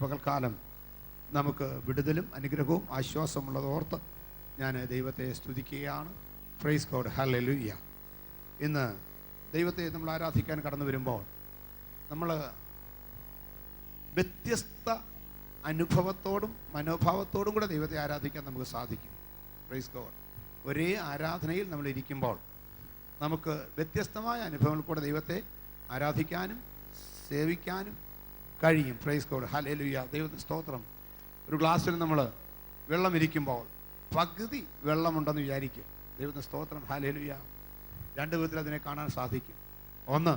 പകൽക്കാലം നമുക്ക് വിടുതലും അനുഗ്രഹവും ആശ്വാസമുള്ളതോർത്ത് ഞാൻ ദൈവത്തെ സ്തുതിക്കുകയാണ്. Price God, hallelujah. ഇന്ന് ദൈവത്തെ നമ്മൾ ആരാധിക്കാൻ കടന്നു വരുമ്പോൾ നമ്മൾ വ്യത്യസ്ത അനുഭവത്തോടും മനോഭാവത്തോടും കൂടെ ദൈവത്തെ ആരാധിക്കാൻ നമുക്ക് സാധിക്കും. Praise God. ഒരേ ആരാധനയിൽ നമ്മൾ ഇരിക്കുമ്പോൾ നമുക്ക് വ്യത്യസ്തമായ അനുഭവങ്ങൾ കൂടെ ദൈവത്തെ ആരാധിക്കാനും സേവിക്കാനും കഴിയും. പ്രൈസ് ഗോഡ്, ഹല്ലേലൂയ. ദൈവത്തിന് സ്തോത്രം. ഒരു ഗ്ലാസ്സിൽ നമ്മൾ വെള്ളം ഇരിക്കുമ്പോൾ പകുതി വെള്ളമുണ്ടെന്ന് വിചാരിക്കുക. ദൈവത്തിന് സ്തോത്രം, ഹല്ലേലൂയ. രണ്ട് വിധത്തിൽ അതിനെ കാണാൻ സാധിക്കും. ഒന്ന്,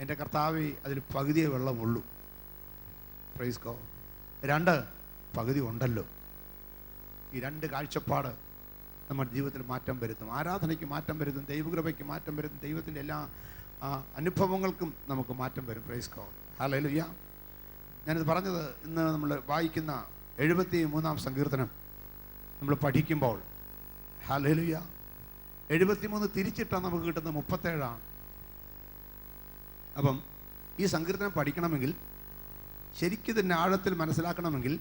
എൻ്റെ കർത്താവേ അതിൽ പകുതിയേ വെള്ളമുള്ളൂ. Praise God. രണ്ട്, പകുതി ഉണ്ടല്ലോ. ഈ രണ്ട് കാഴ്ചപ്പാട് നമ്മുടെ ജീവിതത്തിൽ മാറ്റം വരുത്തും. ആരാധനയ്ക്ക് മാറ്റം വരുത്തും, ദൈവകൃപയ്ക്ക് മാറ്റം വരുത്തും, ദൈവത്തിൻ്റെ എല്ലാ അനുഭവങ്ങൾക്കും നമുക്ക് മാറ്റം വരും. Price God, hallelujah. ഞാനിത് പറഞ്ഞത് ഇന്ന് നമ്മൾ വായിക്കുന്ന 73-ാം സങ്കീർത്തനം നമ്മൾ പഠിക്കുമ്പോൾ, ഹല്ലേലൂയ, 73 തിരിച്ചിട്ടാൽ നമുക്ക് കിട്ടുന്നത് 37. അപ്പം ഈ സങ്കീർത്തനം പഠിക്കണമെങ്കിൽ, ശരിക്കും ഇതിൻ്റെ ആഴത്തിൽ മനസ്സിലാക്കണമെങ്കിൽ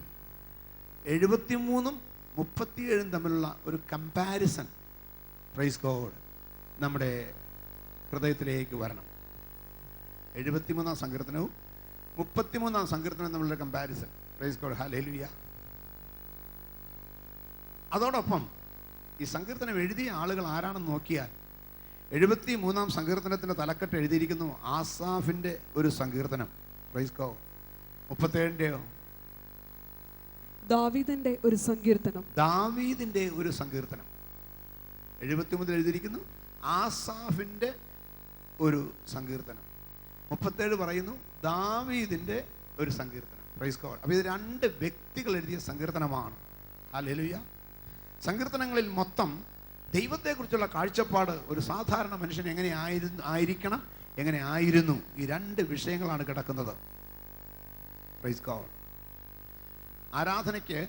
73-ഉം 37-ഉം തമ്മിലുള്ള ഒരു കമ്പാരിസൺ, പ്രൈസ് ഗോഡ്, നമ്മുടെ ഹൃദയത്തിലേക്ക് വരണം. 73-ാം സങ്കീർത്തനവും 33-ാം സങ്കീർത്തനവും തമ്മിലുള്ള കമ്പാരിസൺ, പ്രൈസ് ഗോഡ്, ഹല്ലേലൂയ. അതോടൊപ്പം ഈ സങ്കീർത്തനം എഴുതിയ ആളുകൾ ആരാണെന്ന് നോക്കിയാൽ 73-ാം സങ്കീർത്തനത്തിൻ്റെ തലക്കെട്ട് എഴുതിയിരിക്കുന്നു ആസാഫിൻ്റെ ഒരു സങ്കീർത്തനം. Praise God. 37-ൻ്റെയോ ദാവീദിന്റെ ഒരു സങ്കീർത്തനം. ദാവീദിന്റെ ഒരു സങ്കീർത്തനം. 73 എഴുതിയിരിക്കുന്നു ആസാഫിൻ്റെ ഒരു സങ്കീർത്തനം. 37 പറയുന്നു ദാവീദിന്റെ ഒരു സങ്കീർത്തനം. Price God. അപ്പോൾ ഇത് രണ്ട് വ്യക്തികൾ എഴുതിയ സങ്കീർത്തനമാണ്. ഹല്ലേലൂയ. സങ്കീർത്തനങ്ങളിൽ മൊത്തം ദൈവത്തെക്കുറിച്ചുള്ള കാഴ്ചപ്പാട് ഒരു സാധാരണ മനുഷ്യൻ എങ്ങനെ ആയിരിക്കണം, എങ്ങനെ ആയിരുന്നു, ഈ രണ്ട് വിഷയങ്ങളാണ് കിടക്കുന്നത്. Price God. ആരാധനയ്ക്ക്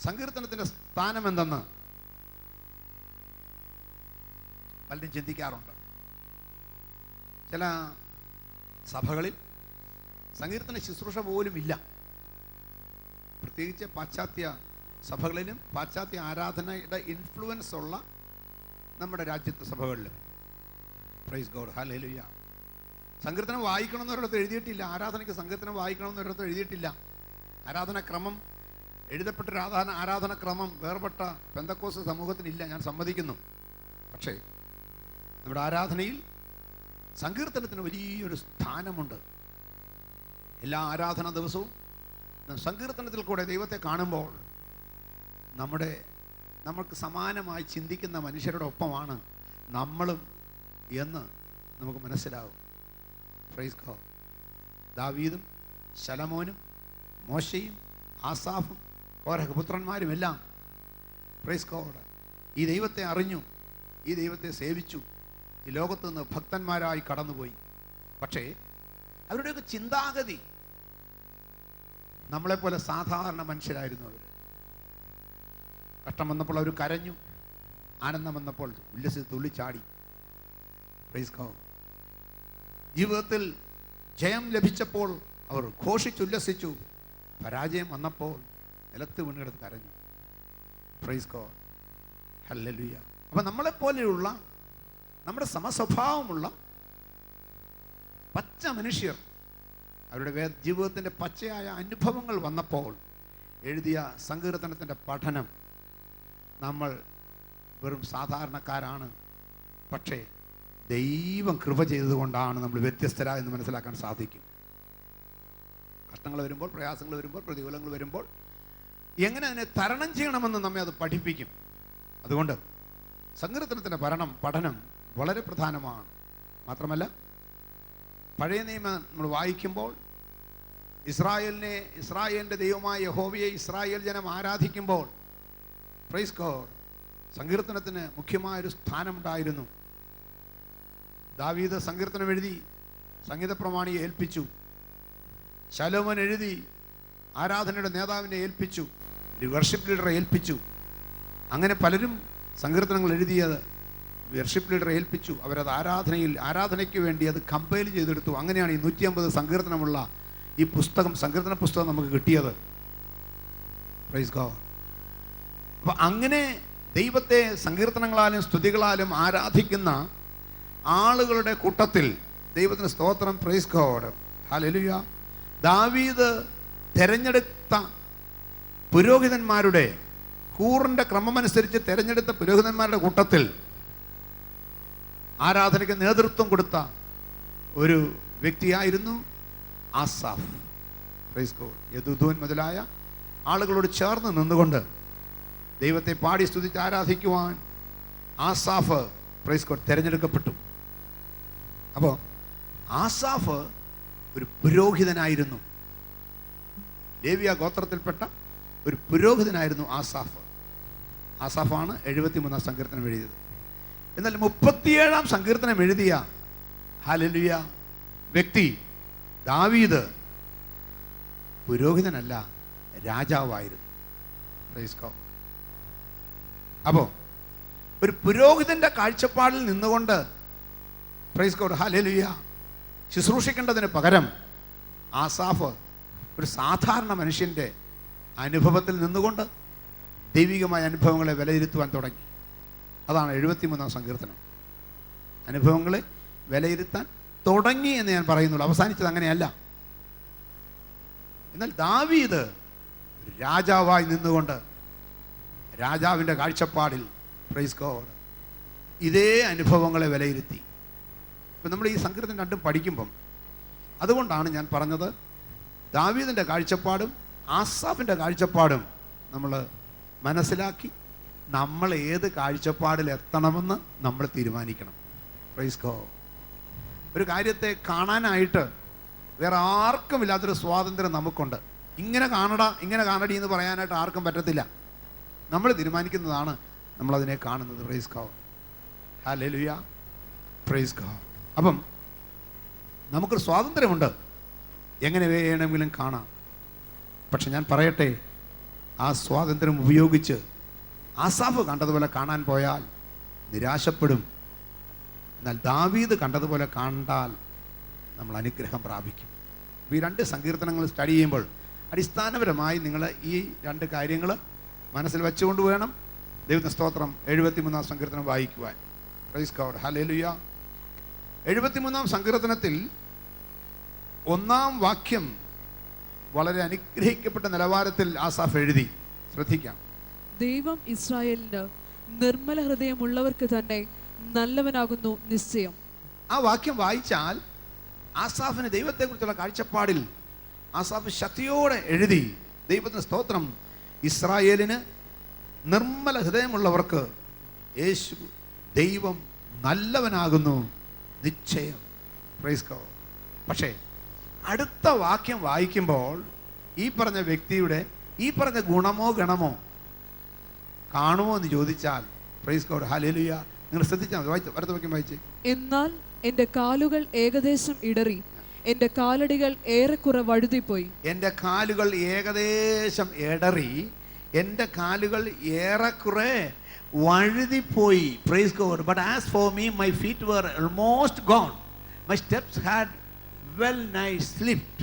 സങ്കീർത്തനത്തിൻ്റെ സ്ഥാനം എന്തെന്ന് പലരും ചിന്തിക്കാറുണ്ട്. ചില സഭകളിൽ സങ്കീർത്തന ശുശ്രൂഷ പോലും ഇല്ല. പ്രത്യേകിച്ച് പാശ്ചാത്യ സഭകളിലും പാശ്ചാത്യ ആരാധനയുടെ ഇൻഫ്ലുവൻസ് ഉള്ള നമ്മുടെ രാജ്യത്തെ സഭകളിലും. Price God, hallelujah. സങ്കീർത്തനം വായിക്കണമെന്നൊരിടത്ത് എഴുതിയിട്ടില്ല. ആരാധനയ്ക്ക് സങ്കീർത്തനം വായിക്കണമെന്നൊരിടത്ത് എഴുതിയിട്ടില്ല. ആരാധനക്രമം, എഴുതപ്പെട്ടൊരു ആരാധനക്രമം വേർപെട്ട പെന്തക്കോസ്ത് സമൂഹത്തിനില്ല, ഞാൻ സമ്മതിക്കുന്നു. പക്ഷേ നമ്മുടെ ആരാധനയിൽ സങ്കീർത്തനത്തിന് വലിയൊരു സ്ഥാനമുണ്ട്. എല്ലാ ആരാധന ദിവസവും സങ്കീർത്തനത്തിൽ കൂടെ ദൈവത്തെ കാണുമ്പോൾ നമുക്ക് സമാനമായി ചിന്തിക്കുന്ന മനുഷ്യരുടെ ഒപ്പമാണ് നമ്മളും എന്ന് നമുക്ക് മനസ്സിലാവും. Praise God. ദാവീദും ശലോമോനും മോശയും ആസാഫും ഓരോ പുത്രന്മാരുമെല്ലാം, പ്രൈസ് ഗോഡ്, ഈ ദൈവത്തെ അറിഞ്ഞു, ഈ ദൈവത്തെ സേവിച്ചു, ഈ ലോകത്ത് നിന്ന് ഭക്തന്മാരായി കടന്നുപോയി. പക്ഷേ അവരുടെയൊക്കെ ചിന്താഗതി നമ്മളെപ്പോലെ സാധാരണ മനുഷ്യരായിരുന്നു. അവർ കഷ്ടം വന്നപ്പോൾ അവർ കരഞ്ഞു, ആനന്ദം വന്നപ്പോൾ ഉല്ലസിച്ച് തുള്ളിച്ചാടി. Praise God. ജീവിതത്തിൽ ജയം ലഭിച്ചപ്പോൾ അവർ ഘോഷിച്ചുല്ലസിച്ചു, പരാജയം വന്നപ്പോൾ നിലത്ത് വീണെടുത്ത് കരഞ്ഞു. Price God, hallelujah. അപ്പം നമ്മളെപ്പോലെയുള്ള നമ്മുടെ സമസ്വഭാവമുള്ള പച്ച മനുഷ്യർ, അവരുടെ ജീവിതത്തിൻ്റെ പച്ചയായ അനുഭവങ്ങൾ വന്നപ്പോൾ എഴുതിയ സങ്കീർത്തനത്തിൻ്റെ പഠനം, നമ്മൾ വെറും സാധാരണക്കാരാണ്, പക്ഷേ ദൈവം കൃപ ചെയ്തതുകൊണ്ടാണ് നമ്മൾ വ്യത്യസ്തരായെന്ന് മനസ്സിലാക്കാൻ സാധിക്കും. കഷ്ടങ്ങൾ വരുമ്പോൾ, പ്രയാസങ്ങൾ വരുമ്പോൾ, പ്രതികൂലങ്ങൾ വരുമ്പോൾ എങ്ങനെ അതിനെ തരണം ചെയ്യണമെന്ന് നമ്മെ അത് പഠിപ്പിക്കും. അതുകൊണ്ട് സങ്കീർത്തനത്തിൻ്റെ പഠനം വളരെ പ്രധാനമാണ്. മാത്രമല്ല, പഴയ നിയമം നമ്മൾ വായിക്കുമ്പോൾ ഇസ്രായേലിൻ്റെ ദൈവമായ യഹോവയെ ഇസ്രായേൽ ജനം ആരാധിക്കുമ്പോൾ, പ്രൈസ് ഗോഡ്, സങ്കീർത്തനത്തിന് മുഖ്യമായൊരു സ്ഥാനമുണ്ടായിരുന്നു. ദാവീദ് സങ്കീർത്തനം എഴുതി സംഗീത പ്രമാണിയെ ഏൽപ്പിച്ചു. ശലോമോൻ എഴുതി ആരാധനയുടെ നേതാവിനെ ഏൽപ്പിച്ചു, വർഷിപ്പ് ലീഡറെ ഏൽപ്പിച്ചു. അങ്ങനെ പലരും സങ്കീർത്തനങ്ങൾ എഴുതിയത് വർഷിപ്പ് ലീഡറെ ഏൽപ്പിച്ചു. അവരത് ആരാധനയ്ക്ക് വേണ്ടി അത് കമ്പൈൽ ചെയ്തെടുത്തു. അങ്ങനെയാണ് ഈ 150 സങ്കീർത്തനമുള്ള ഈ പുസ്തകം, സങ്കീർത്തന പുസ്തകം നമുക്ക് കിട്ടിയത്. Price God. അപ്പം അങ്ങനെ ദൈവത്തെ സങ്കീർത്തനങ്ങളാലും സ്തുതികളാലും ആരാധിക്കുന്ന ആളുകളുടെ കൂട്ടത്തിൽ ദൈവത്തിന് സ്തോത്രം. Praise God. ഹല്ലേലൂയ. ദാവീദ് തിരഞ്ഞെടുത്ത പുരോഹിതന്മാരുടെ കൂറിൻ്റെ ക്രമമനുസരിച്ച് തിരഞ്ഞെടുത്ത പുരോഹിതന്മാരുടെ കൂട്ടത്തിൽ ആരാധനയ്ക്ക് നേതൃത്വം കൊടുത്ത ഒരു വ്യക്തിയായിരുന്നു ആസാഫ്. Praise God. യെദൂഥൂൻ മുതലായ ആളുകളോട് ചേർന്ന് നിന്നുകൊണ്ട് ദൈവത്തെ പാടി സ്തുതിച്ച് ആരാധിക്കുവാൻ ആസാഫ്, പ്രൈസ് ഗോഡ്, തിരഞ്ഞെടുക്കപ്പെട്ടു. അപ്പോൾ ആസാഫ് ഒരു പുരോഹിതനായിരുന്നു. ലേവ്യ ഗോത്രത്തിൽപ്പെട്ട ഒരു പുരോഹിതനായിരുന്നു ആസാഫ്. ആസാഫാണ് 73-ാം സങ്കീർത്തനം എഴുതിയത്. എന്നാൽ 37-ാം സങ്കീർത്തനം എഴുതിയ ഹല്ലേലൂയ വ്യക്തി ദാവീദ് പുരോഹിതനല്ല, രാജാവായിരുന്നു. Price God. അപ്പോൾ ഒരു പുരോഹിതന്റെ കാഴ്ചപ്പാടിൽ നിന്നുകൊണ്ട്, പ്രൈസ് ഗോഡ്, ഹല്ലേലൂയ, ശുശ്രൂഷിക്കേണ്ടതിന് പകരം ആസാഫ് ഒരു സാധാരണ മനുഷ്യൻ്റെ അനുഭവത്തിൽ നിന്നുകൊണ്ട് ദൈവികമായ അനുഭവങ്ങളെ വിലയിരുത്തുവാൻ തുടങ്ങി. അതാണ് 73-ാം സങ്കീർത്തനം. അനുഭവങ്ങളെ വിലയിരുത്താൻ തുടങ്ങി എന്ന് ഞാൻ പറയുന്നുള്ളൂ, അവസാനിച്ചത് അങ്ങനെയല്ല. എന്നാൽ ദാവീദ് രാജാവായി നിന്നുകൊണ്ട് രാജാവിൻ്റെ കാഴ്ചപ്പാടിൽ, പ്രൈസ് ഗോഡ്, ഇതേ അനുഭവങ്ങളെ വിലയിരുത്തി. ഇപ്പം നമ്മൾ ഈ സങ്കീർത്തനം രണ്ടും പഠിക്കുമ്പം, അതുകൊണ്ടാണ് ഞാൻ പറഞ്ഞത്, ദാവീദിൻ്റെ കാഴ്ചപ്പാടും ആസാഫിൻ്റെ കാഴ്ചപ്പാടും നമ്മൾ മനസ്സിലാക്കി നമ്മൾ ഏത് കാഴ്ചപ്പാടിൽ എത്തണമെന്ന് നമ്മൾ തീരുമാനിക്കണം. Price God. ഒരു കാര്യത്തെ കാണാനായിട്ട് വേറെ ആർക്കും ഇല്ലാത്തൊരു സ്വാതന്ത്ര്യം നമുക്കുണ്ട്. ഇങ്ങനെ കാണടാ, ഇങ്ങനെ കാണടി എന്ന് പറയാനായിട്ട് ആർക്കും പറ്റത്തില്ല. നമ്മൾ തീരുമാനിക്കുന്നതാണ് നമ്മളതിനെ കാണുന്നത്. Price God. ഹല്ലേലൂയ. Praise God. അപ്പം നമുക്കൊരു സ്വാതന്ത്ര്യമുണ്ട്, എങ്ങനെ വേണമെങ്കിലും കാണാം. പക്ഷെ ഞാൻ പറയട്ടെ, ആ സ്വാതന്ത്ര്യം ഉപയോഗിച്ച് ആസാഫ് കണ്ടതുപോലെ കാണാൻ പോയാൽ നിരാശപ്പെടും. എന്നാൽ ദാവീദ് കണ്ടതുപോലെ കണ്ടാൽ നമ്മൾ അനുഗ്രഹം പ്രാപിക്കും. ഈ രണ്ട് സങ്കീർത്തനങ്ങൾ സ്റ്റഡി ചെയ്യുമ്പോൾ അടിസ്ഥാനപരമായി നിങ്ങൾ ഈ രണ്ട് കാര്യങ്ങൾ മനസ്സിൽ വെച്ചുകൊണ്ട് വേണം ദൈവത്തിന്റെ സ്തോത്രം 73-ാം സങ്കീർത്തനം വായിക്കുവാൻ. Price God. ഹല്ലേലൂയ. 73-ാം സങ്കീർത്തനത്തിൽ 1-ാം വാക്യം വളരെ അനുഗ്രഹിക്കപ്പെട്ട നിലവാരത്തിൽ ആസാഫ് എഴുതി. ശ്രദ്ധിക്കാം. ദൈവം ഇസ്രായേലിന് നിർമ്മല ഹൃദയമുള്ളവർക്ക് തന്നെ നല്ലവനാകുന്നു നിശ്ചയം. ആ വാക്യം വായിച്ചാൽ ആസാഫിന് ദൈവത്തെക്കുറിച്ചുള്ള കാഴ്ചപ്പാടിൽ ആസാഫ് ശക്തിയോടെ എഴുതി. ദൈവത്തിന് സ്തോത്രം. ഇസ്രായേലിന് നിർമ്മല ഹൃദയമുള്ളവർക്ക് യേശു ദൈവം നല്ലവനാകുന്നു നിശ്ചയം. Praise God. പക്ഷേ അടുത്ത വാക്യം വായിക്കുമ്പോൾ ഈ പറഞ്ഞ വ്യക്തിയുടെ ഈ പറഞ്ഞ ഗുണമോ ഗണമോ കാണുമോ എന്ന് ചോദിച്ചാൽ, പ്രൈസ് ഗോഡ്, ഹല്ലേലൂയ, നിങ്ങൾ ശ്രദ്ധിച്ചാൽ മതി. അടുത്ത വാക്യം വായിച്ചേ. എന്നാൽ എൻ്റെ കാലുകൾ ഏകദേശം ഇടറി, എൻ്റെ കാലടികൾ ഏറെക്കുറെ വഴുതിപ്പോയി. എൻ്റെ കാലുകൾ ഏകദേശം ഇടറി, എൻ്റെ കാലുകൾ ഏറെക്കുറെ വഴുതിപ്പോയി. Praise God. But as for me my feet were almost gone, my steps had well nigh slipped.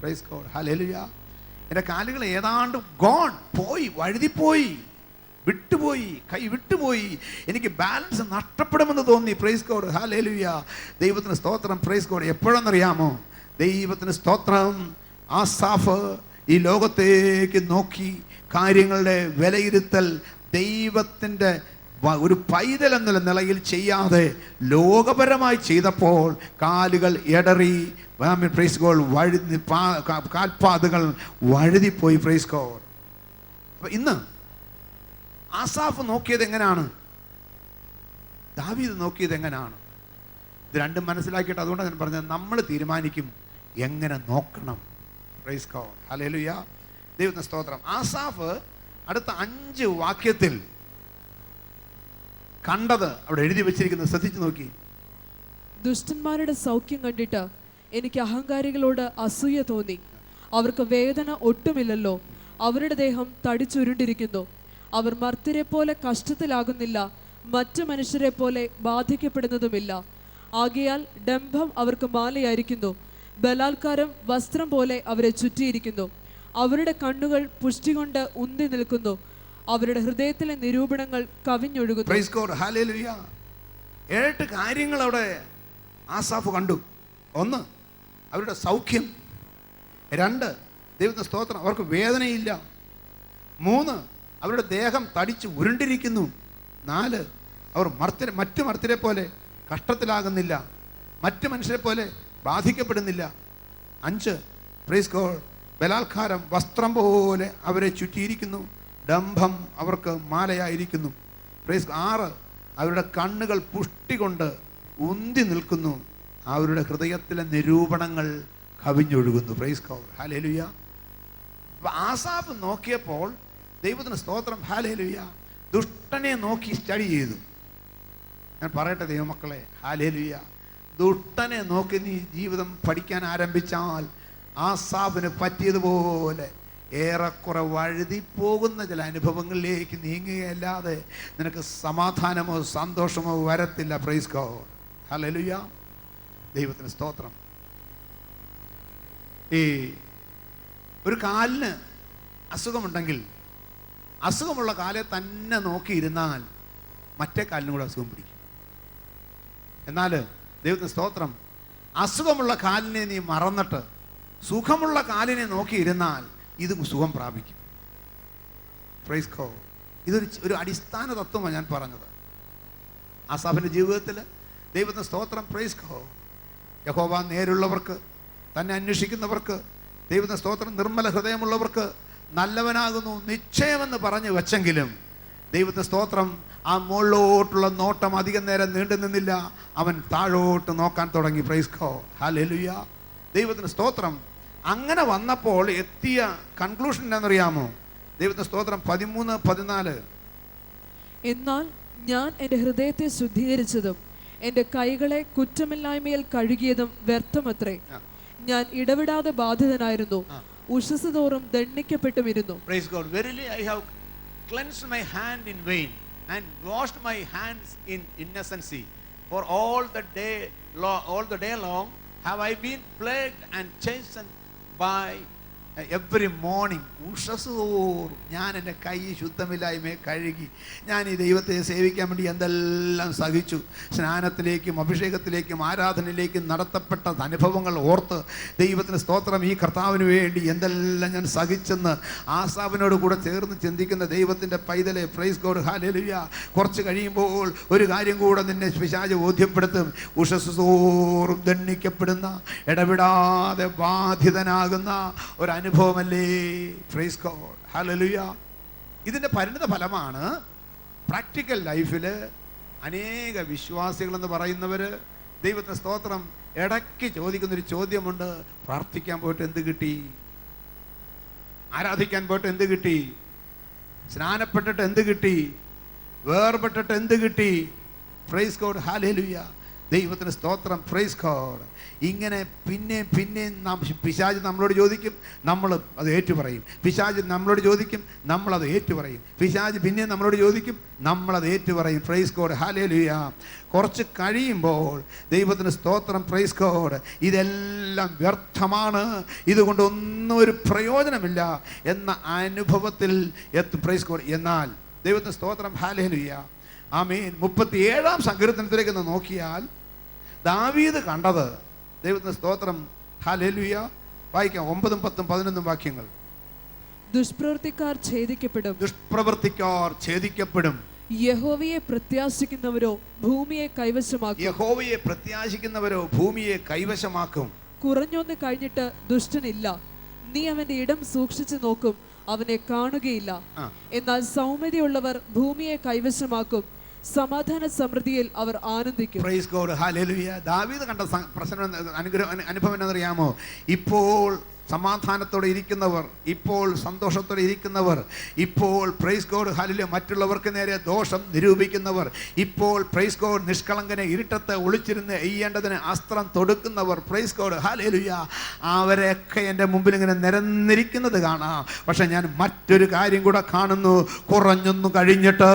Praise God. ഹല്ലേലൂയ. എൻ്റെ കാലുകൾ ഏതാണ്ട് ഗോൺ, പോയി, വഴുതിപ്പോയി, വിട്ടുപോയി, കൈ വിട്ടുപോയി, എനിക്ക് ബാലൻസ് നഷ്ടപ്പെടുമെന്ന് തോന്നി. Praise God. ഹല്ലേലൂയ. ദൈവത്തിന് സ്തോത്രം. Praise God. എപ്പോഴെന്നറിയാമോ? ദൈവത്തിന് സ്തോത്രം. ആസാഫ് ഈ ലോകത്തേക്ക് നോക്കി കാര്യങ്ങളുടെ വിലയിരുത്തൽ ദൈവത്തിൻ്റെ ഒരു പൈതൽ എന്നുള്ള നിലയിൽ ചെയ്യാതെ ലോകപരമായി ചെയ്തപ്പോൾ കാലുകൾ ഇടറി, പ്രൈസ് ഗോഡ്, കാൽപാദങ്ങൾ വഴുതിപ്പോയി. Praise God. അപ്പം ഇന്ന് ആസാഫ് നോക്കിയത് എങ്ങനെയാണ്? ദാവീദ് നോക്കിയത് എങ്ങനെയാണ്? ഇത് രണ്ടും മനസ്സിലാക്കിയിട്ട് അതുകൊണ്ടാണ് ഞാൻ പറഞ്ഞത്, നമ്മൾ തീരുമാനിക്കും എങ്ങനെ നോക്കണം. Price God. ഹല്ലേലൂയ. ദൈവത്തിന്റെ സ്തോത്രം. ആസാഫ് അടുത്ത 5 വാക്യത്തിൽ കണ്ടത് അവിടെ എഴുതി വെച്ചിരിക്കുന്നത് ശ്രദ്ധിച്ചു നോക്കി. ദുഷ്ടന്മാരുടെ സൗഖ്യം കണ്ടിട്ട് എനിക്ക് അഹങ്കാരികളോട് അസൂയ തോന്നി. അവർക്ക് വേദന ഒട്ടുമില്ലല്ലോ, അവരുടെ ദേഹം തടിച്ചുരുണ്ടിരിക്കുന്നു. അവർ മർത്യരെ പോലെ കഷ്ടത്തിലാകുന്നില്ല, മറ്റു മനുഷ്യരെ പോലെ ബാധിക്കപ്പെടുന്നതുമില്ല. ആകയാൽ ഡംഭം അവർക്ക് മാലയായിരിക്കുന്നു, ബലാത്കാരം വസ്ത്രം പോലെ അവരെ ചുറ്റിയിരിക്കുന്നു. അവരുടെ കണ്ണുകൾ പുഷ്ടി കൊണ്ട് ഉന്തി നിൽക്കുന്നു. അവരുടെ ഹൃദയത്തിലെ നിരൂപണങ്ങൾ കവിഞ്ഞൊഴുകുന്നു. പ്രൈസ് ഗോഡ്, ഹല്ലേലൂയ. 7 കാര്യങ്ങൾ അവിടെ ആസാഫ് കണ്ടു. 1, അവരുടെ സൗഖ്യം. 2, ദൈവത്തിന്റെ സ്തോത്രം, അവർക്ക് വേദനയില്ല. 3, അവരുടെ ദേഹം തടിച്ച് ഉരുണ്ടിരിക്കുന്നു. 4, അവർ മറ്റു മർത്യരെ പോലെ കഷ്ടത്തിലാകുന്നില്ല, മറ്റു മനുഷ്യരെ പോലെ ബാധിക്കപ്പെടുന്നില്ല. 5, പ്രൈസ് ഗോഡ്, ബലാത്കാരം വസ്ത്രം പോലെ അവരെ ചുറ്റിയിരിക്കുന്നു, ഡംഭം അവർക്ക് മാലയായിരിക്കുന്നു. പ്രൈസ്. 6, അവരുടെ കണ്ണുകൾ പുഷ്ടി കൊണ്ട് ഉന്തി നിൽക്കുന്നു, അവരുടെ ഹൃദയത്തിലെ നിരൂപണങ്ങൾ കവിഞ്ഞൊഴുകുന്നു. പ്രൈസ് ഗോഡ്, ഹല്ലേലൂയ. അപ്പോൾ ആസാഫ് നോക്കിയപ്പോൾ ദൈവത്തിന് സ്തോത്രം, ഹല്ലേലൂയ, ദുഷ്ടനെ നോക്കി സ്റ്റഡി ചെയ്തു. ഞാൻ പറയട്ടെ ദൈവമക്കളെ, ഹല്ലേലൂയ, ദുഷ്ടനെ നോക്കി നീ ജീവിതം പഠിക്കാൻ ആരംഭിച്ചാൽ ആസാഫിന് പറ്റിയതുപോലെ ഏറെക്കുറെ വഴുതിപ്പോകുന്ന ചില അനുഭവങ്ങളിലേക്ക് നീങ്ങുകയല്ലാതെ നിനക്ക് സമാധാനമോ സന്തോഷമോ വരത്തില്ല. പ്രൈസ് ഗോഡ്, ഹല്ലേലൂയ, ദൈവത്തിന് സ്തോത്രം. ഈ ഒരു കാലിന് അസുഖമുണ്ടെങ്കിൽ അസുഖമുള്ള കാലെ തന്നെ നോക്കിയിരുന്നാൽ മറ്റേ കാലിനും കൂടെ അസുഖം പിടിക്കും. എന്നാൽ ദൈവത്തിന് സ്തോത്രം, അസുഖമുള്ള കാലിനെ നീ മറന്നിട്ട് സുഖമുള്ള കാലിനെ നോക്കിയിരുന്നാൽ ഇതും സുഖം പ്രാപിക്കും. Price God. ഒരു അടിസ്ഥാന തത്വമാണ് ഞാൻ പറഞ്ഞത്. ആസാഫിൻ്റെ ജീവിതത്തിൽ ദൈവത്തിന് സ്തോത്രം, പ്രൈസ് ഗോഡ്. യഹോവ നേരുള്ളവർക്ക്, തന്നെ അന്വേഷിക്കുന്നവർക്ക്, ദൈവത്തിന് സ്തോത്രം, നിർമ്മല ഹൃദയമുള്ളവർക്ക് നല്ലവനാകുന്നു നിശ്ചയമെന്ന് പറഞ്ഞു വച്ചെങ്കിലും ദൈവത്തിന് സ്തോത്രം, ആ മുകളിലോട്ടുള്ള നോട്ടം അധികം നേരം നീണ്ടു നിന്നില്ല. അവൻ താഴോട്ട് നോക്കാൻ തുടങ്ങി. പ്രൈസ് ഗോഡ്, ഹല്ലേലൂയ, ദൈവത്തിന് സ്തോത്രം. അങ്ങനെ വന്നപ്പോൾ എത്തിയ കൺക്ലൂഷൻ എന്താണെന്നറിയാമോ? ദൈവത്തിന്റെ സ്തോത്രം 13-14. എന്നാൽ ഞാൻ എൻ്റെ ഹൃദയത്തെ ശുദ്ധീകരിച്ചതും എൻ്റെ കൈകളെ കുറ്റമില്ലായ്മയിൽ കഴുകിയതും വ്യർത്ഥമത്രേ. ഞാൻ ഇടവിടാതെ ബാധിതനായിരുന്നു, ഉഷസ് തോറും ദണ്ഡിക്കപ്പെട്ടുമിരുന്നു. Praise God. Verily I have cleansed my hand in vain and washed my hands in innocency. For all the day long have I been plagued and chastened by every morning. ഉഷസ്സോറും ഞാൻ എൻ്റെ കൈ ശുദ്ധമില്ലായ്മയെ കഴുകി. ഞാൻ ഈ ദൈവത്തെ സേവിക്കാൻ വേണ്ടി എന്തെല്ലാം സഹിച്ചു. സ്നാനത്തിലേക്കും അഭിഷേകത്തിലേക്കും ആരാധനയിലേക്കും നടത്തപ്പെട്ട അനുഭവങ്ങൾ ഓർത്ത് ദൈവത്തിന് സ്തോത്രം, ഈ കർത്താവിന് വേണ്ടി എന്തെല്ലാം ഞാൻ സഹിച്ചെന്ന് ആസാഫിനോട് കൂടെ ചേർന്ന് ചിന്തിക്കുന്ന ദൈവത്തിൻ്റെ പൈതലെ, പ്രൈസ് ഗോഡ്, ഹല്ലേലൂയ. കുറച്ച് കഴിയുമ്പോൾ ഒരു കാര്യം കൂടെ നിന്നെ പിശാച് ബോധ്യപ്പെടുത്തും. ഉഷസ്സോറും ദണ്ഡിക്കപ്പെടുന്ന, ഇടവിടാതെ ബാധിതനാകുന്ന ഒരു അനുഭവമല്ലേ. Price God, hallelujah. ഇതിൻ്റെ പരിണിത ഫലമാണ് പ്രാക്ടിക്കൽ ലൈഫിൽ അനേക വിശ്വാസികളെന്ന് പറയുന്നവർ ദൈവത്തിന് സ്തോത്രം ഇടയ്ക്ക് ചോദിക്കുന്നൊരു ചോദ്യമുണ്ട്: പ്രാർത്ഥിക്കാൻ പോയിട്ട് എന്ത് കിട്ടി? ആരാധിക്കാൻ പോയിട്ട് എന്ത് കിട്ടി? സ്നാനപ്പെട്ടിട്ട് എന്ത് കിട്ടി? വേർപെട്ടിട്ട് എന്ത് കിട്ടി? പ്രൈസ് ഗോഡ്, ഹല്ലേലൂയ, ദൈവത്തിന് സ്തോത്രം, പ്രൈസ് ഗോഡ്. ഇങ്ങനെ പിന്നെ പിശാച് നമ്മളോട് ചോദിക്കും, നമ്മൾ അത് ഏറ്റുപറയും. പിശാച് നമ്മളോട് ചോദിക്കും, നമ്മളത് ഏറ്റുപറയും. പിശാച് പിന്നെ നമ്മളോട് ചോദിക്കും, നമ്മളത് ഏറ്റുപറയും. Price God, hallelujah. കുറച്ച് കഴിയുമ്പോൾ ദൈവത്തിന് സ്തോത്രം, പ്രൈസ് ഗോഡ്, ഇതെല്ലാം വ്യർത്ഥമാണ്, ഇതുകൊണ്ടൊന്നും ഒരു പ്രയോജനമില്ല എന്ന അനുഭവത്തിൽ എത്തും. Price God. എന്നാൽ ദൈവത്തിന് സ്തോത്രം, ഹല്ലേലൂയ, ആമേൻ. 37-ാം സങ്കീർത്തനത്തിലേക്ക് നോക്കിയാൽ ദാവീദ് കണ്ടത്, ദൈവത്തിന്റെ സ്തോത്രം, ഹല്ലേലൂയ, വായിക്കാം 9, 10, 11 വാക്യങ്ങൾ. ദുഷ്പ്രവൃത്തിക്കാർ ഛേദിക്കപ്പെടും, ദുഷ്പ്രവൃത്തിക്കാർ ഛേദിക്കപ്പെടും. യഹോവയെ പ്രത്യാശിക്കുന്നവരോ ഭൂമിയെ കൈവശമാക്കും. യഹോവയെ പ്രത്യാശിക്കുന്നവരോ ഭൂമിയെ കൈവശമാക്കും. കുറഞ്ഞൊന്ന് കഴിഞ്ഞിട്ട് ദുഷ്ടനില്ല, നീ അവന്റെ ഇടം സൂക്ഷിച്ചു നോക്കും, അവനെ കാണുകയില്ല. എന്നാൽ സൗമ്യതയുള്ളവർ ഭൂമിയെ കൈവശമാക്കും, സമാധാന സമൃദ്ധിയിൽ അവർ ആനന്ദിക്കും. പ്രൈസ് ഗോഡ്, ഹല്ലേലൂയ. ദാവീദ് കണ്ട പ്രശ്നം, അനുഭവം എന്നറിയാമോ? ഇപ്പോൾ സമാധാനത്തോടെ ഇരിക്കുന്നവർ, ഇപ്പോൾ സന്തോഷത്തോടെ ഇരിക്കുന്നവർ, ഇപ്പോൾ പ്രൈസ് ഗോഡ് ഹല്ലേലൂയ മറ്റുള്ളവർക്ക് നേരെ ദോഷം നിരൂപിക്കുന്നവർ, ഇപ്പോൾ പ്രൈസ് ഗോഡ് നിഷ്കളങ്കനെ ഇരുട്ടത്ത് ഒളിച്ചിരുന്ന് എയ്യേണ്ടതിന് അസ്ത്രം തൊടുക്കുന്നവർ, പ്രൈസ് ഗോഡ് ഹല്ലേലൂയ, അവരെയൊക്കെ എൻ്റെ മുമ്പിൽ ഇങ്ങനെ നിരന്നിരിക്കുന്നത് കാണാം. പക്ഷെ ഞാൻ മറ്റൊരു കാര്യം കൂടെ കാണുന്നു. കുറഞ്ഞൊന്നും കഴിഞ്ഞിട്ട്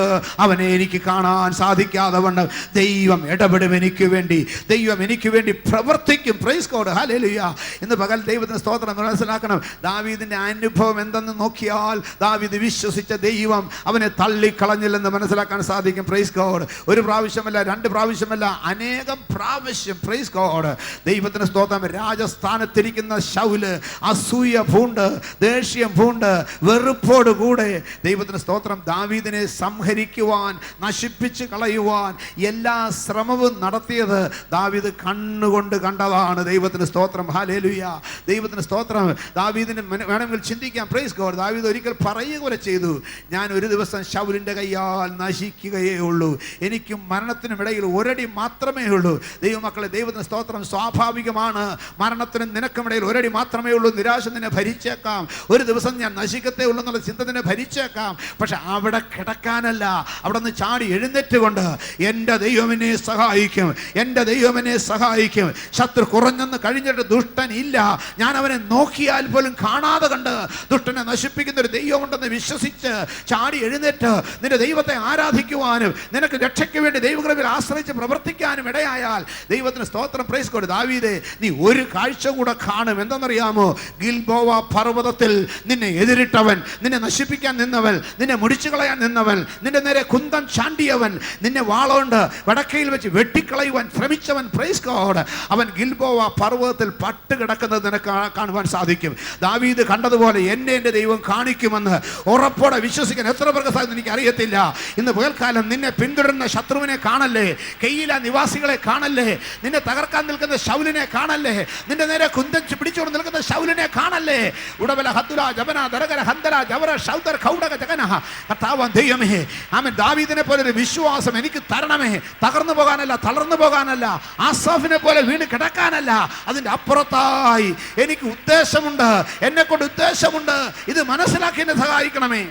അവനെ എനിക്ക് കാണാൻ സാധിക്കാതെ വണ്ണം ദൈവം ഇടപെടും എനിക്ക് വേണ്ടി, ദൈവം എനിക്ക് വേണ്ടി പ്രവർത്തിക്കും. Price God hallelujah. ഇന്ന് പകൽ ദൈവത്തിന് സ്തോത്രം. മനസ്സിലാക്കണം, ദാവീദിന്റെ അനുഭവം എന്തെന്ന് നോക്കിയാൽ ദാവീദ് വിശ്വസിച്ച ദൈവം അവനെ തള്ളിക്കളഞ്ഞില്ലെന്ന് മനസ്സിലാക്കാൻ സാധിക്കും. Price God. ഒരു പ്രാവശ്യമല്ല, രണ്ട് പ്രാവശ്യമല്ല, അനേകം പ്രാവശ്യം പ്രൈസ് ഗോഡ് ദൈവത്തിന് സ്തോത്രം. രാജസ്ഥാനത്തിരിക്കുന്ന ശൗല് അസൂയ പൂണ്ട്, ദേഷ്യം പൂണ്ട്, വെറുപ്പോട് കൂടെ ദൈവത്തിന് സ്തോത്രം ദാവീദിനെ സംഹരിക്കുവാൻ, നശിപ്പിച്ച് കളയുവാൻ എല്ലാ ശ്രമവും നടത്തിയത് ദാവീദ് കണ്ണുകൊണ്ട് കണ്ടതാണ്. ദൈവത്തിന് സ്തോത്രം. ഹല്ലേലൂയ. ദൈവത്തിന് സ്തോത്രം. ദാവീദിന് വേണമെങ്കിൽ ചിന്തിക്കാം. Praise God. ദാവീദ് ഒരിക്കൽ പറയുക പോലെ ചെയ്തു, ഞാൻ ഒരു ദിവസം ശൗലിൻ്റെ കയ്യാൽ നശിക്കുകയേ ഉള്ളൂ, എനിക്കും മരണത്തിനും ഇടയിൽ ഒരടി മാത്രമേ ഉള്ളൂ. ദൈവമക്കളെ, ദൈവത്തിന് സ്തോത്രം. സ്വാഭാവികമാണ്, മരണത്തിനും നിനക്കും ഇടയിൽ ഒരടി മാത്രമേ ഉള്ളൂ. നിരാശ നിന്നെ ഭരിച്ചേക്കാം, ഒരു ദിവസം ഞാൻ നശിക്കത്തേ ഉള്ളൂ എന്നുള്ള ചിന്ത നിന്നെ ഭരിച്ചേക്കാം. പക്ഷെ അവിടെ കിടക്കാനല്ല, അവിടെ നിന്ന് ചാടി എഴുന്നേറ്റുകൊണ്ട് എൻ്റെ ദൈവം എന്നെ സഹായിക്കും, എൻ്റെ ദൈവം എന്നെ സഹായിക്കും. ശത്രു കുറഞ്ഞെന്ന് കഴിഞ്ഞിട്ട് ദുഷ്ടൻ ഇല്ല, ഞാൻ അവനെ നോക്കിയാൽ പോലും കാണാതെ കണ്ട് ദുഷ്ടനെ നശിപ്പിക്കുന്ന ഒരു ദൈവമുണ്ടെന്ന് വിശ്വസിച്ച് ചാടി എഴുന്നേറ്റ് നിന്റെ ദൈവത്തെ ആരാധിക്കുവാനും നിനക്ക് രക്ഷയ്ക്ക് വേണ്ടി ദൈവകൃപയിൽ ആശ്രയിച്ച് പ്രവർത്തിക്കാനും ഇടയായാൽ ദൈവത്തിന് സ്തോത്രം. Praise God. ദാവീദേ, നീ ഒരു കാഴ്ച കൂടെ കാണും. എന്തെന്നറിയാമോ? ഗിൽബോവ പർവ്വതത്തിൽ നിന്നെ എതിരിട്ടവൻ, നിന്നെ നശിപ്പിക്കാൻ നിന്നവൻ, നിന്നെ മുടിച്ചു കളയാൻ നിന്നവൻ, നിന്റെ നേരെ കുന്തം ചാണ്ടിയവൻ, നിന്നെ വാളുകൊണ്ട് വടക്കയിൽ വെച്ച് വെട്ടിക്കളയുവാൻ ശ്രമിച്ചവൻ, പ്രൈസ് ഗോഡ്, അവൻ ഗിൽബോവ പർവ്വതത്തിൽ പട്ട് കിടക്കുന്നത് നിനക്ക് കാണുവാൻ സാധിക്കും. ദാവീദ് കണ്ടതുപോലെ എന്നെ എൻ്റെ ദൈവം കാണിക്കുമെന്ന് ഉറപ്പോടെ വിശ്വസിക്കാൻ എത്ര പേർക്ക് സാധിക്കും എനിക്ക് അറിയത്തില്ല. ഇന്ന് പകൽക്കാലം നിന്നെ പിന്തുടരുന്ന ശത്രുവിനെ കാണല്ലേ, കെയ്യില നിവാസികളെ കാണല്ലേ, നിന്നെ തകർക്കാൻ നിൽക്കുന്ന ശൗലിനെ കാണല്ലേ, നിന്റെ നേരെ കുന്തം പിടിച്ചുകൊണ്ട് നിൽക്കുന്ന ശൗലിനെ കാണല്ലേ. ഉടവല ഹദ്ദുല ജബന ദരകര ഹന്തല ജവര ശൗദർ ഖൗഡക ജഗനഹ. കർത്താവാം ദൈവമേ, ആമേൻ, ദാവീദിനെ പോലെ ഒരു വിശ്വാസം എനിക്ക് തരണമേ. തകർന്നു പോകാനല്ല, തളർന്നു പോകാനല്ല, ആസാഫിനെ പോലെ വീണ് കിടക്കാനല്ല, അതിൻ്റെ അപ്പുറത്തായി എനിക്ക് ഉദ്ദേശമുണ്ട്, എന്നെ കൊണ്ട് ഉദ്ദേശമുണ്ട്. ഇത് മനസ്സിലാക്കി എന്നെ സഹായിക്കണമേ.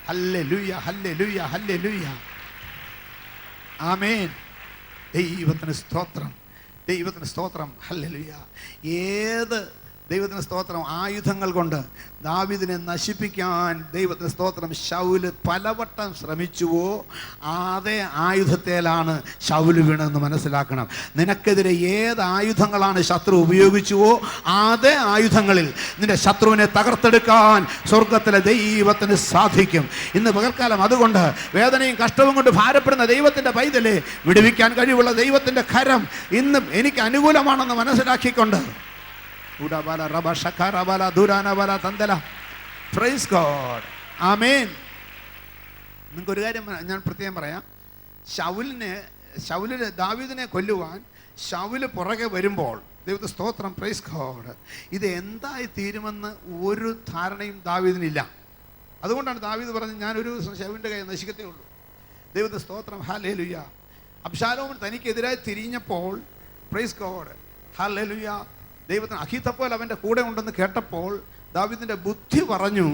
ഹല്ലേലൂയ, ഹല്ലേലൂയ, ഹല്ലേലൂയ. ആമേൻ. ദൈവത്തിന് സ്തോത്രം, ദൈവത്തിന് സ്തോത്രം. ഹല്ലേലൂയ. ഏത് ദൈവത്തിന് സ്തോത്രം ആയുധങ്ങൾ കൊണ്ട് ദാവീദിനെ നശിപ്പിക്കാൻ ദൈവത്തിന് സ്തോത്രം ശൗല് പലവട്ടം ശ്രമിച്ചുവോ, അതേ ആയുധത്തേലാണ് ശൗല് വീണെന്ന് മനസ്സിലാക്കണം. നിനക്കെതിരെ ഏത് ആയുധങ്ങളാണ് ശത്രു ഉപയോഗിച്ചുവോ, അതേ ആയുധങ്ങളിൽ നിന്റെ ശത്രുവിനെ തകർത്തെടുക്കാൻ സ്വർഗത്തിലെ ദൈവത്തിന് സാധിക്കും. ഇന്ന് പകൽക്കാലം അതുകൊണ്ട് വേദനയും കഷ്ടവും കൊണ്ട് ഭാരപ്പെടുന്ന ദൈവത്തിൻ്റെ പൈതലെ വിടുവിക്കാൻ കഴിവുള്ള ദൈവത്തിൻ്റെ കരം ഇന്ന് എനിക്ക് അനുകൂലമാണെന്ന് മനസ്സിലാക്കിക്കൊണ്ട് പ്രൈസ് ഗോഡ്. ആമേൻ. നിങ്ങൾക്കൊരു കാര്യം ഞാൻ പ്രത്യേകം പറയാം. ശൗലിന് ദാവീദിനെ കൊല്ലുവാൻ ശൗല് പുറകെ വരുമ്പോൾ ദൈവത്തെ സ്തോത്രം, പ്രൈസ് ഗോഡ്, ഇത് എന്തായി തീരുമെന്ന് ഒരു ധാരണയും ദാവീദിനില്ല. അതുകൊണ്ടാണ് ദാവീദ് പറഞ്ഞത്, ഞാനൊരു ശൗലിൻ്റെ കൈ നശിക്കത്തേ ഉള്ളൂ. ദൈവത്തെ സ്തോത്രം. ഹല്ലേലൂയ. അബ്ശാലോമൻ തനിക്കെതിരായി തിരിഞ്ഞപ്പോൾ, പ്രൈസ് ഗോഡ്, ഹല്ലേലൂയ, ദൈവത്തിന് അഹീതോഫേൽ അവൻ്റെ കൂടെ ഉണ്ടെന്ന് കേട്ടപ്പോൾ ദാവീദിൻ്റെ ബുദ്ധി പറഞ്ഞു,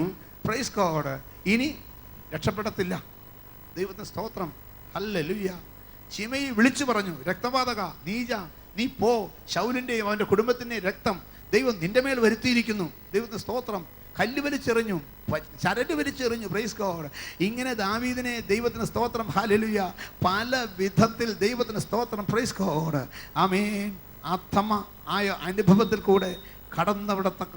പ്രൈസ് ഗോഡ്, ഇനി രക്ഷപ്പെടത്തില്ല. ദൈവത്തിന് സ്തോത്രം. ഹല്ലേലൂയ. ശിമെയി വിളിച്ചു പറഞ്ഞു, രക്തപാതക, നീജ, നീ പോ, ശൗലിൻ്റെയും അവൻ്റെ കുടുംബത്തിൻ്റെയും രക്തം ദൈവം നിന്റെ മേൽ വരുത്തിയിരിക്കുന്നു. ദൈവത്തിന് സ്തോത്രം. കല്ല് വലിച്ചെറിഞ്ഞു, ചരട് വലിച്ചെറിഞ്ഞു. Praise God. ഇങ്ങനെ ദാവീദിനെ ദൈവത്തിന് സ്തോത്രം. ഹല്ലേലൂയ. പല വിധത്തിൽ ദൈവത്തിന് സ്തോത്രം. Praise God. ആമേൻ. അധമ ആയ അനുഭവത്തിൽ കൂടെ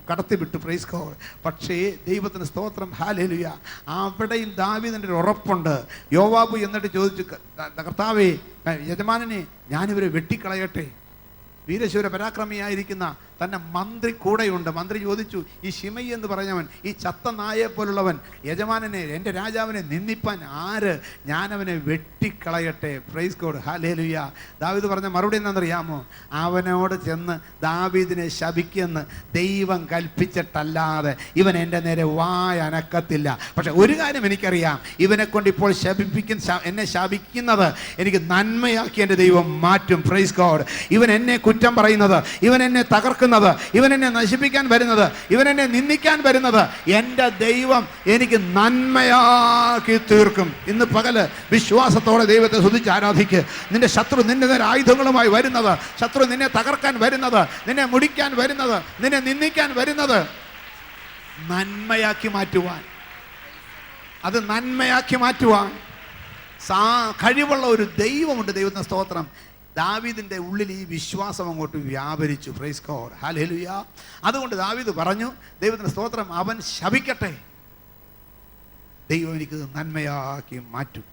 കടത്തിവിട്ടു. Praise God. പക്ഷേ ദൈവത്തിന് സ്തോത്രം. ഹല്ലേലൂയ. അവിടെയും ദാവീദിൻ്റെ ഒരു ഉറപ്പുണ്ട്. യോവാബ് എന്നിട്ട് ചോദിച്ചു, കർത്താവേ, യജമാനനെ, ഞാനിവരെ വെട്ടിക്കളയട്ടെ? വീരശൂര പരാക്രമിയായിരിക്കുന്ന തൻ്റെ മന്ത്രി കൂടെയുണ്ട്. മന്ത്രി ചോദിച്ചു, ഈ ശിമയി എന്ന് പറഞ്ഞവൻ, ഈ ചത്ത നായെ പോലുള്ളവൻ യജമാനനെ, എൻ്റെ രാജാവിനെ നിന്ദിപ്പാൻ ആര്? ഞാനവനെ വെട്ടിക്കളയട്ടെ. പ്രൈസ് ഗോഡ്, ഹല്ലേലൂയ. ദാവീദ് പറഞ്ഞ മറുപടി എന്താണെന്നറിയാമോ? അവനോട് ചെന്ന് ദാവീദിനെ ശപിക്കുമെന്ന് ദൈവം കൽപ്പിച്ചിട്ടല്ലാതെ ഇവൻ എൻ്റെ നേരെ വായ അനക്കത്തില്ല. പക്ഷെ ഒരു കാര്യം എനിക്കറിയാം, ഇവനെ കൊണ്ട് ഇപ്പോൾ എന്നെ ശപിക്കുന്നത് എനിക്ക് നന്മയാക്കി എൻ്റെ ദൈവം മാറ്റും. Praise God. ഇവൻ എന്നെ കുറ്റം പറയുന്നത്, ഇവൻ എന്നെ തകർക്കുന്നത്, ഇവൻ എന്നെ നശിപ്പിക്കാൻ വരുന്നത്, ഇവൻ എന്നെ നിന്ദിക്കാൻ വരുന്നത്, എൻ്റെ ദൈവം എനിക്ക് നന്മയാക്കി തീർക്കും. ഇന്ന് പകല് വിശ്വാസത്തോടെ ദൈവത്തെ സ്തുതിച്ച് ആരാധിക്ക്. നിന്റെ ശത്രു നിന്റെ നേരെ ആയുധങ്ങളുമായി വരുന്നത്, ശത്രു നിന്നെ തകർക്കാൻ വരുന്നത്, നിന്നെ മുടിക്കാൻ വരുന്നത്, നിന്നെ നിന്ദിക്കാൻ വരുന്നത്, നന്മയാക്കി മാറ്റുവാൻ, അത് നന്മയാക്കി മാറ്റുവാൻ കഴിവുള്ള ഒരു ദൈവമുണ്ട്. ദൈവത്തിന് സ്തോത്രം. ദാവീദിൻ്റെ ഉള്ളിൽ ഈ വിശ്വാസം അങ്ങോട്ട് വ്യാപരിച്ചു. പ്രൈസ് ഗോഡ്, ഹല്ലേലൂയ. അതുകൊണ്ട് ദാവീദ് പറഞ്ഞു, ദൈവത്തിന് സ്തോത്രം, അവൻ ശപിക്കട്ടെ, ദൈവം എനിക്ക് നന്മയാക്കി മാറ്റും.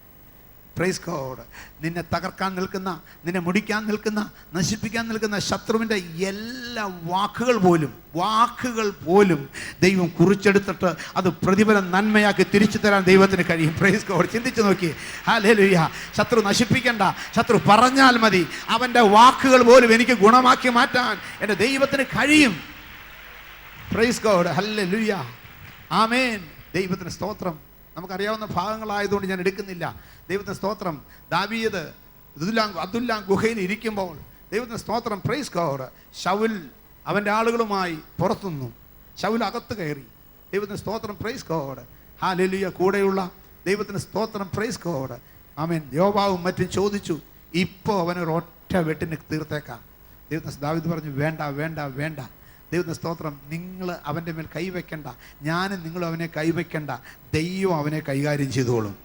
Praise God. നിന്നെ തകർക്കാൻ നിൽക്കുന്ന, നിന്നെ മുടിക്കാൻ നിൽക്കുന്ന, നശിപ്പിക്കാൻ നിൽക്കുന്ന ശത്രുവിൻ്റെ എല്ലാ വാക്കുകൾ പോലും ദൈവം കുറിച്ചെടുത്തിട്ട് അത് പ്രതിഫലം നന്മയാക്കി തിരിച്ചു തരാൻ ദൈവത്തിന് കഴിയും. Praise God. ചിന്തിച്ചു നോക്കി. ഹല്ലേലൂയ. ശത്രു നശിപ്പിക്കണ്ട, ശത്രു പറഞ്ഞാൽ മതി, അവൻ്റെ വാക്കുകൾ പോലും എനിക്ക് ഗുണമാക്കി മാറ്റാൻ എൻ്റെ ദൈവത്തിന് കഴിയും. പ്രൈസ് ഗോഡ്, ഹല്ലേലൂയ, ആമേൻ. ദൈവത്തിന് സ്തോത്രം. നമുക്കറിയാവുന്ന ഭാഗങ്ങളായതുകൊണ്ട് ഞാൻ എടുക്കുന്നില്ല. ദൈവത്തിന് സ്തോത്രം. ദാവീദ് അബ്ദുല്ലാം ഗുഹയിൽ ഇരിക്കുമ്പോൾ ദൈവത്തിന് സ്തോത്രം, പ്രൈസ് ഗോഡ്, ശൗൽ അവൻ്റെ ആളുകളുമായി പുറത്തുനിന്നു. ശൗൽ അകത്ത് കയറി. ദൈവത്തിന് സ്തോത്രം, പ്രൈസ് ഗോഡ്, ഹല്ലേലൂയ. കൂടെയുള്ള ദൈവത്തിന് സ്തോത്രം, പ്രൈസ് ഗോഡ്, ആമേൻ. യോവാവും മറ്റും ചോദിച്ചു, ഇപ്പോൾ അവനൊരു ഒറ്റ വെട്ടിന് തീർത്തേക്കാം. ദൈവത്തിന് ദാവീദ് പറഞ്ഞു, വേണ്ട വേണ്ട വേണ്ട. ദൈവത്തിന് സ്തോത്രം. നിങ്ങൾ അവൻ്റെ മേൽ കൈവയ്ക്കണ്ട, ഞാനും നിങ്ങളും അവനെ കൈവയ്ക്കണ്ട, ദൈവം അവനെ കൈകാര്യം ചെയ്തോളും.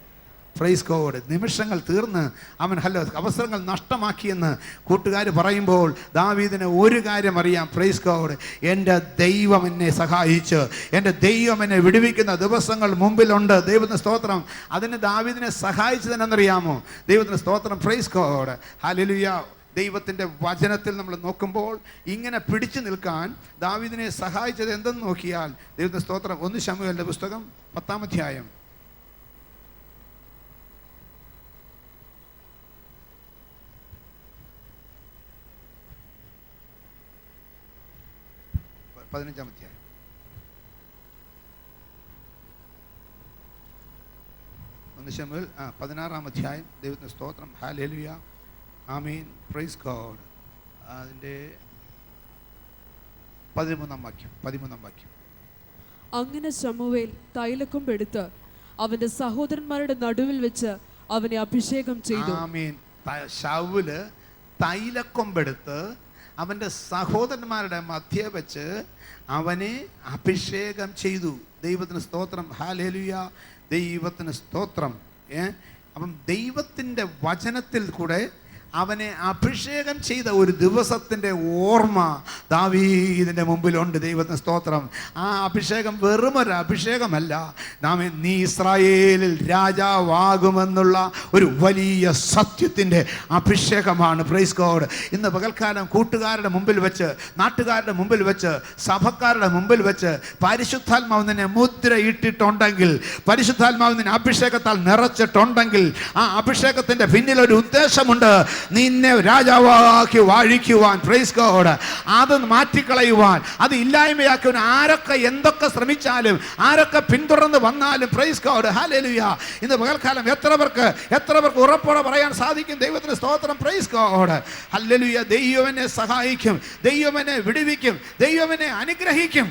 Praise God. നിമിഷങ്ങൾ തീർന്ന് അവൻ അവസരങ്ങൾ നഷ്ടമാക്കിയെന്ന് കൂട്ടുകാർ പറയുമ്പോൾ ദാവീദിന് ഒരു കാര്യം അറിയാം. Praise God. എൻ്റെ ദൈവം എന്നെ സഹായിച്ച്, എൻ്റെ ദൈവം എന്നെ വിടുവിക്കുന്ന ദിവസങ്ങൾ മുമ്പിലുണ്ട്. ദൈവത്തിന് സ്തോത്രം. അതിന് ദാവീദിനെ സഹായിച്ചതെന്നറിയാമോ? ദൈവത്തിന് സ്തോത്രം, പ്രൈസ് ഗോഡ്, ഹല്ലേലൂയ. ദൈവത്തിൻ്റെ വചനത്തിൽ നമ്മൾ നോക്കുമ്പോൾ ഇങ്ങനെ പിടിച്ചു നിൽക്കാൻ ദാവീദിനെ സഹായിച്ചത് എന്തെന്ന് നോക്കിയാൽ, ദൈവത്തിന്റെ സ്തോത്രം, 1 ശമൂവേലിന്റെ പുസ്തകം 10-ാം അധ്യായം 15-ാം അധ്യായം 1 ശമൂവേൽ 16-ാം അധ്യായം. ദൈവത്തിന്റെ സ്തോത്രം, ഹല്ലേലൂയ, ആമീൻ, പ്രൈസ് ഗോഡ്. അതിൻ്റെ 13-ാം വാക്യം. അങ്ങനെ ശമൂവേൽ തൈലക്കൊമ്പെടുത്ത് അവന്റെ സഹോദരന്മാരുടെ നടുവിൽ വെച്ച് അവനെ അഭിഷേകം ചെയ്തു. ആമീൻ. ശൗല് തൈലക്കൊമ്പെടുത്ത് അവൻ്റെ സഹോദരന്മാരുടെ മധ്യേ വെച്ച് അവനെ അഭിഷേകം ചെയ്തു. ദൈവത്തിന് സ്തോത്രം, ഹല്ലേലൂയ, ദൈവത്തിന് സ്തോത്രം. അപ്പം ദൈവത്തിൻ്റെ വചനത്തിൽ കൂടെ അവനെ അഭിഷേകം ചെയ്ത ഒരു ദിവസത്തിൻ്റെ ഓർമ്മ ദാവീദിൻ്റെ മുമ്പിലുണ്ട്. ദൈവത്തിന് സ്തോത്രം. ആ അഭിഷേകം വെറുമൊരു അഭിഷേകമല്ല, നീ ഇസ്രായേലിൽ രാജാവാകുമെന്നുള്ള ഒരു വലിയ സത്യത്തിൻ്റെ അഭിഷേകമാണ്. Praise God. ഇന്ന് പകൽക്കാലം കൂട്ടുകാരുടെ മുമ്പിൽ വെച്ച്, നാട്ടുകാരുടെ മുമ്പിൽ വെച്ച്, സഭക്കാരുടെ മുമ്പിൽ വെച്ച് പരിശുദ്ധാത്മാവ് നിന്നെ മുദ്രയിട്ടിട്ടുണ്ടെങ്കിൽ, പരിശുദ്ധാത്മാവ് നിന്നെ അഭിഷേകത്താൽ നിറച്ചിട്ടുണ്ടെങ്കിൽ, ആ അഭിഷേകത്തിൻ്റെ പിന്നിലൊരു ഉദ്ദേശമുണ്ട്. നിന്നെ രാജാവാക്കി വാഴിക്കുവാൻ. Price God. അത് മാറ്റിക്കളയുവാൻ, അത് ഇല്ലായ്മയാക്കുവാൻ ആരൊക്കെ എന്തൊക്കെ ശ്രമിച്ചാലും, ആരൊക്കെ പിന്തുടർന്ന് വന്നാലും, പ്രൈസ് ഗോഡ്, ഹല്ലേലൂയ. ഇന്ന് പകൽക്കാലം എത്ര പേർക്ക് ഉറപ്പോടെ പറയാൻ സാധിക്കും? ദൈവത്തിന് സ്തോത്രം, പ്രൈസ് ഗോഡ്, ഹല്ലേലൂയ. ദൈവം എന്നെ സഹായിക്കും, ദൈവം എന്നെ വിടുവിക്കും, ദൈവം എന്നെ അനുഗ്രഹിക്കും.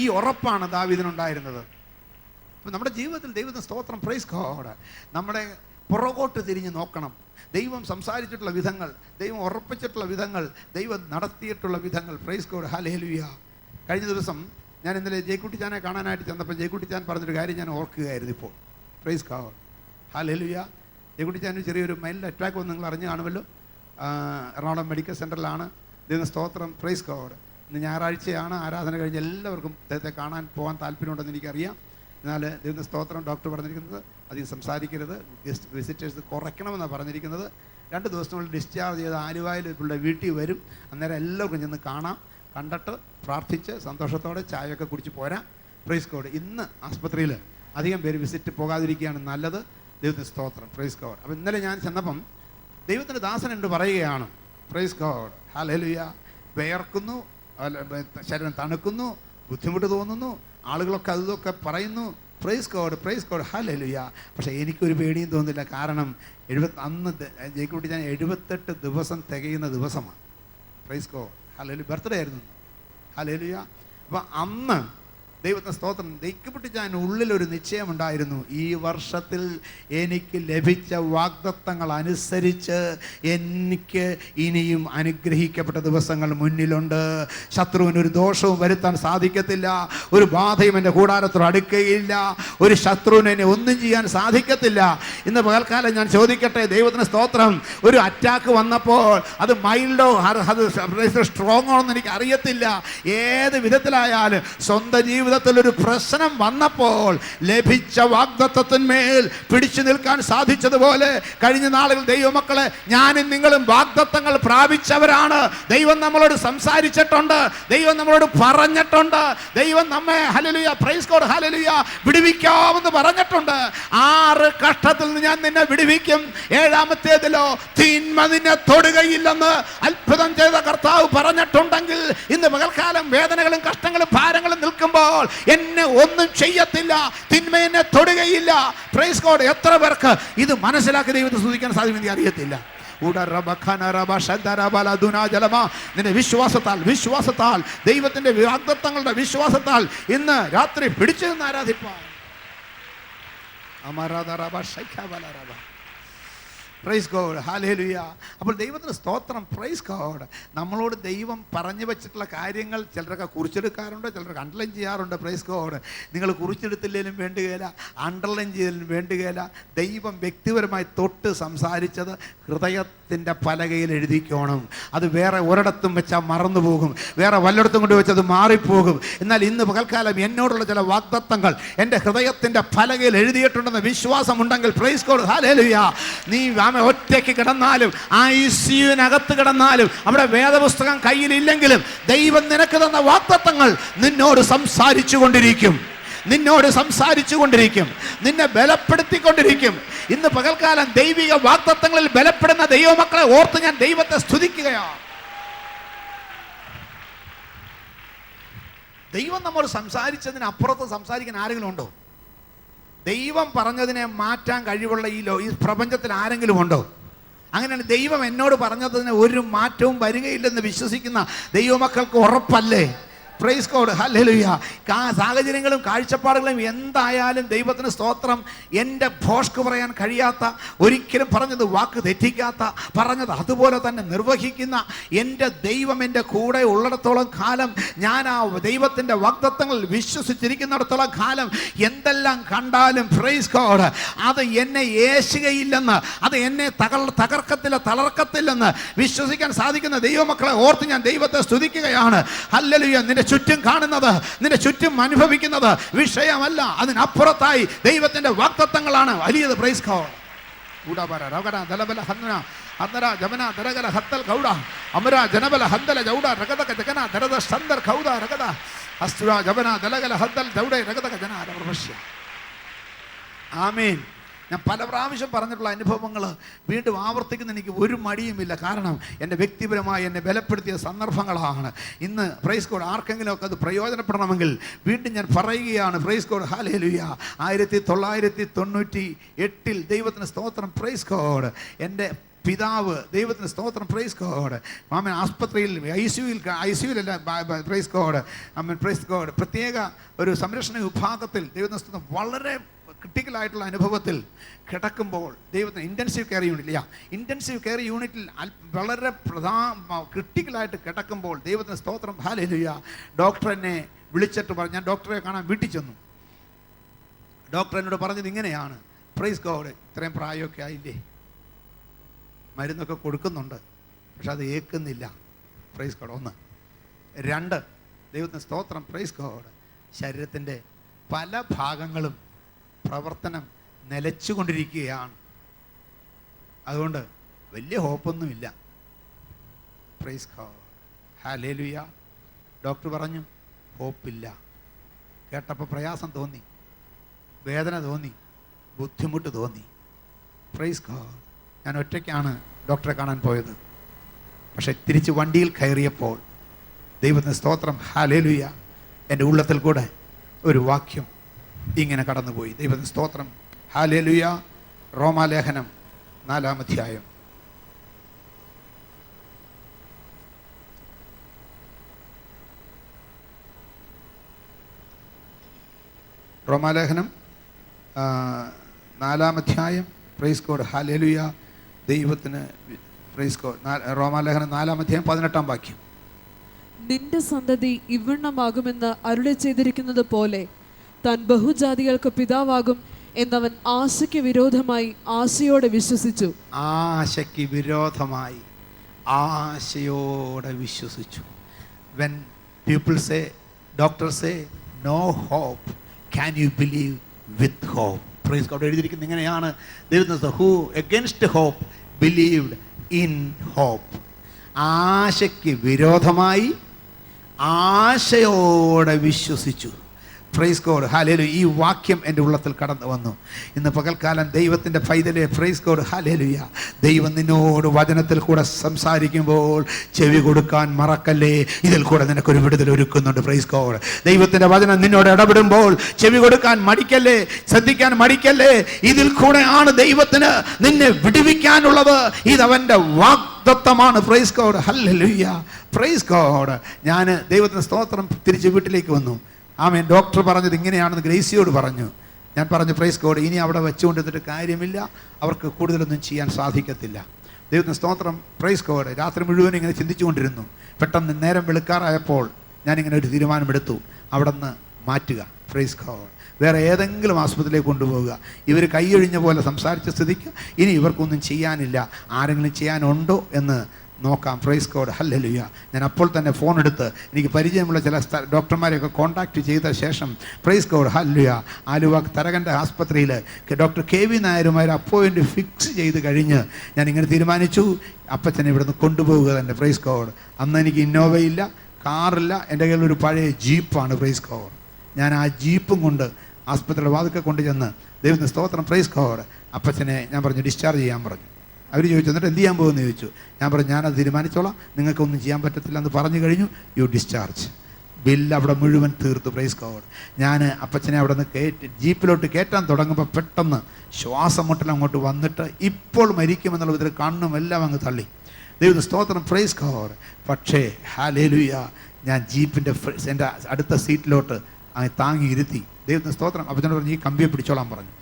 ഈ ഉറപ്പാണ് ദാവീദിനുണ്ടായിരുന്നത്. നമ്മുടെ ജീവിതത്തിൽ ദൈവത്തിന് സ്തോത്രം, പ്രൈസ് ഗോഡ്. നമ്മുടെ പുറകോട്ട് തിരിഞ്ഞ് നോക്കണം. ദൈവം സംസാരിച്ചിട്ടുള്ള വിധങ്ങൾ, ദൈവം ഉറപ്പിച്ചിട്ടുള്ള വിധങ്ങൾ, ദൈവം നടത്തിയിട്ടുള്ള വിധങ്ങൾ, പ്രൈസ് ഗോഡ്, ഹല്ലേലൂയ. കഴിഞ്ഞ ദിവസം ഞാൻ ഇന്നലെ ജയക്കുട്ടിച്ചാനെ കാണാനായിട്ട് ചെന്നപ്പോൾ ജയക്കുട്ടിച്ചാൻ പറഞ്ഞൊരു കാര്യം ഞാൻ ഓർക്കുകയായിരുന്നു ഇപ്പോൾ. Price God, hallelujah. ജയക്കുട്ടിച്ചാൻ ചെറിയൊരു മൈൽഡ് അറ്റാക്ക് വന്ന് നിങ്ങൾ അറിഞ്ഞു കാണുമല്ലോ. എറണാകുളം മെഡിക്കൽ സെൻ്ററിലാണ്. ദൈവം സ്തോത്രം, പ്രൈസ് ഗോഡ്. ഇന്ന് ഞായറാഴ്ചയാണ്, ആരാധന കഴിഞ്ഞ് എല്ലാവർക്കും അദ്ദേഹത്തെ കാണാൻ പോകാൻ താല്പര്യമുണ്ടെന്ന് എനിക്കറിയാം. എന്നാൽ ദൈവത്തിന്റെ സ്തോത്രം, ഡോക്ടർ പറഞ്ഞിരിക്കുന്നത് അധികം സംസാരിക്കരുത്, ഗസ്റ്റ് വിസിറ്റേഴ്സ് കുറയ്ക്കണമെന്നാണ് പറഞ്ഞിരിക്കുന്നത്. 2 ദിവസത്തിനുള്ളിൽ ഡിസ്ചാർജ് ചെയ്ത് ആലുവായിൽ പുള്ളിയുടെ വീട്ടിൽ വരും. അന്നേരം എല്ലാവർക്കും ചെന്ന് കാണാം, കണ്ടിട്ട് പ്രാർത്ഥിച്ച് സന്തോഷത്തോടെ ചായയൊക്കെ കുടിച്ച് പോരാം. Praise God. ഇന്ന് ആസ്പത്രിയിൽ അധികം പേര് വിസിറ്റ് പോകാതിരിക്കുകയാണ് നല്ലത്. ദൈവത്തിന് സ്തോത്രം. Praise God. അപ്പോൾ ഇന്നലെ ഞാൻ ചെന്നപ്പം ദൈവത്തിൻ്റെ ദാസൻ എന്നോട് പറയുകയാണ്, പ്രൈസ് ഗോഡ്, ഹല്ലേലൂയ, വിയർക്കുന്നു, ശരീരം തണുക്കുന്നു, ബുദ്ധിമുട്ട് തോന്നുന്നു, ആളുകളൊക്കെ അതൊക്കെ പറയുന്നു, price God, praise God, hallelujah. പക്ഷേ എനിക്കൊരു പേടിയും തോന്നുന്നില്ല. കാരണം അന്ന് ജയിക്കുട്ടി ഞാൻ 78 ദിവസം തികയുന്ന ദിവസമാണ്. Price God, hallelujah. ബർത്ത്ഡേ ആയിരുന്നു, ഹല്ലേലൂയ. അപ്പം അന്ന് ദൈവത്തെ സ്തോത്രം, ദൈവപ്പെട്ടിച്ചാൻ ഉള്ളിലൊരു നിശ്ചയമുണ്ടായിരുന്നു, ഈ വർഷത്തിൽ എനിക്ക് ലഭിച്ച വാഗ്ദത്തങ്ങൾ അനുസരിച്ച് എനിക്ക് ഇനിയും അനുഗ്രഹിക്കപ്പെട്ട ദിവസങ്ങൾ മുന്നിലുണ്ട്. ശത്രുവിനൊരു ദോഷവും വരുത്താൻ സാധിക്കത്തില്ല, ഒരു ബാധയും എൻ്റെ കൂടാരത്തോട് അടുക്കുകയില്ല, ഒരു ശത്രുവിന് എന്നെ ഒന്നും ചെയ്യാൻ സാധിക്കത്തില്ല. ഇന്ന് പകൽക്കാലം ഞാൻ ചോദിക്കട്ടെ, ദൈവത്തിന് സ്തോത്രം, ഒരു അറ്റാക്ക് വന്നപ്പോൾ അത് മൈൽഡോ അത് സ്ട്രോങ്ങോ എന്ന് എനിക്ക് അറിയത്തില്ല. ഏത് വിധത്തിലായാലും സ്വന്തം ജീവിതത്തിലൊരു പ്രശ്നം വന്നപ്പോൾ ലഭിച്ച വാഗ്ദത്തത്തിന്മേൽ പിടിച്ചു നിൽക്കാൻ സാധിച്ചതുപോലെ കഴിഞ്ഞ നാളുകൾ ദൈവമക്കളെ, ഞാനും നിങ്ങളും വാഗ്ദത്തങ്ങൾ പ്രാപിച്ചവരാണ്. ദൈവം നമ്മളോട് സംസാരിച്ചിട്ടുണ്ട്, ദൈവം നമ്മളോട് പറഞ്ഞിട്ടുണ്ട്, ദൈവം നമ്മെ ഹല്ലേലൂയ, പ്രൈസ് ഗോഡ്, ഹല്ലേലൂയ, വിടുവിക്കാമെന്ന് പറഞ്ഞിട്ടുണ്ട്. 6 കഷ്ടത്തിൽ നിന്ന് ഞാൻ നിന്നെ വിടുവിക്കും, 7ാമത്തേതിലോ തിന്മ നിന്നെ തൊടുകയില്ലെന്ന് അത്ഭുതം ചെയ്ത കർത്താവ് പറഞ്ഞിട്ടുണ്ടെങ്കിൽ ഇന്ന് പകൽക്കാലം വേദനകളും കഷ്ടങ്ങളും ഭാരങ്ങളും നിൽക്കുമ്പോൾ എന്നെ ഒന്നും ചെയ്യത്തില്ല, തിന്മ എന്നെ തൊടുകയില്ല. Praise God. എത്ര പേർക്ക് ഇത് മനസ്സിലാക്കി ദൈവത്തെ സ്തുതിക്കാൻ സാധിക്കുമെന്ന് അറിയത്തില്ല. നിന്റെ വിശ്വാസത്താൽ ദൈവത്തിന്റെ വാഗ്ദത്തങ്ങളുടെ വിശ്വാസത്താൽ ഇന്ന് രാത്രി പിടിച്ചു നിന്ന് ആരാധിപ്പാൻ. പ്രൈസ് ഗോഡ്, ഹല്ലേലൂയ. അപ്പോൾ ദൈവത്തിന് സ്തോത്രം. Praise God. നമ്മളോട് ദൈവം പറഞ്ഞു വെച്ചിട്ടുള്ള കാര്യങ്ങൾ ചിലരൊക്കെ കുറിച്ചെടുക്കാറുണ്ട്, ചിലരൊക്കെ അണ്ടർലൈൻ ചെയ്യാറുണ്ട്. Praise God. നിങ്ങൾ കുറിച്ചെടുത്തില്ലെങ്കിലും വേണ്ടുകയില്ല, അണ്ടർലൈൻ ചെയ്തതിലും വേണ്ടുകയില്ല. ദൈവം വ്യക്തിപരമായി തൊട്ട് സംസാരിച്ചത് ഹൃദയത്തിൻ്റെ പലകയിൽ എഴുതിക്കോണം. അത് വേറെ ഒരിടത്തും വെച്ചാൽ മറന്നു പോകും, വേറെ വല്ലയിടത്തും കൊണ്ട് വെച്ചത് മാറിപ്പോകും. എന്നാൽ ഇന്ന് പകൽക്കാലം എന്നോടുള്ള ചില വാഗ്ദത്തങ്ങൾ എൻ്റെ ഹൃദയത്തിൻ്റെ പലകയിൽ എഴുതിയിട്ടുണ്ടെന്ന് വിശ്വാസമുണ്ടെങ്കിൽ പ്രൈസ് ഗോഡ്, ഹല്ലേലൂയ. നീ ഒറ്റയ്ക്ക് കിടന്നാലും ICUവിനകത്ത് കിടന്നാലും അവിടെ വേദപുസ്തകം കയ്യിലില്ലെങ്കിലും ദൈവം നിനക്ക് തന്ന വാഗ്ദത്തങ്ങൾ നിന്നോട് സംസാരിച്ചു കൊണ്ടിരിക്കും, നിന്നെ ബലപ്പെടുത്തിക്കൊണ്ടിരിക്കും. ഇന്ന് പകൽക്കാലം ദൈവിക വാഗ്ദത്തങ്ങളിൽ ബലപ്പെടുന്ന ദൈവമക്കളെ ഓർത്ത് ഞാൻ ദൈവത്തെ സ്തുതിക്കുകയാണ്. ദൈവം നമ്മോട് സംസാരിച്ചതിന് അപ്പുറത്ത് സംസാരിക്കാൻ ആരെങ്കിലും ഉണ്ടോ? ദൈവം പറഞ്ഞതിനെ മാറ്റാൻ കഴിവുള്ള ഈ പ്രപഞ്ചത്തിൽ ആരെങ്കിലും ഉണ്ടോ? അങ്ങനെയാണ് ദൈവം എന്നോട് പറഞ്ഞതിന് ഒരു മാറ്റവും വരികയില്ലെന്ന് വിശ്വസിക്കുന്ന ദൈവമക്കൾക്ക് ഉറപ്പല്ലേ? Price God, hallelujah. സാഹചര്യങ്ങളും കാഴ്ചപ്പാടുകളും എന്തായാലും ദൈവത്തിന് സ്തോത്രം. എൻ്റെ ഭോഷ്ക്ക് പറയാൻ കഴിയാത്ത, ഒരിക്കലും പറഞ്ഞത് വാക്ക് തെറ്റിക്കാത്ത, പറഞ്ഞത് അതുപോലെ തന്നെ നിർവഹിക്കുന്ന എൻ്റെ ദൈവം എൻ്റെ കൂടെ ഉള്ളിടത്തോളം കാലം, ഞാൻ ആ ദൈവത്തിൻ്റെ വാഗ്ദത്തങ്ങളിൽ വിശ്വസിച്ചിരിക്കുന്നിടത്തോളം കാലം എന്തെല്ലാം കണ്ടാലും പ്രൈസ് ഗോഡ് അത് എന്നെ ഏശുകയില്ലെന്ന്, അത് എന്നെ തളർക്കത്തില്ലെന്ന് വിശ്വസിക്കാൻ സാധിക്കുന്ന ദൈവമക്കളെ ഓർത്ത് ഞാൻ ദൈവത്തെ സ്തുതിക്കുകയാണ്. ഹല്ലേലൂയ. നിന്റെ ചുറ്റും കാണുന്നത്, നിന്റെ ചുറ്റും അനുഭവിക്കുന്നത് വിഷയമല്ല, അതിനപ്പുറത്തായി ദൈവത്തിന്റെ വാഗ്ദത്തങ്ങളാണ് വലിയത്. Praise God. ആമേൻ. ഞാൻ പല പ്രാവശ്യം പറഞ്ഞിട്ടുള്ള അനുഭവങ്ങൾ വീണ്ടും ആവർത്തിക്കുന്ന എനിക്ക് ഒരു മടിയുമില്ല. കാരണം എൻ്റെ വ്യക്തിപരമായി എന്നെ ബലപ്പെടുത്തിയ സന്ദർഭങ്ങളാണ്. ഇന്ന് പ്രൈസ് ഗോഡ് ആർക്കെങ്കിലുമൊക്കെ അത് പ്രയോജനപ്പെടണമെങ്കിൽ വീണ്ടും ഞാൻ പറയുകയാണ്. Price God, hallelujah. 1998 ദൈവത്തിന് സ്തോത്രം. Praise God. എൻ്റെ പിതാവ്, ദൈവത്തിന് സ്തോത്രം. Praise God. മാമൻ ആസ്പത്രിയിൽ ഐസിയുവിലല്ല, പ്രൈസ് ഗോഡ്, പ്രൈസ് ഗോഡ്, പ്രത്യേക ഒരു സംരക്ഷണ വിഭാഗത്തിൽ ദൈവത്തിന് സ്തോത്രം വളരെ ക്രിട്ടിക്കലായിട്ടുള്ള അനുഭവത്തിൽ കിടക്കുമ്പോൾ ദൈവത്തിന് ഇൻറ്റൻസീവ് കെയർ യൂണിറ്റിൽ വളരെ ക്രിട്ടിക്കലായിട്ട് കിടക്കുമ്പോൾ ദൈവത്തിന് സ്തോത്രം, ഹല്ലേലൂയ. ഡോക്ടർ എന്നെ വിളിച്ചിട്ട് പറഞ്ഞു. ഞാൻ ഡോക്ടറെ കാണാൻ വീട്ടിൽ ചെന്നു. ഡോക്ടർ എന്നോട് പറഞ്ഞത് ഇങ്ങനെയാണ്, പ്രൈസ് ഗോഡ്, ഇത്രയും പ്രായമൊക്കെ ആയില്ലേ, മരുന്നൊക്കെ കൊടുക്കുന്നുണ്ട്, പക്ഷെ അത് ഏൽക്കുന്നില്ല. Praise God. 1. 2, ദൈവത്തിന് സ്തോത്രം. Praise God. ശരീരത്തിൻ്റെ പല ഭാഗങ്ങളും പ്രവർത്തനം നിലച്ചുകൊണ്ടിരിക്കുകയാണ്. അതുകൊണ്ട് വലിയ ഹോപ്പൊന്നുമില്ല. പ്രൈസ് ഗോഡ്, ഹല്ലേലൂയ. ഡോക്ടർ പറഞ്ഞു ഹോപ്പില്ല. കേട്ടപ്പോൾ പ്രയാസം തോന്നി, വേദന തോന്നി, ബുദ്ധിമുട്ട് തോന്നി. Praise God. ഞാൻ ഒറ്റയ്ക്കാണ് ഡോക്ടറെ കാണാൻ പോയത്. പക്ഷെ തിരിച്ച് വണ്ടിയിൽ കയറിയപ്പോൾ ദൈവത്തിന് സ്തോത്രം, ഹല്ലേലൂയ, എൻ്റെ ഉള്ളത്തിൽ കൂടെ ഒരു വാക്യം ഇങ്ങനെ കടന്നുപോയി. ദൈവത്തിന് സ്തോത്രം, ഹല്ലേലൂയ. റോമാലേഖനം 4-ാം അധ്യായം. റോമാലേഖനം 4-ാം അധ്യായം. പ്രൈസ് ഗോഡ്, ഹല്ലേലൂയ. ദൈവത്തിന് പ്രൈസ് ഗോഡ്. റോമാലേഖനം 4-ാം അധ്യായം 18-ാം വാക്യം. നിന്റെ സന്തതി ഇവണ്ണമാകുമെന്ന് അരുളി ചെയ്തിരിക്കുന്നത് പോലെ താൻ ബഹുജാതികൾക്ക് പിതാവാകും എന്നവൻ ആശയ്ക്ക് വിരോധമായി ആശയോടെ വിശ്വസിച്ചു. ആശയ്ക്ക് വിരോധമായി ആശയോടെ വിശ്വസിച്ചു. When people say, doctors say, no hope, can you believe with hope? Praise God. എഴുതിയിരിക്കുന്നത് ഇങ്ങനെയാണ്. ദൈവത്തിന് who against hope believed in hope. ആശയ്ക്ക് വിരോധമായി ആശയോടെ വിശ്വസിച്ചു. Price God, hallelujah. ഈ വാക്യം എൻ്റെ ഉള്ളത്തിൽ കടന്നു വന്നു. ഇന്ന് പകൽക്കാലം ദൈവത്തിൻ്റെ പൈതലെ, പ്രൈസ് ഗോഡ്, ഹല്ലേലൂയ, ദൈവം നിന്നോട് വചനത്തിൽ കൂടെ സംസാരിക്കുമ്പോൾ ചെവി കൊടുക്കാൻ മറക്കല്ലേ. ഇതിൽ കൂടെ നിനക്കൊരു വിടുതൽ ഒരുക്കുന്നുണ്ട്. Praise God. ദൈവത്തിൻ്റെ വചനം നിന്നോട് ഇടപെടുമ്പോൾ ചെവി കൊടുക്കാൻ മടിക്കല്ലേ, ശ്രദ്ധിക്കാൻ മടിക്കല്ലേ. ഇതിൽ കൂടെയാണ് ദൈവത്തിന് നിന്നെ വിടുവിക്കാനുള്ളത്. ഇതവൻ്റെ വാഗ്ദത്തമാണ്. പ്രൈസ് ഗോഡ്, ഹല്ലേലൂയ, പ്രൈസ് ഗോഡ്. ഞാൻ ദൈവത്തിൻ്റെ സ്തോത്രം തിരിച്ച് വീട്ടിലേക്ക് വന്നു. ആമേൻ. ഡോക്ടർ പറഞ്ഞത് ഇങ്ങനെയാണെന്ന് ഗ്രേസിയോട് പറഞ്ഞു. ഞാൻ പറഞ്ഞു, പ്രൈസ് ഗോഡ്, ഇനി അവിടെ വെച്ചുകൊണ്ടിരുന്നിട്ട് കാര്യമില്ല, അവർക്ക് കൂടുതലൊന്നും ചെയ്യാൻ സാധിക്കത്തില്ല. ദൈവത്തിന് സ്തോത്രം, പ്രൈസ് ഗോഡ്. രാത്രി മുഴുവൻ ഇങ്ങനെ ചിന്തിച്ചുകൊണ്ടിരുന്നു. പെട്ടെന്ന് നേരം വെളുക്കാറായപ്പോൾ ഞാനിങ്ങനെ ഒരു തീരുമാനമെടുത്തു, അവിടെ നിന്ന് മാറ്റുക. Praise God. വേറെ ഏതെങ്കിലും ആസ്പത്രിയിലേക്ക് കൊണ്ടുപോവുക. ഇവർ കൈയൊഴിഞ്ഞ പോലെ സംസാരിച്ച സ്ഥിതിക്ക് ഇനി ഇവർക്കൊന്നും ചെയ്യാനില്ല. ആരെങ്കിലും ചെയ്യാനുണ്ടോ എന്ന് നോക്കാം. Price God, hallelujah. ഞാൻ അപ്പോൾ തന്നെ ഫോൺ എടുത്ത് എനിക്ക് പരിചയമുള്ള ചില ഡോക്ടർമാരെയൊക്കെ കോൺടാക്റ്റ് ചെയ്ത ശേഷം, പ്രൈസ് ഗോഡ്, ഹല്ലേലൂയ, ആലുവ തരകൻ്റെ ആസ്പത്രിയിൽ ഡോക്ടർ KV നായരുമായൊരു അപ്പോയിൻറ്റ് ഫിക്സ് ചെയ്ത് കഴിഞ്ഞ് ഞാനിങ്ങനെ തീരുമാനിച്ചു, അപ്പച്ചനെ ഇവിടുന്ന് കൊണ്ടുപോവുക തന്നെ. Praise God. അന്ന് എനിക്ക് ഇന്നോവയില്ല, കാറില്ല, എൻ്റെ കയ്യിൽ ഒരു പഴയ ജീപ്പാണ്. Price God. ഞാൻ ആ ജീപ്പും കൊണ്ട് ആസ്പത്രിയുടെ വാതിൽക്കൽ കൊണ്ട് ചെന്ന് ദൈവത്തിന് സ്തോത്രം, പ്രൈസ് ഗോഡ്, അപ്പച്ചനെ ഞാൻ പറഞ്ഞു ഡിസ്ചാർജ് ചെയ്യാൻ പറഞ്ഞു. അവർ ചോദിച്ചു, എന്നിട്ട് എന്ത് ചെയ്യാൻ പോകുമെന്ന് ചോദിച്ചു. ഞാൻ പറഞ്ഞു, ഞാനത് തീരുമാനിച്ചോളാം, നിങ്ങൾക്കൊന്നും ചെയ്യാൻ പറ്റത്തില്ല എന്ന് പറഞ്ഞു കഴിഞ്ഞു. U discharge. ബില്ല് അവിടെ മുഴുവൻ തീർത്തു. Price God. ഞാൻ അപ്പച്ചനെ അവിടെ നിന്ന് ജീപ്പിലോട്ട് കയറ്റാൻ തുടങ്ങുമ്പോൾ പെട്ടെന്ന് ശ്വാസം മുട്ടൽ അങ്ങോട്ട് വന്നിട്ട് ഇപ്പോൾ മരിക്കുമെന്നുള്ള വിധത്തിൽ കണ്ണും എല്ലാം അങ്ങ് തള്ളി. ദൈവത്തിന് സ്തോത്രം, പ്രൈസ് ഗോഡ്. പക്ഷേ ഹല്ലേലൂയ, ഞാൻ ജീപ്പിൻ്റെ എൻ്റെ അടുത്ത സീറ്റിലോട്ട് താങ്ങി ഇരുത്തി. ദൈവത്തിന് സ്തോത്രം. അപ്പച്ചനോട് പറഞ്ഞു, ഈ കമ്പിയെ പിടിച്ചോളാൻ പറഞ്ഞു.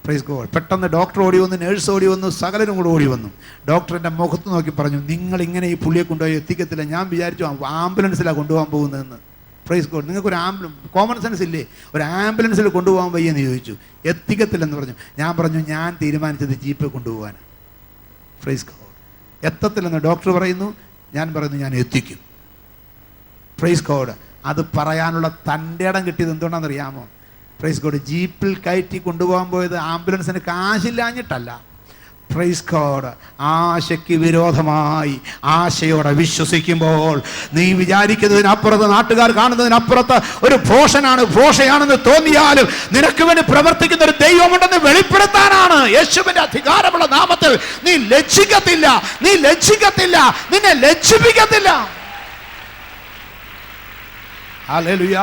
Praise God. പെട്ടെന്ന് ഡോക്ടർ ഓടി വന്നു, നേഴ്സ് ഓടി വന്നു, സകലരും കൂടെ ഓടി വന്നു. ഡോക്ടറിൻ്റെ മുഖത്ത് നോക്കി പറഞ്ഞു, നിങ്ങളിങ്ങനെ ഈ പുള്ളിയെ കൊണ്ടുപോയി എത്തിക്കത്തില്ല. ഞാൻ വിചാരിച്ചു ആംബുലൻസിലാണ് കൊണ്ടുപോകാൻ പോകുന്നതെന്ന്. Praise God. നിങ്ങൾക്കൊരു കോമൺ സെൻസ് ഇല്ലേ? ഒരു ആംബുലൻസിൽ കൊണ്ടുപോകാൻ വയ്യെന്ന് ചോദിച്ചു. എത്തിക്കത്തില്ലെന്ന് പറഞ്ഞു. ഞാൻ പറഞ്ഞു, ഞാൻ തീരുമാനിച്ചത് ജീപ്പിൽ കൊണ്ടുപോകാനാണ്. Praise God. എത്തത്തില്ലെന്ന് ഡോക്ടർ പറയുന്നു, ഞാൻ പറയുന്നു ഞാൻ എത്തിക്കും. Praise God. അത് പറയാനുള്ള തൻ്റെ ഇടം കിട്ടിയത് എന്തുകൊണ്ടാണെന്നറിയാമോ? Praise God. ജീപ്പിൽ കയറ്റി കൊണ്ടുപോകാൻ പോയത് ആംബുലൻസിന് കാശില്ലാഞ്ഞിട്ടല്ല. Praise God. ആശയ്ക്ക് വിരോധമായി ആശയോടെ വിശ്വസിക്കുമ്പോൾ നീ വിചാരിക്കുന്നതിനപ്പുറത്ത്, നാട്ടുകാർ കാണുന്നതിനപ്പുറത്ത് ഒരു ഭോഷയാണെന്ന് തോന്നിയാലും നിനക്ക് വേണ്ടി പ്രവർത്തിക്കുന്ന ഒരു ദൈവമുണ്ടെന്ന് വെളിപ്പെടുത്താനാണ്. യേശുവിന്റെ അധികാരമുള്ള നാമത്തിൽ നീ ലജ്ജിക്കത്തില്ല, നിന്നെ ലജ്ജിപ്പിക്കത്തില്ല. ഹല്ലേലൂയ,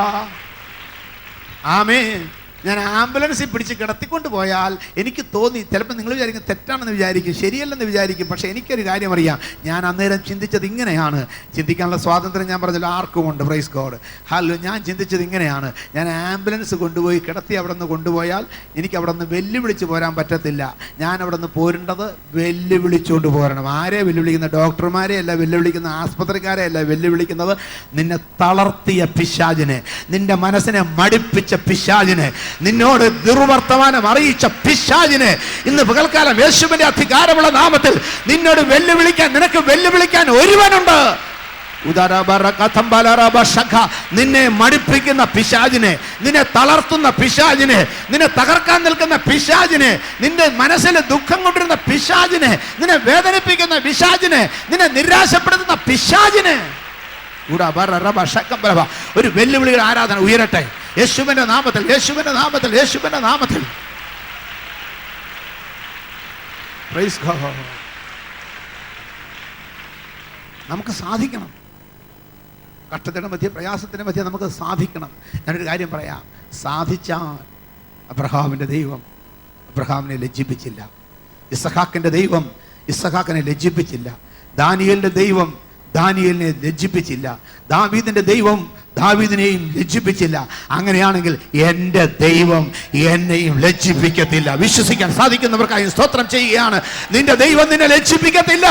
ആമേൻ. ഞാൻ ആംബുലൻസിൽ പിടിച്ച് കിടത്തിക്കൊണ്ട് പോയാൽ എനിക്ക് തോന്നി, ചിലപ്പോൾ നിങ്ങൾ വിചാരിക്കും തെറ്റാണെന്ന് വിചാരിക്കും, ശരിയല്ലെന്ന് വിചാരിക്കും. പക്ഷേ എനിക്കൊരു കാര്യം അറിയാം, ഞാൻ അന്നേരം ചിന്തിച്ചത് ഇങ്ങനെയാണ്. ചിന്തിക്കാനുള്ള സ്വാതന്ത്ര്യം ഞാൻ പറഞ്ഞല്ലോ ആർക്കും ഉണ്ട്. Praise God. ഹലോ. ഞാൻ ചിന്തിച്ചത് ഇങ്ങനെയാണ്, ഞാൻ ആംബുലൻസ് കൊണ്ടുപോയി കിടത്തി അവിടെ നിന്ന് കൊണ്ടുപോയാൽ എനിക്ക് അവിടെ നിന്ന് വെല്ലുവിളിച്ച് പോരാൻ പറ്റത്തില്ല. ഞാൻ അവിടെ നിന്ന് പോരേണ്ടത് വെല്ലുവിളിച്ചുകൊണ്ട് പോരണം. ആരെ വെല്ലുവിളിക്കുന്ന? ഡോക്ടർമാരെ അല്ല വെല്ലുവിളിക്കുന്ന, ആസ്പത്രിക്കാരെ അല്ല വെല്ലുവിളിക്കുന്നത്. നിന്നെ തളർത്തിയ പിശാചിനെ, നിന്റെ മനസ്സിനെ മടിപ്പിച്ച പിശാചിനെ, നിന്നോട് ദുർവർത്തമാനം അറിയിച്ച പിശാചിനെ ഇന്ന് പകൽക്കാലം യേശുവിന്റെ അധികാരമുള്ള നാമത്തിൽ നിന്നോട് നിനക്ക് വെല്ലുവിളിക്കാൻ ഒരുവനുണ്ട്. നിന്നെ മടുപ്പിക്കുന്ന പിശാചിനെ, നിന്നെ തളർത്തുന്ന പിശാചിനെ, നിന്നെ തകർക്കാൻ നിൽക്കുന്ന പിശാചിനെ, നിന്റെ മനസ്സിൽ ദുഃഖം കൊണ്ടിരുന്ന പിശാചിനെ, നിന്നെ വേദനിപ്പിക്കുന്ന പിശാചിനെ, നിന്നെ നിരാശപ്പെടുത്തുന്ന പിശാചിനെ ഒരു വെല്ലുവിളിയുടെ ആരാധന ഉയരട്ടെ യേശുവിന്റെ നാമത്തിൽ, യേശുവിന്റെ നാമത്തിൽ, യേശുവിന്റെ നാമത്തിൽ. Praise God. നമുക്ക് സാധിക്കണം. കഷ്ടത്തിന്റെ മധ്യ, പ്രയാസത്തിന്റെ മധ്യ നമുക്ക് സാധിക്കണം. ഞാനൊരു കാര്യം പറയാം. സാധിച്ചാൽ അബ്രഹാമിൻ്റെ ദൈവം അബ്രഹാമിനെ ലജ്ജിപ്പിച്ചില്ല. ഇസഹാക്കിൻ്റെ ദൈവം ഇസഹാക്കിനെ ലജ്ജിപ്പിച്ചില്ല. ദാനിയേലിൻ്റെ ദൈവം ദാനിയേലിനെ ലജ്ജിപ്പിച്ചില്ല. ദാവീദിൻ്റെ ദൈവം ദാവീദിനെയും ലജ്ജിപ്പിച്ചില്ല. അങ്ങനെയാണെങ്കിൽ എൻ്റെ ദൈവം എന്നെയും ലജ്ജിപ്പിക്കത്തില്ല. വിശ്വസിക്കാൻ സാധിക്കുന്നവർക്കായി സ്തോത്രം ചെയ്യുകയാണ്. നിന്റെ ദൈവം നിന്നെ ലജ്ജിപ്പിക്കത്തില്ല.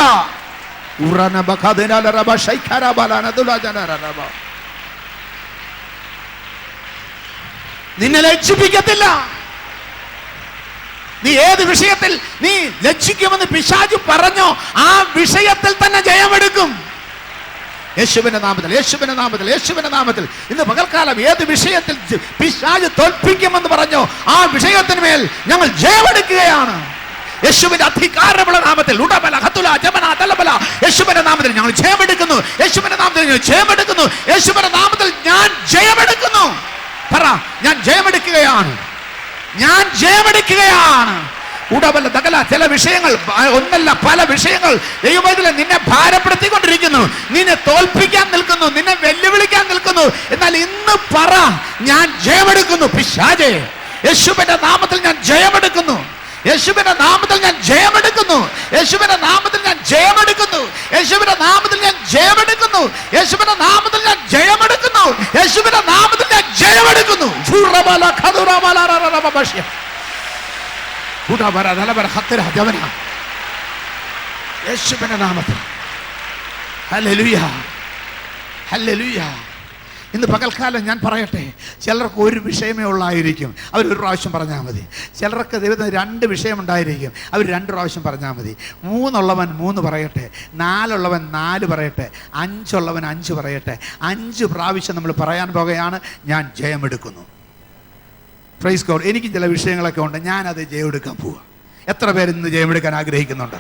നിന്നെ ലജ്ജിപ്പിക്കത്തില്ല. നീ ഏത് വിഷയത്തിൽ നീ ലജ്ജിക്കുമെന്ന് പിശാച് പറഞ്ഞോ ആ വിഷയത്തിൽ തന്നെ ജയമെടുക്കും. യേശുവിന്റെ നാമത്തിൽ, യേശുവിന്റെ നാമത്തിൽ, യേശുവിന്റെ നാമത്തിൽ. ഇന്ന് പകൽക്കാലം ഏത് വിഷയത്തിൽ പിശാച് തോൽപ്പിക്കുമെന്ന് പറഞ്ഞോ ആ വിഷയത്തിന്മേൽ ഞങ്ങൾ ജയമെടുക്കുകയാണ്. യേശുവിന്റെ അധികാരമുള്ള നാമത്തിൽ യേശുവിന്റെ നാമത്തിൽ ഞങ്ങൾ ജയമെടുക്കുന്നു. യേശുവിന്റെ നാമത്തിൽ ഞങ്ങൾ ജയമെടുക്കുന്നു. യേശുവിന്റെ നാമത്തിൽ ഞാൻ ജയമെടുക്കുന്നു. പറ, ഞാൻ ജയമെടുക്കുകയാണ്. ഞാൻ ജയമെടുക്കുകയാണ്. ഉടവല്ല തകല. ചില വിഷയങ്ങൾ, ഒന്നല്ല പല വിഷയങ്ങൾ ദൈവമേ നിന്നെ ഭാരപ്പെടുത്തിക്കൊണ്ടിരിക്കുന്നു, നിന്നെ തോൽപ്പിക്കാൻ നിൽക്കുന്നു, നിന്നെ വെല്ലുവിളിക്കാൻ നിൽക്കുന്നു. എന്നാൽ ഇന്ന് പറ, ഞാൻ ജയമെടുക്കുന്നു. പിശാചേ, യേശുവിന്റെ നാമത്തിൽ ഞാൻ ജയമെടുക്കുന്നു. യേശുവിന്റെ നാമത്തിൽ ഞാൻ ജയമെടുക്കുന്നു. യേശുവിന്റെ നാമത്തിൽ ഞാൻ ജയമെടുക്കുന്നു. യേശുവിന്റെ നാമത്തിൽ ഞാൻ ജയമെടുക്കുന്നു. യേശുവിന്റെ നാമത്തിൽ ഞാൻ ജയമെടുക്കുന്നു. യേശുവിന്റെ നാമത്തിൽ ഞാൻ ജയമെടുക്കുന്നു. യേശുവിന്റെ നാമത്തിൽ. Hallelujah, hallelujah. ഇന്ന് പകൽക്കാലം ഞാൻ പറയട്ടെ, ചിലർക്ക് ഒരു വിഷയമേ ഉള്ളായിരിക്കും, അവർ ഒരു പ്രാവശ്യം പറഞ്ഞാൽ മതി. ചിലർക്ക് ദൈവത്തിന് 2 വിഷയമുണ്ടായിരിക്കും, അവർ 2 പ്രാവശ്യം പറഞ്ഞാൽ മതി. 3 ഉള്ളവൻ 3 പറയട്ടെ, 4 ഉള്ളവൻ 4 പറയട്ടെ, 5 ഉള്ളവൻ 5 പറയട്ടെ. 5 പ്രാവശ്യം നമ്മൾ പറയാൻ പോകുകയാണ്, ഞാൻ ജയമെടുക്കുന്നു. Praise God. എനിക്ക് ചില വിഷയങ്ങളൊക്കെ ഉണ്ട്, ഞാനത് ജയമെടുക്കാൻ പോവുക. എത്ര പേര് ഇന്ന് ജയമെടുക്കാൻ ആഗ്രഹിക്കുന്നുണ്ട്?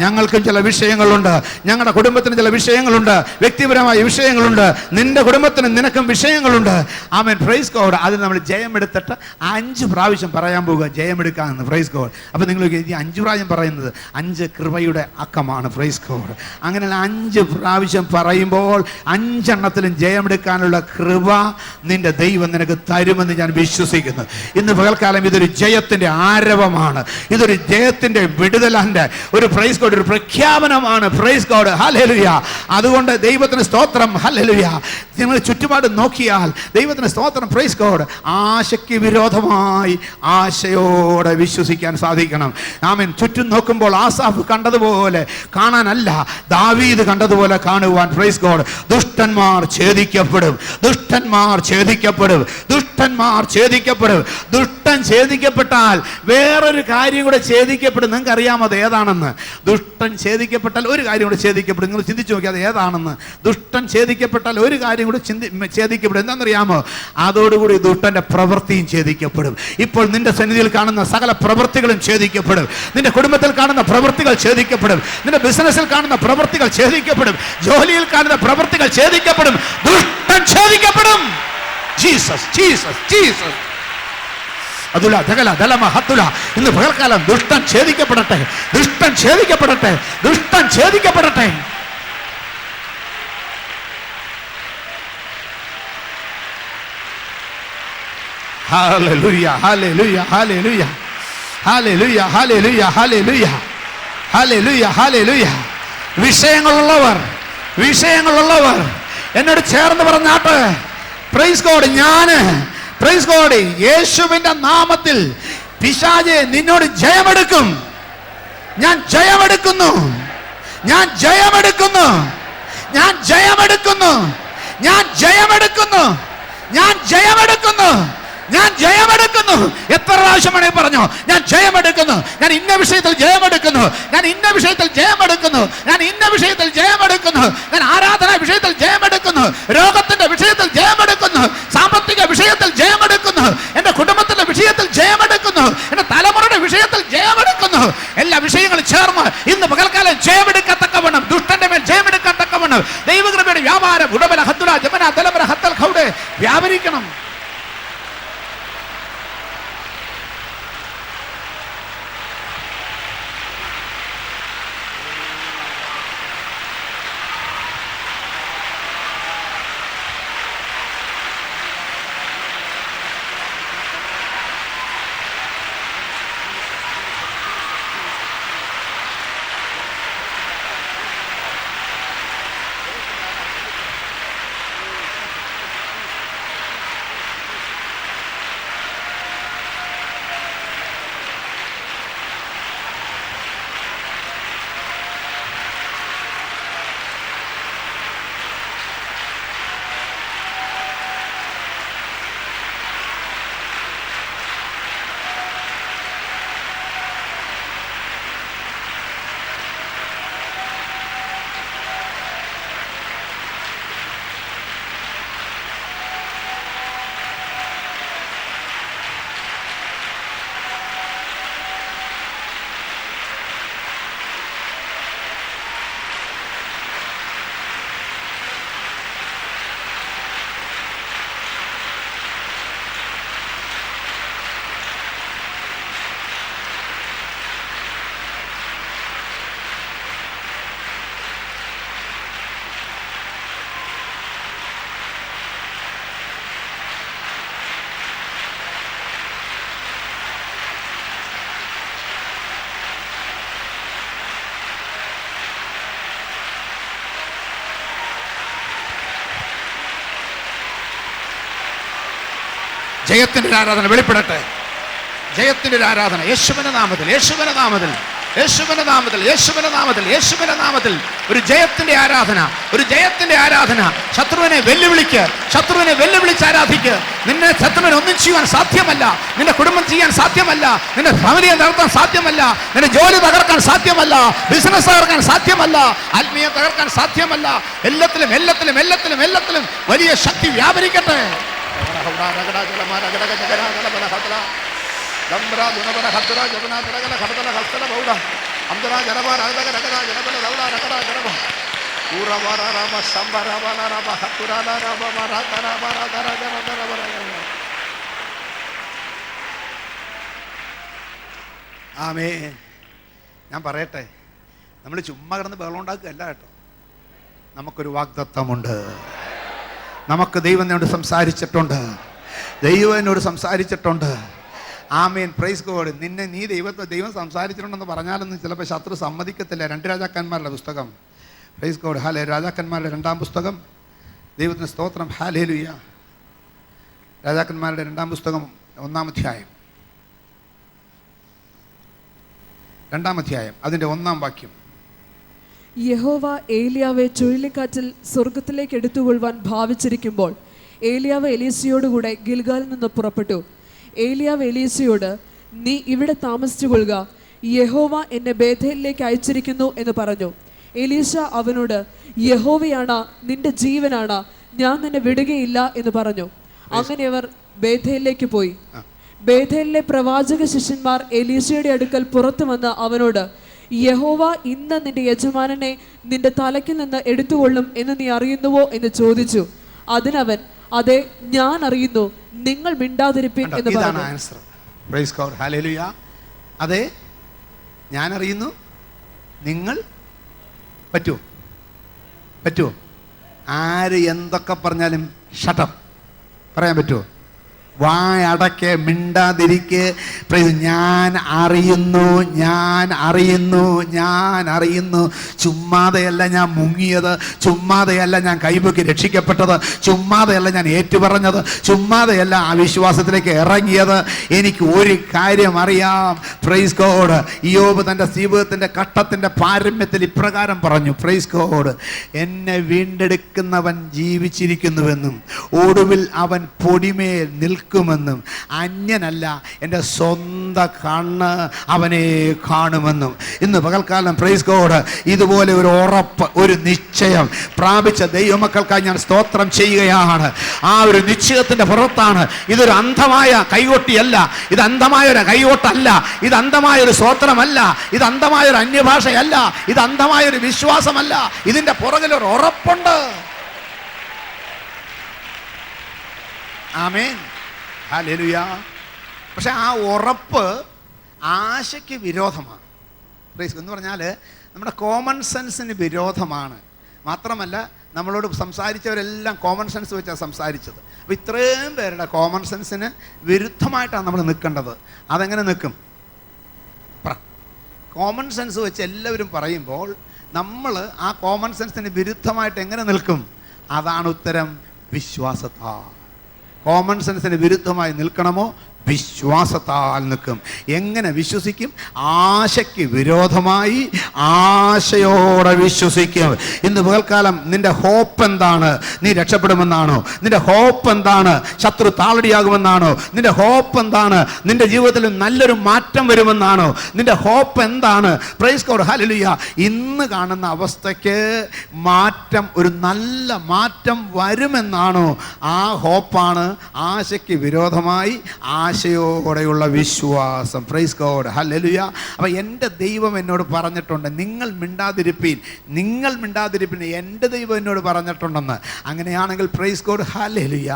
ഞങ്ങൾക്കും ചില വിഷയങ്ങളുണ്ട്, ഞങ്ങളുടെ കുടുംബത്തിന് ചില വിഷയങ്ങളുണ്ട്, വ്യക്തിപരമായ വിഷയങ്ങളുണ്ട്, നിന്റെ കുടുംബത്തിനും നിനക്കും വിഷയങ്ങളുണ്ട്. ആമേൻ, പ്രൈസ് ഗോഡ്. അത് നമ്മൾ ജയമെടുത്തിട്ട് 5 പ്രാവശ്യം പറയാൻ പോവുക, ജയമെടുക്കാമെന്ന്. Price God. അപ്പോൾ നിങ്ങൾ ഈ 5 പ്രാവശ്യം പറയുന്നത് 5 കൃപയുടെ അക്കമാണ്. Praise God. അങ്ങനെ 5 പ്രാവശ്യം പറയുമ്പോൾ 5 എണ്ണത്തിലും ജയമെടുക്കാനുള്ള കൃപ നിന്റെ ദൈവം നിനക്ക് തരുമെന്ന് ഞാൻ വിശ്വസിക്കുന്നു. ഇന്ന് പകൽക്കാലം ഇതൊരു ജയത്തിൻ്റെ ആരവമാണ്, ഇതൊരു ജയത്തിൻ്റെ വിടുതലിൻ്റെ ഒരു പ്രൈസ് ഗോഡ്, ഒരു പ്രഖ്യാപനമാണ്. പ്രൈസ് ഗോഡ്, ഹല്ലേലൂയ. അതുകൊണ്ട് ദൈവത്തിന് സ്തോത്രം, ഹല്ലേലൂയ. നിങ്ങൾ ചുറ്റുപാട് നോക്കിയാൽ ദൈവത്തിന് സ്തോത്രം. Praise God. ആശയ്ക്ക് വിരോധമായി ആശയോടെ വിശ്വസിക്കാൻ സാധിക്കണം. ആമേൻ. ചുറ്റും നോക്കുമ്പോൾ ആസാഫ് കണ്ടതുപോലെ കാണാനല്ല, ദാവീദ് കണ്ടതുപോലെ കാണുവാൻ. Praise God. ദുഷ്ടന്മാർ ഛേദിക്കപ്പെടും, ദുഷ്ടന്മാർ ഛേദിക്കപ്പെടും, ദുഷ്ടന്മാർ ഛേദിക്കപ്പെടും. ദുഷ്ടൻ ഛേദിക്കപ്പെട്ടാൽ വേറൊരു കാര്യം കൂടെ ഛേദിക്കപ്പെടും. നിങ്ങൾക്ക് അറിയാമോ അത് ഏതാണെന്ന്? ദുഷ്ടൻ ഛേദിക്കപ്പെട്ടാൽ ഒരു കാര്യം കൂടെ ഛേദിക്കപ്പെടും. നിങ്ങൾ ചിന്തിച്ചു നോക്കി അത് ഏതാണെന്ന്. ദുഷ്ടൻ ഛേദിക്കപ്പെട്ടാൽ ഒരു കാര്യം കൂടെ ഛേദിക്കപ്പെടും. എന്താണെന്നറിയാമോ? അതോടുകൂടി ദുഷ്ടന്റെ പ്രവൃത്തിയും ഛേദിക്കപ്പെടും. ഇപ്പോൾ നിന്റെ സന്നിധിയിൽ കാണുന്ന സകല പ്രവൃത്തികളും ഛേദിക്കപ്പെടും. നിന്റെ കുടുംബത്തിൽ കാണുന്ന പ്രവൃത്തികൾ ഛേദിക്കപ്പെടും. നിന്റെ ബിസിനസ്സിൽ കാണുന്ന പ്രവൃത്തികൾ ഛേദിക്കപ്പെടും. ജോലിയിൽ കാണുന്ന പ്രവൃത്തികൾ ഛേദിക്കപ്പെടും. ദുഷ്ടൻ ഛേദിക്കപ്പെടും. Jesus, Jesus, Jesus. അതുല ദഗല ദലമ ഹത്തുല. ഇന്ന് പകൽക്കാലം ദുഷ്ടൻ ഛേദിക്കപ്പെടട്ടെ, ദുഷ്ടൻ ഛേദിക്കപ്പെടട്ടെ, ദുഷ്ടൻ ഛേദിക്കപ്പെടട്ടെ. ഹല്ലേലൂയ, ഹല്ലേലൂയ, ഹല്ലേലൂയ, ഹല്ലേലൂയ, ഹല്ലേലൂയ, ഹല്ലേലൂയ, ഹല്ലേലൂയ, ഹല്ലേലൂയ. വിഷയങ്ങളുള്ളവർ, വിഷയങ്ങളുള്ളവർ എന്നോട് ചേർന്ന് പറഞ്ഞാട്ട്. Praise God. ഞാൻ പ്രൈസ് ഗോഡ് യേശുവിന്റെ നാമത്തിൽ പിശാചേ നിന്നോട് ജയമെടുക്കും. ഞാൻ ജയമെടുക്കുന്നു, ഞാൻ ജയമെടുക്കുന്നു, ഞാൻ ജയമെടുക്കുന്നു, ഞാൻ ജയമെടുക്കുന്നു, ഞാൻ ജയമെടുക്കുന്നു, ഞാൻ ജയമെടുക്കുന്നു. എത്ര പ്രാവശ്യമാണ് പറഞ്ഞു? ഞാൻ ജയമെടുക്കുന്നു, ഞാൻ ഇന്ന വിഷയത്തിൽ ജയമെടുക്കുന്നു, ഞാൻ ഇന്ന വിഷയത്തിൽ ജയമെടുക്കുന്നു, ഞാൻ ഇന്ന വിഷയത്തിൽ ജയമെടുക്കുന്നു, ഞാൻ ആരാധന വിഷയത്തിൽ ജയമെടുക്കുന്നു, രോഗത്തിന്റെ വിഷയത്തിൽ ജയമെടുക്കുന്നു, സാമ്പത്തിക വിഷയത്തിൽ ജയമെടുക്കുന്നു, എന്റെ കുടുംബത്തിന്റെ വിഷയത്തിൽ ജയമെടുക്കുന്നു, എന്റെ തലമുറയുടെ വിഷയത്തിൽ ജയമെടുക്കുന്നു. എല്ലാ വിഷയങ്ങളും ചേർന്ന് ഇന്ന് പകൽക്കാലം ജയമെടുക്കത്തക്കവണ്ണം, ദുഷ്ടന്റെ മേൽ ജയമെടുക്കത്തക്കവണ്ണം ദൈവകൃപയുടെ വ്യാപാരം ഉടമല ഹത്തുല ജമന തലമര ഹത്തൽ ഖൗടെ വ്യാപരിക്കണം. ജയത്തിന്റെ ആരാധന വെളിപ്പെടട്ടെ. ജയത്തിന്റെ ആരാധന യേശുവിന്റെ നാമത്തിൽ, യേശുവിന്റെ നാമത്തിൽ, യേശുവിന്റെ നാമത്തിൽ, യേശുവിന്റെ നാമത്തിൽ, യേശുവിന്റെ നാമത്തിൽ ഒരു ജയത്തിന്റെ ആരാധന, ഒരു ജയത്തിന്റെ ആരാധന. ശത്രുവിനെ വെല്ലുവിളിക്ക്, ശത്രുവിനെ വെല്ലുവിളിച്ച് ആരാധിക്ക്. നിന്നെ ശത്രുവിനെ ഒന്നും ചെയ്യാൻ സാധ്യമല്ല, നിന്റെ കുടുംബം ചെയ്യാൻ സാധ്യമല്ല, നിന്റെ ഫാമിലിയെ തകർക്കാൻ സാധ്യമല്ല, നിന്റെ ജോലി തകർക്കാൻ സാധ്യമല്ല, ബിസിനസ് തകർക്കാൻ സാധ്യമല്ല, ആത്മീയം തകർക്കാൻ സാധ്യമല്ല. എല്ലാത്തിലും എല്ലാത്തിലും എല്ലാത്തിലും എല്ലാത്തിലും വലിയ ശക്തി വ്യാപരിക്കട്ടെ. ആമേൻ. ഞാൻ പറയട്ടെ, നമ്മൾ ചുമ്മാ കിടന്ന് ബഹളം ഉണ്ടാക്കുകയല്ല കേട്ടോ. നമുക്കൊരു വാഗ്ദത്തമുണ്ട്. നമുക്ക് ദൈവം എന്നോട് സംസാരിച്ചിട്ടുണ്ട്, ദൈവം എന്നോട് സംസാരിച്ചിട്ടുണ്ട്. ആമേൻ, പ്രൈസ് ഗോഡ്. നീ ദൈവം സംസാരിച്ചിട്ടുണ്ടെന്ന് പറഞ്ഞാലൊന്നും ചിലപ്പോൾ ശത്രു സമ്മതിക്കത്തില്ല. 2 രാജാക്കന്മാരുടെ പുസ്തകം, പ്രൈസ് ഗോഡ്, ഹാലേ, രാജാക്കന്മാരുടെ 2-ാം പുസ്തകം. ദൈവത്തിന് സ്തോത്രം, ഹല്ലേലൂയ. രാജാക്കന്മാരുടെ 2-ാം പുസ്തകം 1-ാം അധ്യായം, 2-ാം അധ്യായം, അതിൻ്റെ 1-ാം വാക്യം. യഹോവ ഏലിയാവെ ചുഴലിക്കാറ്റിൽ സ്വർഗത്തിലേക്ക് എടുത്തുകൊള്ളുവാൻ ഭാവിച്ചിരിക്കുമ്പോൾ ഏലിയാവ് എലീശയോടുകൂടെ ഗിൽഗാലിൽ നിന്ന് പുറപ്പെട്ടു. ഏലിയാവ് എലീശയോട്, നീ ഇവിടെ താമസിച്ചുകൊള്ളുക, യഹോവ എന്നെ ബേഥേലിലേക്ക് അയച്ചിരിക്കുന്നു എന്ന് പറഞ്ഞു. എലീശ അവനോട്, യഹോവയാണ്, നിന്റെ ജീവനാണ്, ഞാൻ നിന്നെ വിടുകയില്ല എന്ന് പറഞ്ഞു. അങ്ങനെ അവർ ബേഥേലിലേക്ക് പോയി. ബേഥേലിലെ പ്രവാചക ശിഷ്യന്മാർ എലീശയുടെ അടുക്കൽ പുറത്തു വന്ന് അവനോട്, യഹോവ ഇന്ന് നിന്റെ യജമാനനെ നിന്റെ തലയ്ക്കിൽ നിന്ന് എടുത്തുകൊള്ളും എന്ന് നീ അറിയുന്നുവോ എന്ന് ചോദിച്ചു. അതിനവൻ, അതെ, ഞാൻ അറിയുന്നു, നിങ്ങൾ മിണ്ടാതിരിപ്പിൻ എന്ന് പറഞ്ഞു. അതെ, ഞാൻ അറിയുന്നു, നിങ്ങൾ പറ്റുമോ? ആര് എന്തൊക്കെ പറഞ്ഞാലും ഷട്ടപ്പ് പറയാൻ പറ്റുമോ? വായടക്കെ, മിണ്ടാതിരിക്കെ. ഞാൻ അറിയുന്നു, ഞാൻ അറിയുന്നു, ഞാൻ അറിയുന്നു. ചുമ്മാതെയല്ല ഞാൻ മുങ്ങിയത്, ചുമ്മാതെയല്ല ഞാൻ കൈപൊക്കി രക്ഷിക്കപ്പെട്ടത്, ചുമ്മാതെയല്ല ഞാൻ ഏറ്റുപറഞ്ഞത്, ചുമ്മാതെയല്ല ആ വിശ്വാസത്തിലേക്ക് ഇറങ്ങിയത്. എനിക്ക് ഒരു കാര്യം അറിയാം. Praise God. ഇയ്യോബ് തൻ്റെ ജീവിതത്തിൻ്റെ ഘട്ടത്തിൻ്റെ പാരമ്യത്തിൽ ഇപ്രകാരം പറഞ്ഞു, പ്രൈസ് ഗോഡ്, എന്നെ വീണ്ടെടുക്കുന്നവൻ ജീവിച്ചിരിക്കുന്നുവെന്നും ഒടുവിൽ അവൻ പൊടിമേൽ നിൽക്കും നിൽക്കുമെന്നും അന്യനല്ല, എൻ്റെ സ്വന്തം കണ്ണ് അവനെ കാണുമെന്നും. ഇന്ന് പകൽക്കാലം പ്രൈസ് ഗോഡ് ഇതുപോലെ ഒരു ഉറപ്പ്, ഒരു നിശ്ചയം പ്രാപിച്ച ദൈവമക്കൾക്കായി ഞാൻ സ്തോത്രം ചെയ്യുകയാണ്. ആ ഒരു നിശ്ചയത്തിൻ്റെ പുറത്താണ്. ഇതൊരു അന്ധമായ കൈകൊട്ടിയല്ല, ഇത് അന്ധമായൊരു കൈകൊട്ടല്ല, ഇത് അന്ധമായൊരു സ്തോത്രമല്ല, ഇത് അന്ധമായൊരു അന്യഭാഷയല്ല, ഇത് അന്ധമായൊരു വിശ്വാസമല്ല. ഇതിൻ്റെ പുറകിലൊരു ഉറപ്പുണ്ട്. ആമേൻ, ഹല്ലേലൂയ. പക്ഷെ ആ ഉറപ്പ് ആശയ്ക്ക് വിരോധമാണ്. എന്ന് പറഞ്ഞാൽ നമ്മുടെ കോമൺ സെൻസിന് വിരോധമാണ്. മാത്രമല്ല നമ്മളോട് സംസാരിച്ചവരെല്ലാം കോമൺ സെൻസ് വെച്ചാണ് സംസാരിച്ചത്. അപ്പോൾ ഇത്രയും പേരുടെ കോമൺ സെൻസിന് വിരുദ്ധമായിട്ടാണ് നമ്മൾ നിൽക്കേണ്ടത്. അതെങ്ങനെ നിൽക്കും? കോമൺ സെൻസ് വെച്ച് എല്ലാവരും പറയുമ്പോൾ നമ്മൾ ആ കോമൺ സെൻസിന് വിരുദ്ധമായിട്ട് എങ്ങനെ നിൽക്കും? അതാണ് ഉത്തരം, വിശ്വാസത്താൽ. കോമൺ സെൻസിന് വിരുദ്ധമായി നിൽക്കണമോ? വിശ്വാസത്താൽ നിൽക്കും. എങ്ങനെ വിശ്വസിക്കും? ആശയ്ക്ക് വിരോധമായി ആശയോടെ വിശ്വസിക്കും. ഇന്ന് പകൽക്കാലം നിന്റെ ഹോപ്പ് എന്താണ്? നീ രക്ഷപ്പെടുമെന്നാണോ? നിന്റെ ഹോപ്പ് എന്താണ്? ശത്രു താളടിയാകുമെന്നാണോ? നിന്റെ ഹോപ്പ് എന്താണ്? നിന്റെ ജീവിതത്തിൽ നല്ലൊരു മാറ്റം വരുമെന്നാണോ? നിന്റെ ഹോപ്പ് എന്താണ്? Price God, hallelujah. ഇന്ന് കാണുന്ന അവസ്ഥയ്ക്ക് മാറ്റം, ഒരു നല്ല മാറ്റം വരുമെന്നാണോ? ആ ഹോപ്പാണ് ആശയ്ക്ക് വിരോധമായി ആശയോടെയുള്ള വിശ്വാസം. പ്രൈസ് ഗോഡ്, ഹല്ലേലൂയ. അപ്പോൾ എൻ്റെ ദൈവം എന്നോട് പറഞ്ഞിട്ടുണ്ട്, നിങ്ങൾ മിണ്ടാതിരിപ്പീൻ, നിങ്ങൾ മിണ്ടാതിരിപ്പീൻ, എൻ്റെ ദൈവം എന്നോട് പറഞ്ഞിട്ടുണ്ടെന്ന്. അങ്ങനെയാണെങ്കിൽ പ്രൈസ് ഗോഡ്, ഹല്ലേലൂയ,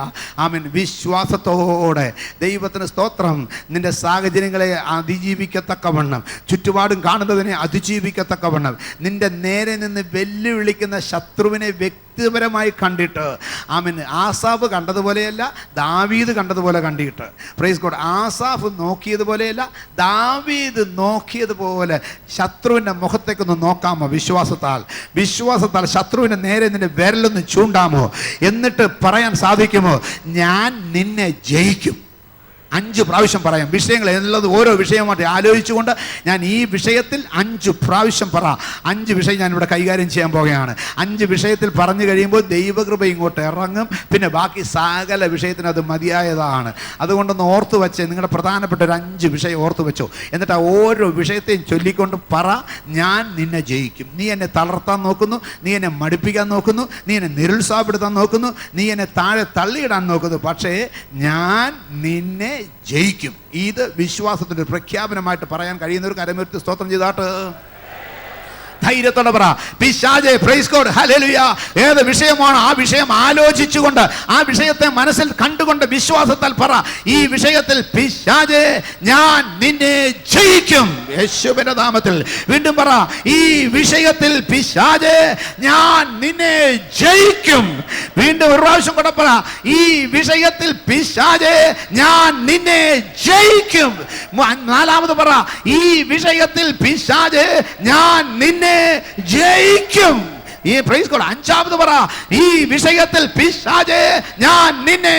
ആമേൻ. വിശ്വാസത്തോടെ ദൈവത്തിന് സ്തോത്രം. നിൻ്റെ സാഹചര്യങ്ങളെ അതിജീവിക്കത്തക്കവണ്ണം, ചുറ്റുപാടും കാണുന്നതിനെ അതിജീവിക്കത്തക്കവണ്ണം, നിൻ്റെ നേരെ നിന്ന് വെല്ലുവിളിക്കുന്ന ശത്രുവിനെ വ്യക്തിപരമായി കണ്ടിട്ട്, ആമേൻ, ആസാഫ് കണ്ടതുപോലെയല്ല, ദാവീദ് കണ്ടതുപോലെ കണ്ടിട്ട്. Praise God. ആസാഫ് നോക്കിയതുപോലെയല്ല, ദാവീദ് നോക്കിയതുപോലെ ശത്രുവിൻ്റെ മുഖത്തേക്കൊന്ന് നോക്കാമോ? വിശ്വാസത്താൽ ശത്രുവിൻ്റെ നേരെ നിന്റെ വിരലൊന്ന് ചൂണ്ടാമോ? എന്നിട്ട് പറയാൻ സാധിക്കുമോ? ഞാൻ നിന്നെ ജയിക്കും. 5 പ്രാവശ്യം പറയാം. വിഷയങ്ങൾ എന്നുള്ളത് ഓരോ വിഷയമായിട്ട് ആലോചിച്ചുകൊണ്ട് ഞാൻ ഈ വിഷയത്തിൽ 5 പ്രാവശ്യം 5 വിഷയം ഞാനിവിടെ കൈകാര്യം ചെയ്യാൻ പോകുകയാണ്. 5 വിഷയത്തിൽ പറഞ്ഞു കഴിയുമ്പോൾ ദൈവകൃപ ഇങ്ങോട്ട് ഇറങ്ങും. പിന്നെ ബാക്കി സകല വിഷയത്തിന് അത് മതിയായതാണ്. അതുകൊണ്ടൊന്ന് ഓർത്തു വെച്ച്, നിങ്ങളുടെ പ്രധാനപ്പെട്ട ഒരു 5 വിഷയം ഓർത്തു വെച്ചോ. എന്നിട്ട് ഓരോ വിഷയത്തെയും ചൊല്ലിക്കൊണ്ട് പറ, ഞാൻ നിന്നെ ജയിക്കും. നീ എന്നെ തളർത്താൻ നോക്കുന്നു, നീ എന്നെ മടുപ്പിക്കാൻ നോക്കുന്നു, നീ എന്നെ നിരുത്സാഹപ്പെടുത്താൻ നോക്കുന്നു, നീ എന്നെ താഴെ തള്ളിയിടാൻ നോക്കുന്നു, പക്ഷേ ഞാൻ നിന്നെ ജയിക്കും. ഇത് വിശ്വാസത്തിൻ്റെ പ്രഖ്യാപനമായിട്ട് പറയാൻ കഴിയുന്നവർക്ക് കരമുയർത്തി സ്തോത്രം ചെയ്താട്ട് ധൈര്യത്തോടെ പറ, പിശാചേ, പ്രൈസ് ഗോഡ്, ഹല്ലേലൂയ. ഏത് വിഷയമാണോ ആ വിഷയം ആലോചിച്ചുകൊണ്ട്, ആ വിഷയത്തെ മനസ്സിൽ കണ്ടുകൊണ്ട് വിശ്വാസത്താൽ പറ, ഈ വിഷയത്തിൽ പിശാചേ, ഞാൻ നിന്നെ ജയിക്കും യേശുവിന്റെ നാമത്തിൽ. വീണ്ടും പറ, ഈ വിഷയത്തിൽ പിശാചേ, ഞാൻ നിന്നെ ജയിക്കും. വീണ്ടും ഒരു പ്രാവശ്യം കൂടെ പറ, ഈ വിഷയത്തിൽ പിശാചേ, ഞാൻ നിന്നെ ജയിക്കും. 4ാമത് പറ, ഈ വിഷയത്തിൽ പിശാചേ, ഞാൻ നിന്നെ ജയിക്കും. ഈ പ്രൈസ് ഗോഡ്. 5ാമത് പറ, ഈ വിഷയത്തിൽ പിശാചേ, ഞാൻ നിന്നെ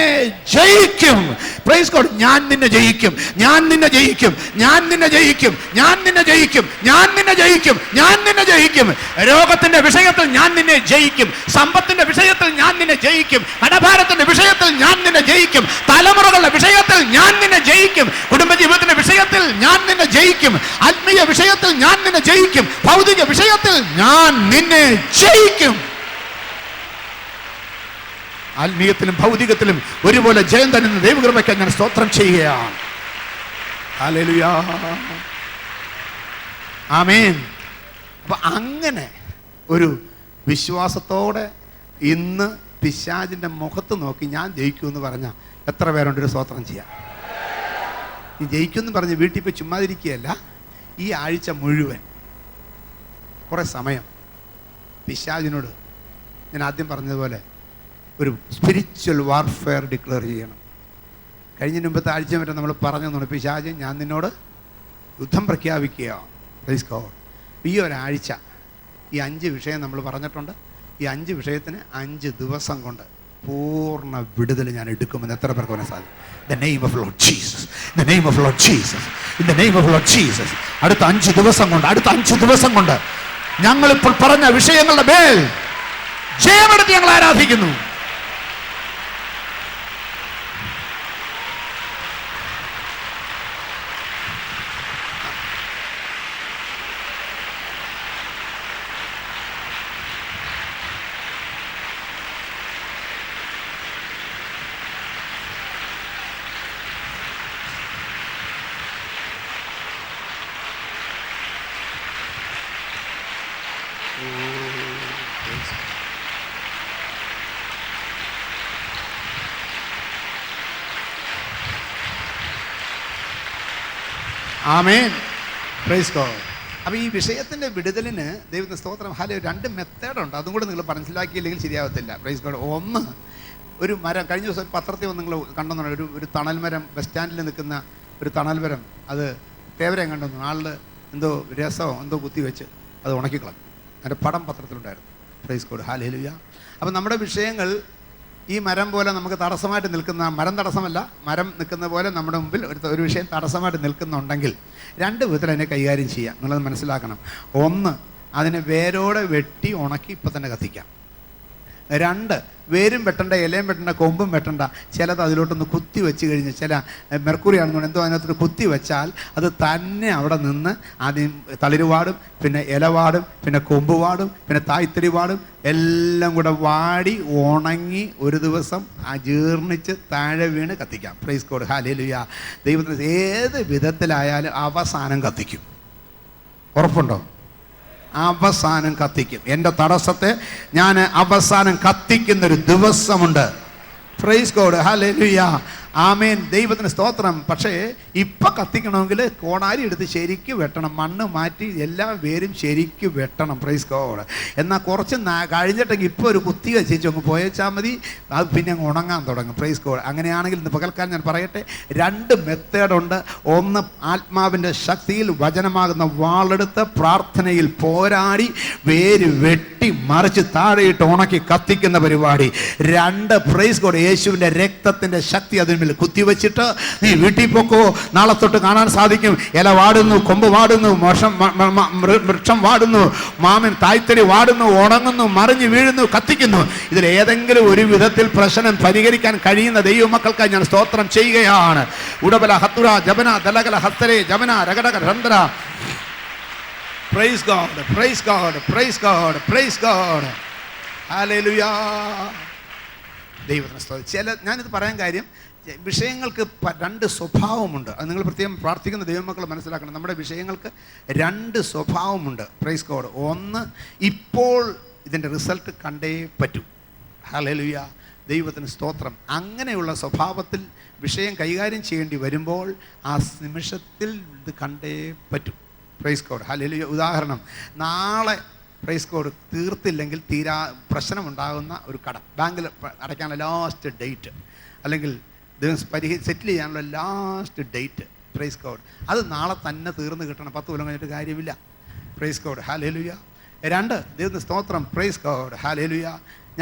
ജയിക്കും. Price God. ഞാൻ നിന്നെ ജയിക്കും, ഞാൻ നിന്നെ ജയിക്കും, ഞാൻ നിന്നെ ജയിക്കും, ഞാൻ നിന്നെ ജയിക്കും, ഞാൻ നിന്നെ ജയിക്കും, ഞാൻ നിന്നെ ജയിക്കും. രോഗത്തിന്റെ വിഷയത്തിൽ ഞാൻ നിന്നെ ജയിക്കും, സമ്പത്തിന്റെ വിഷയത്തിൽ ഞാൻ നിന്നെ ജയിക്കും, കടഭാരത്തിന്റെ വിഷയത്തിൽ ഞാൻ നിന്നെ ജയിക്കും, തലമുറകളുടെ വിഷയത്തിൽ ഞാൻ നിന്നെ ജയിക്കും, കുടുംബജീവിതത്തിന്റെ വിഷയത്തിൽ ഞാൻ നിന്നെ ജയിക്കും, ആത്മീയ വിഷയത്തിൽ ഞാൻ നിന്നെ ജയിക്കും, ഭൗതിക വിഷയത്തിൽ ഞാൻ നിന്നെ ജയിക്കും. ആത്മീയത്തിലും ഭൗതികത്തിലും ഒരുപോലെ ജയം തരുന്ന ദൈവകൃപയ്ക്ക് ഞാൻ സ്തോത്രം ചെയ്യുകയാണ്. ഹല്ലേലൂയ, ആമേൻ. അപ്പൊ അങ്ങനെ ഒരു വിശ്വാസത്തോടെ ഇന്ന് പിശാചിന്റെ മുഖത്ത് നോക്കി ഞാൻ ജയിക്കുമെന്ന് പറഞ്ഞാൽ എത്ര പേരുണ്ട്? ഒരു സ്തോത്രം ചെയ്യാം. ഈ ജയിക്കുമെന്ന് പറഞ്ഞ് വീട്ടിൽ പോയി ചുമ്മാതിരിക്കുകയല്ല. ഈ ആഴ്ച മുഴുവൻ കുറേ സമയം പിശാചിനോട് ഞാൻ ആദ്യം പറഞ്ഞതുപോലെ ഒരു സ്പിരിച്വൽ വാർഫെയർ ഡിക്ലെയർ ചെയ്യണം. കഴിഞ്ഞ മുമ്പത്തെ ആഴ്ച വരെ നമ്മൾ പറഞ്ഞു, പിശാച്, ഞാൻ നിന്നോട് യുദ്ധം പ്രഖ്യാപിക്കുകയാണ്. Praise God. ഈ ഒരാഴ്ച ഈ 5 വിഷയം നമ്മൾ പറഞ്ഞിട്ടുണ്ട്. ഈ 5 വിഷയത്തിന് 5 ദിവസം കൊണ്ട് പൂർണ്ണ വിടുതൽ ഞാൻ എടുക്കുമെന്ന് എത്ര പേർക്ക് പറയാൻ സാധിക്കും? The name of Lord Jesus, the name of Lord Jesus, in the name of Lord Jesus. അടുത്ത 5 ദിവസം കൊണ്ട് ഞങ്ങളിപ്പോൾ പറഞ്ഞ വിഷയങ്ങളുടെ മേൽ ജയമെടുത്ത് ഞങ്ങൾ ആരാധിക്കുന്നു. ആമേൻ. Praise God. അപ്പോൾ ഈ വിഷയത്തിൻ്റെ വിടുതലിന് ദൈവത്തിന് സ്തോത്രം. രണ്ട് മെത്തേഡുണ്ട്, അതും കൂടെ നിങ്ങൾ മനസ്സിലാക്കിയില്ലെങ്കിൽ ശരിയാവത്തില്ല. Praise God. ഒന്ന്, ഒരു മരം, കഴിഞ്ഞ ദിവസം പത്രത്തിൽ വന്ന് നിങ്ങൾ കണ്ടെന്നു, ഒരു തണൽ മരം, ബസ് സ്റ്റാൻഡിൽ നിൽക്കുന്ന ഒരു തണൽ മരം, അത് തേവരം കണ്ടെന്നു. ആളിൽ എന്തോ രസമോ എന്തോ കുത്തി വെച്ച് അത് ഉണക്കിക്കളഞ്ഞു. അതിൻ്റെ പടം പത്രത്തിലുണ്ടായിരുന്നു. Price God. ഹല്ലേലൂയ. അപ്പം നമ്മുടെ വിഷയങ്ങൾ ഈ മരം പോലെ നമുക്ക് തടസ്സമായിട്ട് നിൽക്കുന്ന, മരം തടസ്സമല്ല, മരം നിൽക്കുന്ന പോലെ നമ്മുടെ മുമ്പിൽ ഒരു വിഷയം തടസ്സമായിട്ട് നിൽക്കുന്നുണ്ടെങ്കിൽ രണ്ട് വിധത്തിൽ അതിനെ കൈകാര്യം ചെയ്യാം. നിങ്ങളത് മനസ്സിലാക്കണം. ഒന്ന്, അതിനെ വേരോടെ വെട്ടി ഉണക്കി ഇപ്പം തന്നെ കത്തിക്കാം. രണ്ട്, വേരും വെട്ടണ്ട, ഇലയും വെട്ടണ്ട, കൊമ്പും വെട്ടണ്ട, ചിലത് അതിലോട്ടൊന്ന് കുത്തി വെച്ച് കഴിഞ്ഞ്, ചില മെർക്കുറി ആണെന്നുണ്ട് എന്തോ അതിനകത്തൊരു കുത്തി വെച്ചാൽ അത് തന്നെ അവിടെ നിന്ന് ആദ്യം തളിരുവാടും, പിന്നെ ഇലവാടും, പിന്നെ കൊമ്പുവാടും, പിന്നെ തായ്ത്തടി വാടും, എല്ലാം കൂടെ വാടി ഉണങ്ങി ഒരു ദിവസം ജീർണിച്ച് താഴെ വീണ് കത്തിക്കാം. Price God. ഹല്ലേലൂയ. ദൈവത്തിന് ഏത് വിധത്തിലായാലും അവസാനം കത്തിക്കും. ഉറപ്പുണ്ടോ? അവസാനം കത്തിക്കും. എൻ്റെ തടസ്സത്തെ ഞാൻ അവസാനം കത്തിക്കുന്നൊരു ദിവസമുണ്ട്. Praise God. ഹല്ലേലൂയ. ആമേൻ. ദൈവത്തിന് സ്തോത്രം. പക്ഷേ ഇപ്പം കത്തിക്കണമെങ്കിൽ കോണാരി എടുത്ത് ശരിക്ക് വെട്ടണം, മണ്ണ് മാറ്റി എല്ലാ വേരും ശരിക്ക് വെട്ടണം. Price God. എന്നാൽ കുറച്ച് കഴിഞ്ഞിട്ടെങ്കിൽ ഇപ്പോൾ ഒരു കുത്തി വെച്ചേച്ച് അങ്ങ് പോയേച്ചാൽ മതി, അത് പിന്നെ അങ്ങ് ഉണങ്ങാൻ തുടങ്ങും. Praise God. അങ്ങനെയാണെങ്കിൽ ഇന്ന് പകൽക്കാലം ഞാൻ പറയട്ടെ, രണ്ട് മെത്തേഡുണ്ട്. ഒന്ന്, ആത്മാവിൻ്റെ ശക്തിയിൽ വചനമാകുന്ന വാളെടുത്ത് പ്രാർത്ഥനയിൽ പോരാടി വേര് വെട്ടി മറിച്ച് താഴെയിട്ട് ഉണക്കി കത്തിക്കുന്ന പരിപാടി. രണ്ട്, പ്രൈസ് ഗോഡ്, യേശുവിൻ്റെ രക്തത്തിൻ്റെ ശക്തി അതിന് കുത്തിവെച്ചിട്ട് നീ വീട്ടിൽ പോക്കോ, നാളെ തൊട്ട് കാണാൻ സാധിക്കും. ഇല വാടുന്നു, കൊമ്പ് വാടുന്നു, വൃക്ഷം വാടുന്നു, മാമൻ തായ്ത്തടി വാടുന്നു, ഉണങ്ങുന്നു, മറിഞ്ഞു വീഴുന്നു, കത്തിക്കുന്നു. ഇതിൽ ഏതെങ്കിലും ഒരു വിധത്തിൽ പ്രശ്നം പരിഹരിക്കാൻ കഴിയുന്ന ദൈവമക്കൾക്കായി ഞാൻ സ്തോത്രം ചെയ്യുകയാണ്. ഉടബല ഹത്തുര ജപന ദലകല ഹസ്തരേ ജപന രഗടക രന്ധ്ര. Praise God, praise God, praise God, praise God. ഹല്ലേലൂയ. ദൈവത്തിന് സ്തോത്രം. ഞാനിത് പറയാൻ കാര്യം, വിഷയങ്ങൾക്ക് രണ്ട് സ്വഭാവമുണ്ട്. അത് നിങ്ങൾ പ്രത്യേകം പ്രാർത്ഥിക്കുന്ന ദൈവമക്കൾ മനസ്സിലാക്കണം. നമ്മുടെ വിഷയങ്ങൾക്ക് രണ്ട് സ്വഭാവമുണ്ട്. Praise God. ഒന്ന്, ഇപ്പോൾ ഇതിൻ്റെ റിസൾട്ട് കണ്ടേ പറ്റൂ. ഹല്ലേലൂയ. ദൈവത്തിന് സ്തോത്രം. അങ്ങനെയുള്ള സ്വഭാവത്തിൽ വിഷയം കൈകാര്യം ചെയ്യേണ്ടി വരുമ്പോൾ ആ നിമിഷത്തിൽ ഇത് കണ്ടേ പറ്റൂ. Price God. ഹല്ലേലൂയ. ഉദാഹരണം, നാളെ പ്രൈസ് കോഡ് തീർത്തില്ലെങ്കിൽ പ്രശ്നമുണ്ടാകുന്ന ഒരു കടം, ബാങ്കിൽ അടയ്ക്കാനുള്ള ലാസ്റ്റ് ഡേറ്റ്, അല്ലെങ്കിൽ സെറ്റിൽ ചെയ്യാനുള്ള ലാസ്റ്റ് ഡേറ്റ്. Price code. അത് നാളെ തന്നെ തീർന്ന് കിട്ടണം. 10 കൊല്ലം കഴിഞ്ഞിട്ട് കാര്യമില്ല. Price code. ഹല്ലേലൂയ. രണ്ട്, ദൈവത്തിന് സ്തോത്രം. Price code. ഹല്ലേലൂയ.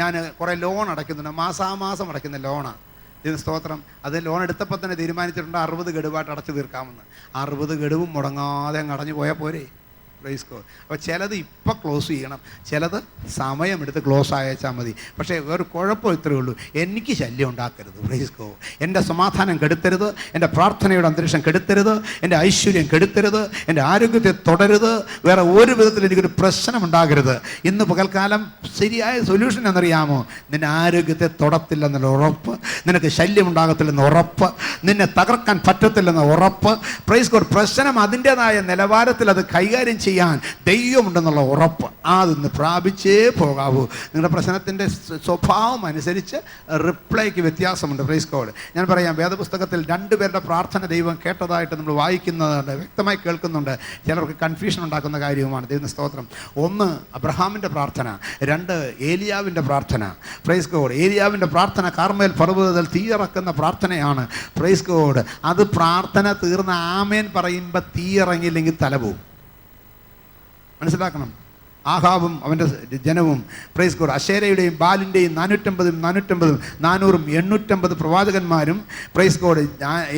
ഞാൻ കുറേ ലോൺ അടയ്ക്കുന്നുണ്ട്, മാസാമാസം അടയ്ക്കുന്ന ലോണാണ്. ദൈവത്തിന് സ്തോത്രം. അത് ലോൺ എടുത്തപ്പോൾ തന്നെ തീരുമാനിച്ചിട്ടുണ്ട് 60 ഗഡുവായിട്ട് അടച്ചു തീർക്കാമെന്ന്. 60 ഗഡുവും മുടങ്ങാതെ അങ്ങ് അടഞ്ഞു പോയാൽ പോരെ. Price God. അപ്പോൾ ചിലത് ഇപ്പം ക്ലോസ് ചെയ്യണം, ചിലത് സമയമെടുത്ത് ക്ലോസ് അയച്ചാൽ മതി. പക്ഷേ ഒരു കുഴപ്പം ഇത്രയേ ഉള്ളൂ, എനിക്ക് ശല്യം ഉണ്ടാക്കരുത്. Praise God. എൻ്റെ സമാധാനം കെടുത്തരുത്, എൻ്റെ പ്രാർത്ഥനയുടെ അന്തരീക്ഷം കെടുത്തരുത്, എൻ്റെ ഐശ്വര്യം കെടുത്തരുത്, എൻ്റെ ആരോഗ്യത്തെ തുടരുത്, വേറെ ഒരു വിധത്തിൽ എനിക്കൊരു പ്രശ്നം ഉണ്ടാകരുത്. ഇന്ന് പകൽക്കാലം ശരിയായ സൊല്യൂഷൻ എന്നറിയാമോ? നിൻ്റെ ആരോഗ്യത്തെ തൊടത്തില്ലെന്നുള്ള ഉറപ്പ്, നിനക്ക് ശല്യം ഉണ്ടാകത്തില്ലെന്ന് ഉറപ്പ്, നിന്നെ തകർക്കാൻ പറ്റത്തില്ലെന്ന് ഉറപ്പ്. Praise God. പ്രശ്നം അതിൻ്റെതായ നിലവാരത്തിൽ അത് കൈകാര്യം ചെയ്യാൻ ദൈവമുണ്ടെന്നുള്ള ഉറപ്പ് അതൊന്ന് പ്രാപിച്ചേ പോകാവൂ. നിങ്ങളുടെ പ്രശ്നത്തിൻ്റെ സ്വഭാവം അനുസരിച്ച് റിപ്ലൈക്ക് വ്യത്യാസമുണ്ട്. Price God. ഞാൻ പറയാം, വേദപുസ്തകത്തിൽ 2 പേരുടെ പ്രാർത്ഥന ദൈവം കേട്ടതായിട്ട് നമ്മൾ വായിക്കുന്നുണ്ട്, വ്യക്തമായി കേൾക്കുന്നുണ്ട്. ചിലർക്ക് കൺഫ്യൂഷൻ ഉണ്ടാക്കുന്ന കാര്യവുമാണ്. ദൈവത്തിന് സ്തോത്രം. ഒന്ന്, അബ്രഹാമിൻ്റെ പ്രാർത്ഥന. 2, ഏലിയാവിൻ്റെ പ്രാർത്ഥന. Praise God. ഏലിയാവിൻ്റെ പ്രാർത്ഥന കാർമേൽ പർവ്വതത്തിൽ തീയിറക്കുന്ന പ്രാർത്ഥനയാണ്. Price God. അത് പ്രാർത്ഥന തീർന്ന ആമേൻ പറയുമ്പോൾ തീയിറങ്ങിയില്ലെങ്കിൽ തല പോവും. മനസ്സിലാക്കണം. ആഹാബും അവൻ്റെ ജനവും, പ്രൈസ് ഗോഡ്, അശേരയുടെയും ബാലിൻ്റെയും 450 850 പ്രവാചകന്മാരും, പ്രൈസ് ഗോഡ്,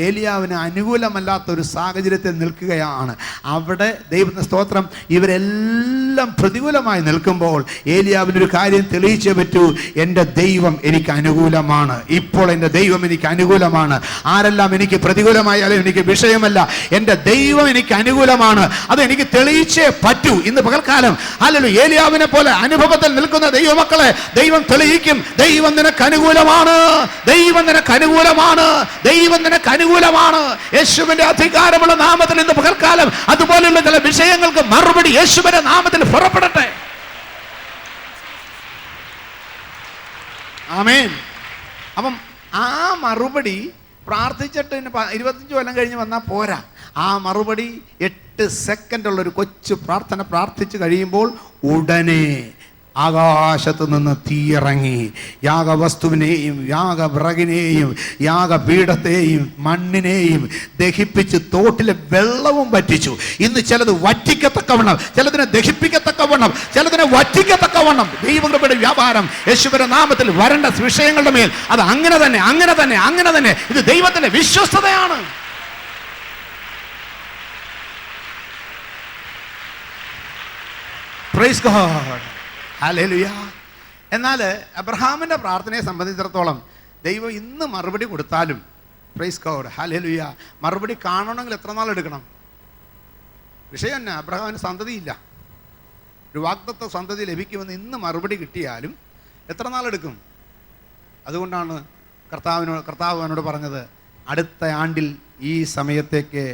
ഏലിയാവിന് അനുകൂലമല്ലാത്തൊരു സാഹചര്യത്തിൽ നിൽക്കുകയാണ്. അവിടെ ദൈവത്തിൻ്റെ സ്തോത്രം, ഇവരെല്ലാം പ്രതികൂലമായി നിൽക്കുമ്പോൾ ഏലിയാവിനൊരു കാര്യം തെളിയിച്ചേ പറ്റൂ, എൻ്റെ ദൈവം എനിക്ക് അനുകൂലമാണ്. ഇപ്പോൾ എൻ്റെ ദൈവം എനിക്ക് അനുകൂലമാണ്. ആരെല്ലാം എനിക്ക് പ്രതികൂലമായാലും എനിക്ക് വിഷയമല്ല, എൻ്റെ ദൈവം എനിക്ക് അനുകൂലമാണ്. അത് എനിക്ക് തെളിയിച്ചേ പറ്റൂ. ഇന്ന് പകൽക്കാലം ഏലിയാവിനെ പോലെ അനുഭവത്തിൽ നിൽക്കുന്ന ദൈവമക്കളെ ദൈവം തെളിയിക്കും. ദൈവം നിനക്ക് അനുകൂലമാണ്, ദൈവം നിനക്ക് അനുകൂലമാണ്, ദൈവം നിനക്ക് അനുകൂലമാണ്. യേശുവിന്റെ അധികാരമുള്ള നാമത്തിൽ ഇന്ന് പകൽക്കാലം അതുപോലെയുള്ള ചില വിഷയങ്ങൾക്ക് മറുപടി യേശുവിന്റെ നാമത്തിൽ പുറപ്പെടട്ടെ. ആമേൻ. അപ്പം ആ മറുപടി പ്രാർത്ഥിച്ചിട്ട് 25 കൊല്ലം കഴിഞ്ഞ് വന്നാൽ പോരാ. ആ മറുപടി 8 സെക്കൻഡുള്ളൊരു കൊച്ചു പ്രാർത്ഥന പ്രാർത്ഥിച്ചു കഴിയുമ്പോൾ ഉടനെ ആകാശത്ത് നിന്ന് തീയിറങ്ങി യാഗവസ്തുവിനെയും യാഗവിറകിനെയും യാഗപീഠത്തെയും മണ്ണിനെയും ദഹിപ്പിച്ച് തോട്ടിലെ വെള്ളവും വറ്റിച്ചു. ഇന്ന് ചിലത് വറ്റിക്കത്തക്കവണ്ണം, ചിലതിനെ ദഹിപ്പിക്കത്തക്കവണ്ണം, ചിലതിനെ വറ്റിക്കത്തക്കവണ്ണം ദൈവകൃപയുടെ വ്യാപാരം യേശുവിന്റെ നാമത്തിൽ വരേണ്ട വിഷയങ്ങളുടെ മേൽ അത് അങ്ങനെ തന്നെ അങ്ങനെ തന്നെ അങ്ങനെ തന്നെ. ഇത് ദൈവത്തിന്റെ വിശ്വസ്തതയാണ്. Price God, hallelujah. എന്നാൽ അബ്രഹാമിൻ്റെ പ്രാർത്ഥനയെ സംബന്ധിച്ചിടത്തോളം ദൈവം ഇന്ന് മറുപടി കൊടുത്താലും, പ്രൈസ് ഗോഡ്, ഹല്ലേലൂയ, മറുപടി കാണണമെങ്കിൽ എത്ര നാൾ എടുക്കണം? വിഷയം തന്നെ, അബ്രഹാമിന് സന്തതിയില്ല. ഒരു വാഗ്ദത്ത സന്തതി ലഭിക്കുമെന്ന് ഇന്ന് മറുപടി കിട്ടിയാലും എത്ര നാളെടുക്കും? അതുകൊണ്ടാണ് കർത്താവ് അവനോട് പറഞ്ഞത്, അടുത്ത ആണ്ടിൽ ഈ സമയത്തേക്ക്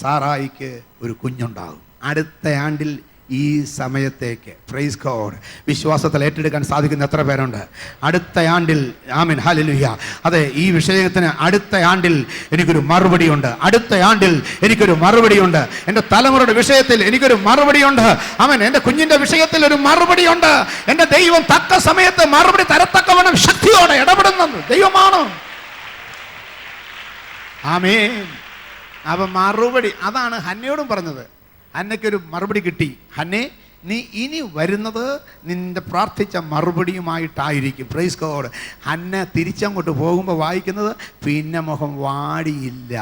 സാറായിക്ക് ഒരു കുഞ്ഞുണ്ടാകും. അടുത്ത ആണ്ടിൽ ഈ സമയത്തേക്ക്. Praise God. വിശ്വാസത്തിൽ ഏറ്റെടുക്കാൻ സാധിക്കുന്ന എത്ര പേരുണ്ട്? അടുത്ത ആണ്ടിൽ. ആമേൻ, ഹല്ലേലൂയ. അതെ, ഈ വിഷയത്തിന് അടുത്ത ആണ്ടിൽ എനിക്കൊരു മറുപടിയുണ്ട്. അടുത്ത ആണ്ടിൽ എനിക്കൊരു മറുപടിയുണ്ട്. എൻ്റെ തലമുറയുടെ വിഷയത്തിൽ എനിക്കൊരു മറുപടിയുണ്ട്. ആമേൻ, എൻ്റെ കുഞ്ഞിൻ്റെ വിഷയത്തിൽ ഒരു മറുപടിയുണ്ട്. എൻ്റെ ദൈവം തക്ക സമയത്ത് മറുപടി തരത്തക്കവണ്ണം ശക്തിയോടെ ഇടപെടുന്നത് ദൈവമാണ്. ആമേൻ. അപ്പം മറുപടി അതാണ് ഹന്നയോടും പറഞ്ഞത്. ഹന്നയ്ക്കൊരു മറുപടി കിട്ടി. ഹന്നെ, നീ ഇനി വരുന്നത് നിന്റെ പ്രാർത്ഥിച്ച മറുപടിയുമായിട്ടായിരിക്കും. Praise God. ഹന്ന തിരിച്ചങ്ങോട്ട് പോകുമ്പോൾ വായിക്കുന്നത്, പിന്നെ മുഖം വാടിയില്ല.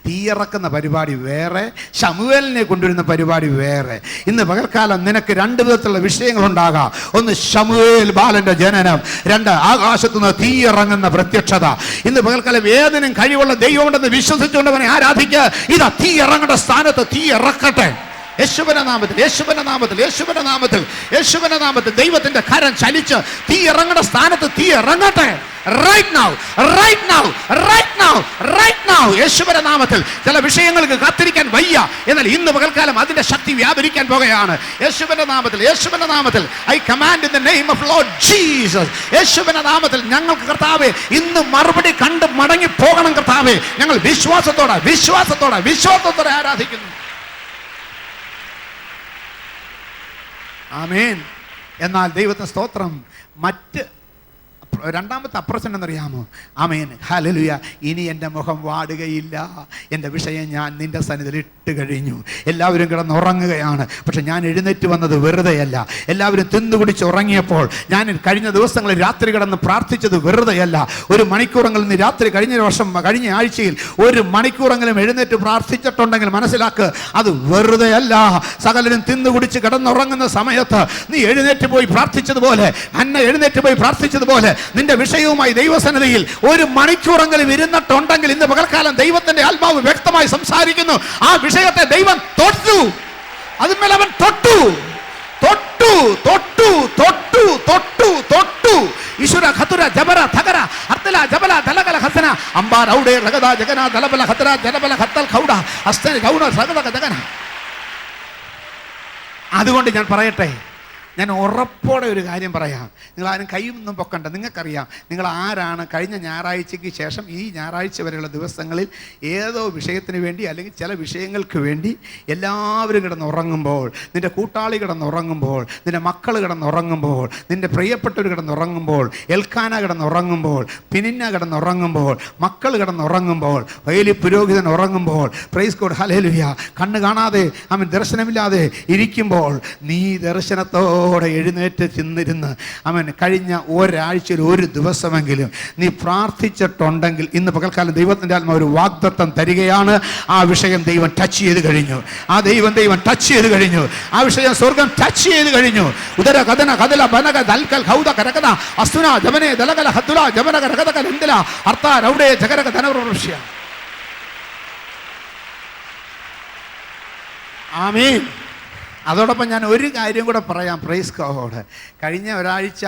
തീയിറക്കുന്ന പരിപാടി വേറെ, ശമൂവേലിനെ കൊണ്ടുവരുന്ന പരിപാടി വേറെ. ഇന്ന് പകൽക്കാലം നിനക്ക് 2 വിധത്തിലുള്ള വിഷയങ്ങളുണ്ടാകാം. ഒന്ന് ശമൂവേൽ ബാലന്റെ ജനനം, 2 ആകാശത്തുനിന്ന് തീയിറങ്ങുന്ന പ്രത്യക്ഷത. ഇന്ന് പകൽക്കാലം ഏതിനും കഴിവുള്ള ദൈവമുണ്ടെന്ന് വിശ്വസിച്ചുകൊണ്ടവനെ ആരാധിക്കുക. ഇതാ തീ ഇറങ്ങേണ്ട സ്ഥാനത്ത് തീ ഇറക്കട്ടെ. യേശുവിന്റെ നാമത്തിൽ, യേശുവിന്റെ നാമത്തിൽ, യേശുവിന്റെ നാമത്തിൽ, യേശുവിന്റെ നാമത്തിൽ ദൈവത്തിന്റെ കരം ചലിച്ച് തീ ഇറങ്ങേണ്ട സ്ഥാനത്ത് തീ ഇറങ്ങട്ടെ. Right now, right now, right now, right now. യേശുവിന്റെ നാമത്തിൽ. ചില വിഷയങ്ങൾക്ക് കാത്തിരിക്കാൻ വയ്യ, എന്നാൽ ഇന്ന് പകൽക്കാലം അതിന്റെ ശക്തി വ്യാപരിക്കാൻ പോകുകയാണ്. യേശുവിന്റെ നാമത്തിൽ, യേശുവിന്റെ നാമത്തിൽ. I command in the name of Lord Jesus. യേശുവിന്റെ നാമത്തിൽ ഞങ്ങൾക്ക് കർത്താവേ ഇന്ന് മറുപടി കണ്ട് മടങ്ങി പോകണം കർത്താവേ. ഞങ്ങൾ വിശ്വാസത്തോടെ വിശ്വാസത്തോടെ വിശ്വാസത്തോടെ ആരാധിക്കുന്നു. ആമേൻ. എന്നാൽ ദൈവത്തിന് സ്തോത്രം. രണ്ടാമത്തെ അപ്രസന്റ് എന്നറിയാമോ? ആമേൻ, ഹല്ലേലൂയ. ഇനി എൻ്റെ മുഖം വാടുകയില്ല. എൻ്റെ വിഷയം ഞാൻ നിൻ്റെ സന്നിധിയിൽ ഇട്ട് കഴിഞ്ഞു. എല്ലാവരും കിടന്നുറങ്ങുകയാണ്. പക്ഷെ ഞാൻ എഴുന്നേറ്റ് വന്നത് വെറുതെയല്ല. എല്ലാവരും തിന്നുകുടിച്ച് ഉറങ്ങിയപ്പോൾ ഞാൻ കഴിഞ്ഞ ദിവസങ്ങളിൽ രാത്രി കിടന്ന് പ്രാർത്ഥിച്ചത് വെറുതെയല്ല. 1 മണിക്കൂറെങ്കിലും ഇന്ന് രാത്രി കഴിഞ്ഞ ആഴ്ചയിൽ 1 മണിക്കൂറെങ്കിലും എഴുന്നേറ്റ് പ്രാർത്ഥിച്ചിട്ടുണ്ടെങ്കിൽ മനസ്സിലാക്ക്, അത് വെറുതെയല്ല. സകലരും തിന്നുകുടിച്ച് കിടന്നുറങ്ങുന്ന സമയത്ത് നീ എഴുന്നേറ്റ് പോയി പ്രാർത്ഥിച്ചതുപോലെ, അന്ന എഴുന്നേറ്റ് പോയി പ്രാർത്ഥിച്ചതുപോലെ നിന്റെ വിഷയവുമായി ദൈവസന്നിധിയിൽ 1 മണിക്കൂറെങ്കിലും ഇരുന്നിട്ടുണ്ടെങ്കിൽ ഇന്ന് പകൽക്കാലം ദൈവത്തിന്റെ ആത്മാവ് വ്യക്തമായി സംസാരിക്കുന്നു. ആ വിഷയത്തെ ദൈവം തൊട്ടു. അതിന്മേൽ അവൻ തൊട്ടു തൊട്ടു തൊട്ടു തൊട്ടു തൊട്ടു തൊട്ടു. ഈശ്വര ഖതുര ജബര ഥഗര അർത്തല ജബല ദലഗല ഹസന അംബാർ ഔഡേ റഗദ ജഗന ദലബല ഖതര ജനബല ഖത്തൽ ഖൗഡ അസ്തന ഗൗന സഗദ ജഗന. അതുകൊണ്ട് ഞാൻ പറയട്ടെ, ഞാൻ ഉറപ്പോടെ ഒരു കാര്യം പറയാം. നിങ്ങൾ ആരും കൈയൊന്നും പൊക്കണ്ട. നിങ്ങൾക്കറിയാം നിങ്ങൾ ആരാണ്. കഴിഞ്ഞ ഞായറാഴ്ചയ്ക്ക് ശേഷം ഈ ഞായറാഴ്ച വരെയുള്ള ദിവസങ്ങളിൽ ഏതോ വിഷയത്തിന് വേണ്ടി അല്ലെങ്കിൽ ചില വിഷയങ്ങൾക്ക് വേണ്ടി എല്ലാവരും കിടന്നുറങ്ങുമ്പോൾ, നിൻ്റെ കൂട്ടാളി കിടന്നുറങ്ങുമ്പോൾ, നിൻ്റെ മക്കൾ കിടന്നുറങ്ങുമ്പോൾ, നിൻ്റെ പ്രിയപ്പെട്ടവർ കിടന്നുറങ്ങുമ്പോൾ, എൽക്കാന കിടന്നുറങ്ങുമ്പോൾ, പിനിന്ന കിടന്നുറങ്ങുമ്പോൾ, മക്കൾ കിടന്നുറങ്ങുമ്പോൾ, വയലി പുരോഹിതൻ ഉറങ്ങുമ്പോൾ, പ്രൈസ് ഗോഡ്, ഹല്ലേലൂയ, കണ്ണ് കാണാതെ അവൻ ദർശനമില്ലാതെ ഇരിക്കുമ്പോൾ നീ ദർശനത്തോടെ എഴുന്നേറ്റ് ചെന്നിരുന്ന് അവൻ കഴിഞ്ഞ ഒരാഴ്ചയിൽ 1 ദിവസമെങ്കിലും നീ പ്രാർത്ഥിച്ചിട്ടുണ്ടെങ്കിൽ ഇന്ന് പകൽക്കാലം ദൈവത്തിൻ്റെ ആത്മാവ് ഒരു വാഗ്ദത്തം തരികയാണ്. ആ വിഷയം ദൈവം ടച്ച് ചെയ്ത് കഴിഞ്ഞു. ആ ദൈവം ടച്ച് ചെയ്ത് കഴിഞ്ഞു. ആ വിഷയം സ്വർഗം ടച്ച് ചെയ്ത് കഴിഞ്ഞു. ഉദര കഥന കഥല ബനക ദൽകൽ ഹൗദ കരകഥ അസ്തുന ജമനെ ദലകല ഹത്തുല ജമനക രകതക എന്തില അർത്ഥ രൗഡേ ജഗരക ധനവൃഷ്യ. ആമേൻ. അതോടൊപ്പം ഞാൻ ഒരു കാര്യം കൂടെ പറയാം. Praise God. കഴിഞ്ഞ ഒരാഴ്ച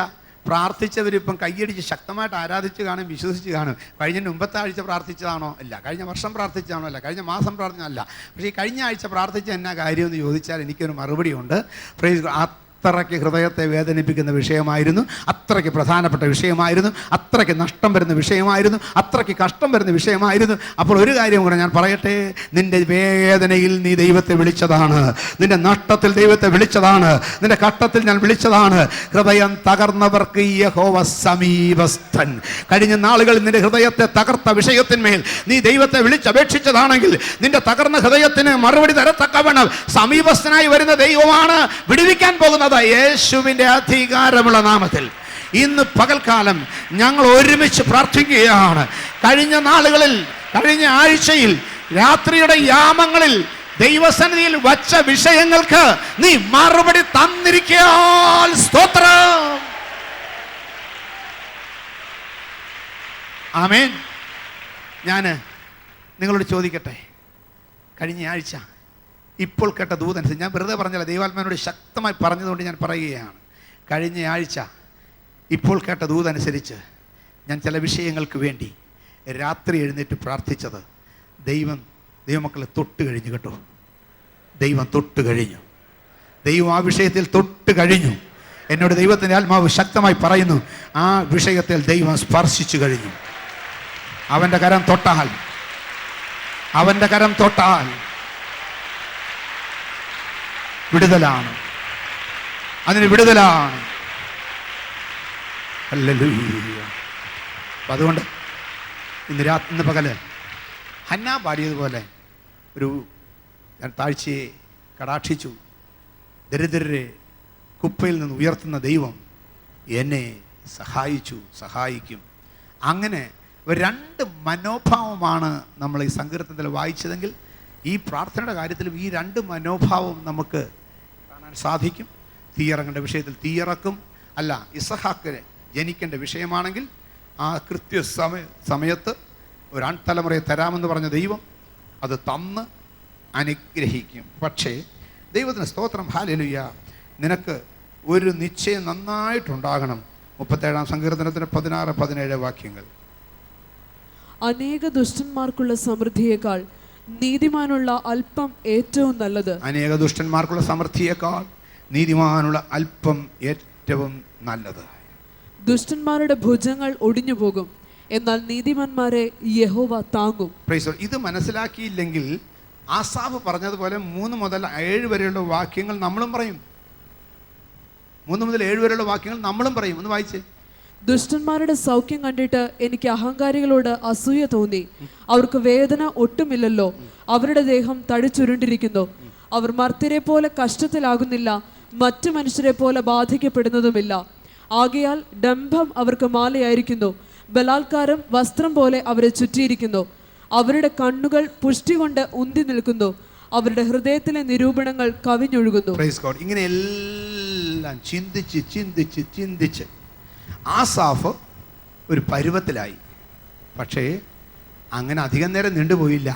പ്രാർത്ഥിച്ചവരിപ്പം കൈയടിച്ച് ശക്തമായിട്ട് ആരാധിച്ച് കാണും, വിശ്വസിച്ച് കാണും. കഴിഞ്ഞ മുമ്പത്തെ ആഴ്ച പ്രാർത്ഥിച്ചതാണോ? അല്ല. കഴിഞ്ഞ വർഷം പ്രാർത്ഥിച്ചതാണോ? അല്ല. കഴിഞ്ഞ മാസം പ്രാർത്ഥിച്ചതല്ല. പക്ഷേ ഈ കഴിഞ്ഞ ആഴ്ച പ്രാർത്ഥിച്ച എന്നാ കാര്യമെന്ന് ചോദിച്ചാൽ എനിക്കൊരു മറുപടി ഉണ്ട്. Praise God. അത്രയ്ക്ക് ഹൃദയത്തെ വേദനിപ്പിക്കുന്ന വിഷയമായിരുന്നു, അത്രയ്ക്ക് പ്രധാനപ്പെട്ട വിഷയമായിരുന്നു, അത്രയ്ക്ക് നഷ്ടം വരുന്ന വിഷയമായിരുന്നു, അത്രയ്ക്ക് കഷ്ടം വരുന്ന വിഷയമായിരുന്നു. അപ്പോൾ ഒരു കാര്യം കൂടെ ഞാൻ പറയട്ടെ, നിന്റെ വേദനയിൽ നീ ദൈവത്തെ വിളിച്ചതാണ്, നിന്റെ നഷ്ടത്തിൽ ദൈവത്തെ വിളിച്ചതാണ്, നിന്റെ കഷ്ടത്തിൽ ഞാൻ വിളിച്ചതാണ്. ഹൃദയം തകർന്നവർക്ക് യഹോവ സമീപസ്ഥൻ. കഴിഞ്ഞ നാളുകളിൽ നിന്റെ ഹൃദയത്തെ തകർത്ത വിഷയത്തിന്മേൽ നീ ദൈവത്തെ വിളിച്ചപേക്ഷിച്ചതാണെങ്കിൽ നിന്റെ തകർന്ന ഹൃദയത്തിന് മറുപടി തരത്തക്കവണ്ണം സമീപസ്ഥനായി വരുന്ന ദൈവമാണ് വിടുവിക്കാൻ പോകുന്നത് യേശുവിൻ്റെ അധികാരമുള്ള നാമത്തിൽ. ഇന്ന് പകൽക്കാലം ഞങ്ങൾ ഒരുമിച്ച് പ്രാർത്ഥിക്കുകയാണ്. കഴിഞ്ഞ നാളുകളിൽ, കഴിഞ്ഞ ആഴ്ചയിൽ, രാത്രിയുടെ യാമങ്ങളിൽ ദൈവസന്നിധിയിൽ വച്ച വിഷയങ്ങൾക്ക് നീ മറുപടി തന്നിരിക്കാൻ സ്തോത്രം. ആമേൻ. ഞാൻ നിങ്ങളോട് ചോദിക്കട്ടെ, കഴിഞ്ഞ ആഴ്ച ഇപ്പോൾ കേട്ട ദൂതനുസരിച്ച്, ഞാൻ വെറുതെ പറഞ്ഞല്ല, ദൈവാത്മാവിനോട് ശക്തമായി പറഞ്ഞതുകൊണ്ട് ഞാൻ പറയുകയാണ്. കഴിഞ്ഞ ആഴ്ച ഇപ്പോൾ കേട്ട ദൂതനുസരിച്ച് ഞാൻ ചില വിഷയങ്ങൾക്ക് വേണ്ടി രാത്രി എഴുന്നേറ്റ് പ്രാർത്ഥിച്ചത് ദൈവമക്കളെ തൊട്ട് കഴിഞ്ഞു കേട്ടോ. ദൈവം തൊട്ട് കഴിഞ്ഞു. ദൈവം ആ വിഷയത്തിൽ തൊട്ട് കഴിഞ്ഞു. എന്നോട് ദൈവത്തിൻ്റെ ആത്മാവ് ശക്തമായി പറയുന്നു, ആ വിഷയത്തിൽ ദൈവം സ്പർശിച്ചു കഴിഞ്ഞു. അവൻ്റെ കരം തൊട്ടാൽ, അവൻ്റെ കരം തൊട്ടാൽ വിടുതലാണ്, അതിന് വിടുതലാണ്. ഹല്ലേലൂയ. അപ്പം അതുകൊണ്ട് ഇന്ന് പകല് ഹന്ന പാടിയതുപോലെ ഒരു താഴ്ചയെ കടാക്ഷിച്ചു. ദരിദ്രരെ കുപ്പയിൽ നിന്ന് ഉയർത്തുന്ന ദൈവം എന്നെ സഹായിക്കും. അങ്ങനെ രണ്ട് മനോഭാവമാണ് നമ്മൾ ഈ സങ്കീർത്തനത്തിൽ വായിച്ചതെങ്കിൽ ഈ പ്രാർത്ഥനയുടെ കാര്യത്തിലും ഈ രണ്ട് മനോഭാവം നമുക്ക് കാണാൻ സാധിക്കും. തീയിറങ്ങേണ്ട വിഷയത്തിൽ തീയിറക്കും. അല്ല, ഇസഹാക്കിന് ജനിക്കേണ്ട വിഷയമാണെങ്കിൽ ആ സമയത്ത് ഒരു ആൺതലമുറയെ തരാമെന്ന് പറഞ്ഞ ദൈവം അത് തന്ന് അനുഗ്രഹിക്കും. പക്ഷേ ദൈവത്തിന് സ്തോത്രം, ഹല്ലേലൂയ. നിനക്ക് ഒരു നിശ്ചയം നന്നായിട്ടുണ്ടാകണം. 37-ാം സങ്കീർത്തനത്തിന് 16-17 വാക്യങ്ങൾ. അനേക ദുഷ്ടന്മാർക്കുള്ള സമൃദ്ധിയേക്കാൾ നീതിമാനുള്ള അല്പം ഏറ്റവും നല്ലത്. അനേക ദുഷ്ടന്മാർക്കുള്ള സമൃദ്ധിയേക്കാൾ നീതിമാനുള്ള അല്പം ഏറ്റവും നല്ലത്. ദുഷ്ടന്മാരുടെ ഭുജങ്ങൾ ഒടിഞ്ഞു പോകും, എന്നാൽ നീതിമാന്മാരെ യഹോവ താങ്ങും. ഇത് മനസ്സിലാക്കിയില്ലെങ്കിൽ ആസാഫ് പറഞ്ഞതുപോലെ 3 മുതൽ 7 വരെയുള്ള വാക്യങ്ങൾ നമ്മളും പറയും. 3 മുതൽ 7 വരെയുള്ള വാക്യങ്ങൾ നമ്മളും പറയും. ഒന്ന് വായിച്ചേ. ദുഷ്ടന്മാരുടെ സൗഖ്യം കണ്ടിട്ട് എനിക്ക് അഹങ്കാരികളോട് അസൂയ തോന്നി. അവർക്ക് വേദന ഒട്ടുമില്ലല്ലോ, അവരുടെ ദേഹം തടിച്ചുരുണ്ടിരിക്കുന്നു. അവർ മർത്യരെ പോലെ കഷ്ടത്തിലാകുന്നില്ല, മറ്റു മനുഷ്യരെ പോലെ ബാധിക്കപ്പെടുന്നതുമില്ല. ആകയാൽ ഡംഭം അവർക്ക് മാലയായിരിക്കുന്നു, ബലാത്കാരം വസ്ത്രം പോലെ അവരെ ചുറ്റിയിരിക്കുന്നു. അവരുടെ കണ്ണുകൾ പുഷ്ടി കൊണ്ട് ഉന്തി നിൽക്കുന്നു, അവരുടെ ഹൃദയത്തിലെ നിരൂപണങ്ങൾ കവിഞ്ഞൊഴുകുന്നു. ഇങ്ങനെ എല്ലാം ചിന്തിച്ച് ആസാഫ് ഒരു പരുവത്തിലായി. പക്ഷേ അങ്ങനെ അധികം നേരം നീണ്ടുപോയില്ല.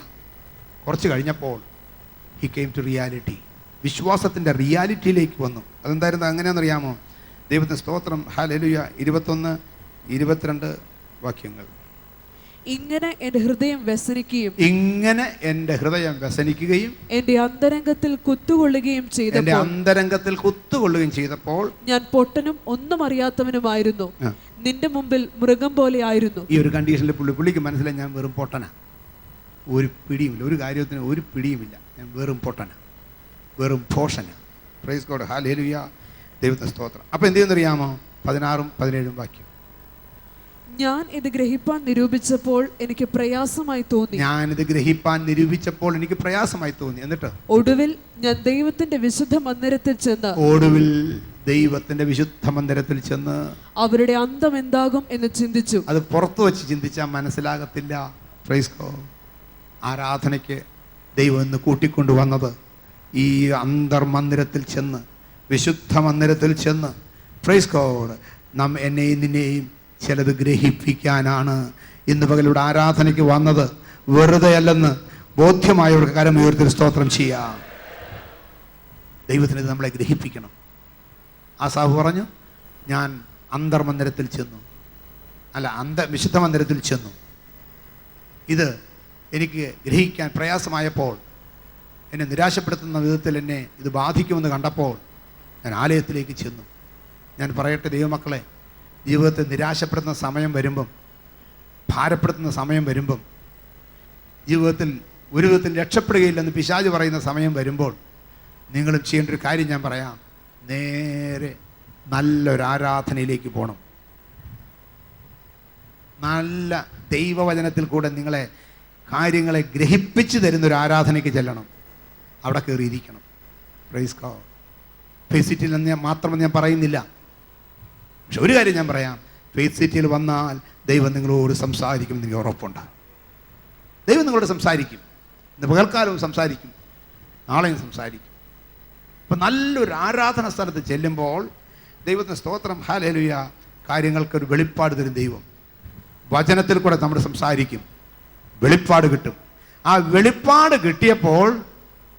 കുറച്ച് കഴിഞ്ഞപ്പോൾ ഹി കെയിം ടു റിയാലിറ്റി. വിശ്വാസത്തിൻ്റെ റിയാലിറ്റിയിലേക്ക് വന്നു. അതെന്തായിരുന്നു? അങ്ങനെയാണെന്നറിയാമോ? ദൈവത്തിന് സ്തോത്രം, ഹല്ലേലൂയ. 21-22 വാക്യങ്ങൾ. ഇങ്ങനെ എൻ്റെ ഹൃദയം വ്യസനിക്കുകയും എൻ്റെ അന്തരംഗത്തിൽ കുത്തുകൊള്ളുകയും ചെയ്തപ്പോൾ ഞാൻ പൊട്ടനും ഒന്നും അറിയാത്തവനുമായിരുന്നു, നിന്റെ മുമ്പിൽ മൃഗം പോലെ ആയിരുന്നു. ഈ ഒരു കണ്ടീഷനിൽ പുള്ളിക്ക് മനസ്സിലായി, ഞാൻ വെറും പൊട്ടനാ, ഒരു പിടിയുമില്ല, ഒരു കാര്യത്തിന് ഒരു പിടിയുമില്ല, ഞാൻ വെറും പൊട്ടനാ, വെറും ഭോഷനാ. പ്രൈസ് ഗോഡ്, ഹല്ലേലൂയ. ദൈവത്തിന് സ്തോത്രം. അപ്പോൾ എന്ത് ചെയ്യുന്നറിയാമോ? 16-17 വാക്യം. ഞാൻ ഇത് ഗ്രഹിപ്പാൻ നിരൂപിച്ചപ്പോൾ എനിക്ക് പ്രയാസമായി തോന്നി. എന്നിട്ട് ഒടുവിൽ ഞാൻ ദൈവത്തിന്റെ വിശുദ്ധ മന്ദിരത്തിൽ ചെന്ന് അവരുടെ അന്തം എന്താകും എന്ന് ചിന്തിച്ചു. അത് പുറത്തു വെച്ച് ചിന്തിച്ചാൽ മനസ്സിലാകത്തില്ല. Praise God. ആരാധനയ്ക്ക് ദൈവം ഇന്ന് കൂട്ടിക്കൊണ്ടുവന്നത് ഈ അന്തർമന്ദിരത്തിൽ ചെന്ന്, വിശുദ്ധ മന്ദിരത്തിൽ ചെന്ന്, പ്രൈസ് ഗോഡ്, എന്നെയും നിന്നെയും ചിലത് ഗ്രഹിപ്പിക്കാനാണ് ഇന്ന് പകലിവിടെ ആരാധനയ്ക്ക് വന്നത്. വെറുതെ അല്ലെന്ന് ബോധ്യമായവർക്ക് കരം ഉയർത്തി സ്തോത്രം ചെയ്യാം. ദൈവത്തിന് ഇത് നമ്മളെ ഗ്രഹിപ്പിക്കണം. ആസാഫ് പറഞ്ഞു, ഞാൻ അന്തർമന്ദിരത്തിൽ ചെന്നു, വിശുദ്ധ മന്ദിരത്തിൽ ചെന്നു. ഇത് എനിക്ക് ഗ്രഹിക്കാൻ പ്രയാസമായപ്പോൾ, എന്നെ നിരാശപ്പെടുത്തുന്ന വിധത്തിൽ എന്നെ ഇത് ബാധിക്കുമെന്ന് കണ്ടപ്പോൾ ഞാൻ ആലയത്തിലേക്ക് ചെന്നു. ഞാൻ പറയട്ടെ ദൈവമക്കളെ, ജീവിതത്തെ നിരാശപ്പെടുന്ന സമയം വരുമ്പം, ഭാരപ്പെടുത്തുന്ന സമയം വരുമ്പം, ജീവിതത്തിൽ ഒരു വിധത്തിൽ രക്ഷപ്പെടുകയില്ലെന്ന് പിശാച് പറയുന്ന സമയം വരുമ്പോൾ നിങ്ങളും ചെയ്യേണ്ട ഒരു കാര്യം ഞാൻ പറയാം. നേരെ നല്ലൊരു ആരാധനയിലേക്ക് പോകണം. നല്ല ദൈവവചനത്തിൽ കൂടെ നിങ്ങളെ കാര്യങ്ങളെ ഗ്രഹിപ്പിച്ച് തരുന്നൊരു ആരാധനയ്ക്ക് ചെല്ലണം. അവിടെ കയറിയിരിക്കണം. Praise God. ഫേസ് സിറ്റിയിൽ മാത്രമെന്ന് ഞാൻ പറയുന്നില്ല. പക്ഷെ ഒരു കാര്യം ഞാൻ പറയാം, ഫേസ് സിറ്റിയിൽ വന്നാൽ ദൈവം നിങ്ങളോട് സംസാരിക്കും. എനിക്ക് ഉറപ്പുണ്ട്. ദൈവം നിങ്ങളോട് സംസാരിക്കും. ഇന്ന് പകൽക്കാലവും സംസാരിക്കും, നാളെയും സംസാരിക്കും. അപ്പം നല്ലൊരു ആരാധന സ്ഥലത്ത് ചെല്ലുമ്പോൾ ദൈവത്തിന് സ്തോത്രം, ഹല്ലേലൂയ, കാര്യങ്ങൾക്കൊരു വെളിപ്പാട് തരും ദൈവം. വചനത്തിൽ കൂടെ നമ്മൾ സംസാരിക്കും, വെളിപ്പാട് കിട്ടും. ആ വെളിപ്പാട് കിട്ടിയപ്പോൾ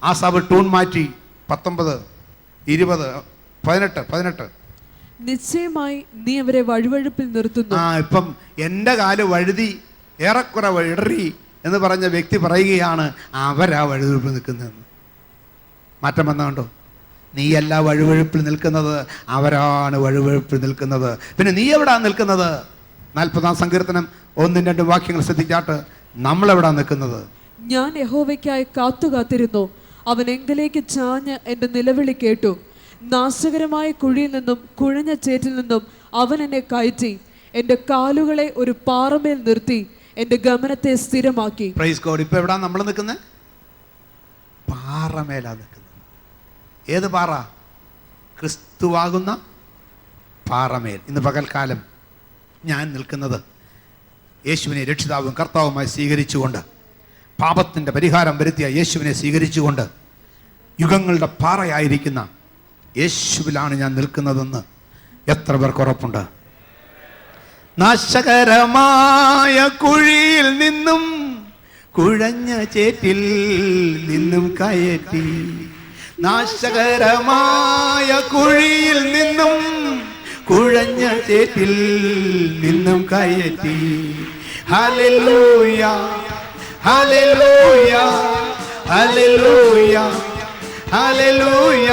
ആ സഭ ടൂൺ മാറ്റി 19, 20, 18 നിശ്ചയമായി നീ അവരെ വഴുവഴുപ്പിൽ നിർത്തുന്നു. ഇപ്പം എൻ്റെ കാല് വഴുതി ഏറെക്കുറെ ഇടറി എന്ന് പറഞ്ഞ വ്യക്തി പറയുകയാണ് അവരാ വഴുവഴുപ്പിൽ നിൽക്കുന്നതെന്ന്. മാറ്റം വന്നുകൊണ്ടോ? നീയല്ല വഴുവഴുപ്പിൽ നിൽക്കുന്നത്, അവരാണ് വഴുവഴുപ്പിൽ നിൽക്കുന്നത്. പിന്നെ നീ എവിടാ നിൽക്കുന്നത്? 40-ാം സങ്കീർത്തനം 1-2 വാക്യങ്ങൾ ശ്രദ്ധിച്ചാട്ട് നമ്മളെവിടാ നിൽക്കുന്നത്? ഞാൻ യഹോവയ്ക്കായി കാത്തിരുന്നു. അവൻ എങ്കിലേക്ക് ചാഞ്ഞ് എൻ്റെ നിലവിളി കേട്ടു. നാശകരമായ കുഴിയിൽ നിന്നും കുഴഞ്ഞ ചേറ്റിൽ നിന്നും അവൻ എന്നെ കയറ്റി. എൻ്റെ കാലുകളെ ഒരു പാറമേൽ നിർത്തി എൻ്റെ ഗമനത്തെ സ്ഥിരമാക്കി. Praise God. ഇപ്പൊ എവിടാ നമ്മൾ നിൽക്കുന്നത്? പാറമേലാ നിൽക്കുന്നത്. ഏത് പാറ? ക്രിസ്തുവാകുന്ന പാറമേൽ. ഇന്ന് പകൽക്കാലം ഞാൻ നിൽക്കുന്നത് യേശുവിനെ രക്ഷിതാവും കർത്താവുമായി സ്വീകരിച്ചുകൊണ്ട്, പാപത്തിൻ്റെ പരിഹാരം വരുത്തിയ യേശുവിനെ സ്വീകരിച്ചുകൊണ്ട്, യുഗങ്ങളുടെ പാറയായിരിക്കുന്ന യേശുവിലാണ് ഞാൻ നിൽക്കുന്നതെന്ന് എത്ര പേർക്ക് ഉറപ്പുണ്ട്? നാശകരമായ കുഴിയിൽ നിന്നും കുഴഞ്ഞ ചേറ്റിൽ നിന്നും കയറ്റി. നാശകരമായ കുഴിയിൽ നിന്നും കുഴഞ്ഞ ചേറ്റിൽ നിന്നും കയറ്റി. ഹല്ലേലൂയ, ഹല്ലേലൂയ, ഹല്ലേലൂയ, ഹല്ലേലൂയ.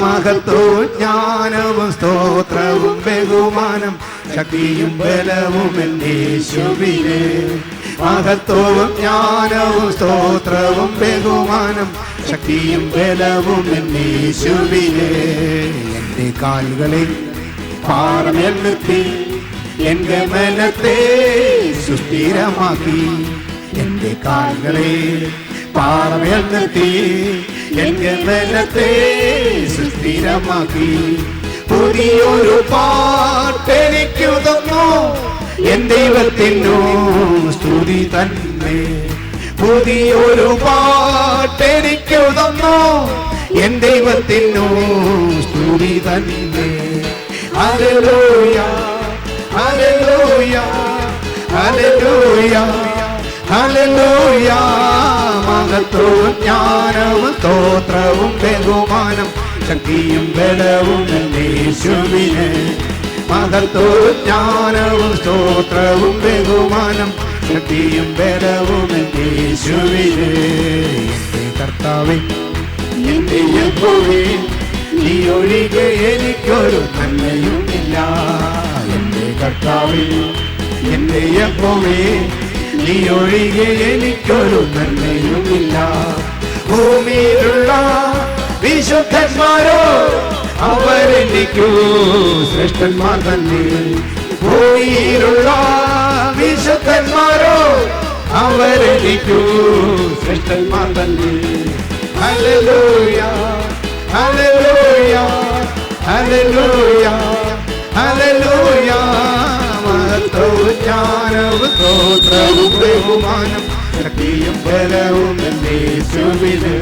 മഹത്വവും ജ്ഞാനവും സ്തോത്രവും ബഹുമാനം ശക്തിയും ബലവും യേശുവിനെ. മഹത്വവും ജ്ഞാനവും സ്തോത്രവും ബഹുമാനം ശക്തിയും ബലവും യേശുവിനെ. എൻ്റെ കാലുകളെ പാറമേൽ നിർത്തി എൻ്റെ മനത്തെ സുസ്ഥിരമാക്കി. എൻ്റെ കാലുകളെ പാറമേൽ നിർത്തി എൻ്റെ മനത്തെ സുസ്ഥിരമാക്കി. പുതിയൊരു പാട്ടെനിക്കു തന്നു എൻ ദൈവത്തിനു സ്തുതി തന്നെ. പുതിയൊരു പാട്ടെനിക്കു തന്നു എൻ ദൈവത്തിനു സ്തുതി തന്നെ. ഹല്ലേലൂയ, ഹല്ലേലൂയ, ഹല്ലേലൂയ, ഹല്ലേലൂയ. മഹത്വവും ജ്ഞാനവും സ്തോത്രവും ബഹുമാനം ശക്തിയും ബലവും യേശുവിനെ. മഹത്വവും ജ്ഞാനവും സ്തോത്രവും ബഹുമാനം ശക്തിയും ബലവും യേശുവിനെ. എൻ്റെ കർത്താവേ, എൻ്റെ യഹോവേ, നീ ഒഴികെ എനിക്കൊരു നന്മയുമില്ല. എൻ്റെ കർത്താവേ, എൻ്റെ യഹോവേ, നീ ഒഴികെ എനിക്കൊരു നന്മയുമില്ല. ഭൂമിയിലുള്ള വിശുദ്ധന്മാരോ അവരെനിക്കു ശ്രേഷ്ഠന്മാർ തന്നെ. ഭൂമിയിലുള്ള വിശുദ്ധന്മാരോ അവരെനിക്കു ശ്രേഷ്ഠന്മാർ തന്നെ. ഹല്ലേലൂയ, ഹല്ലേലൂയ, ഹല്ലേലൂയ, ഹല്ലേലൂയ. മഹത്വവും ജ്ഞാനവും സ്തോത്രവും ബഹുമാനം ശക്തിയും ബലവും യേശുവിന്.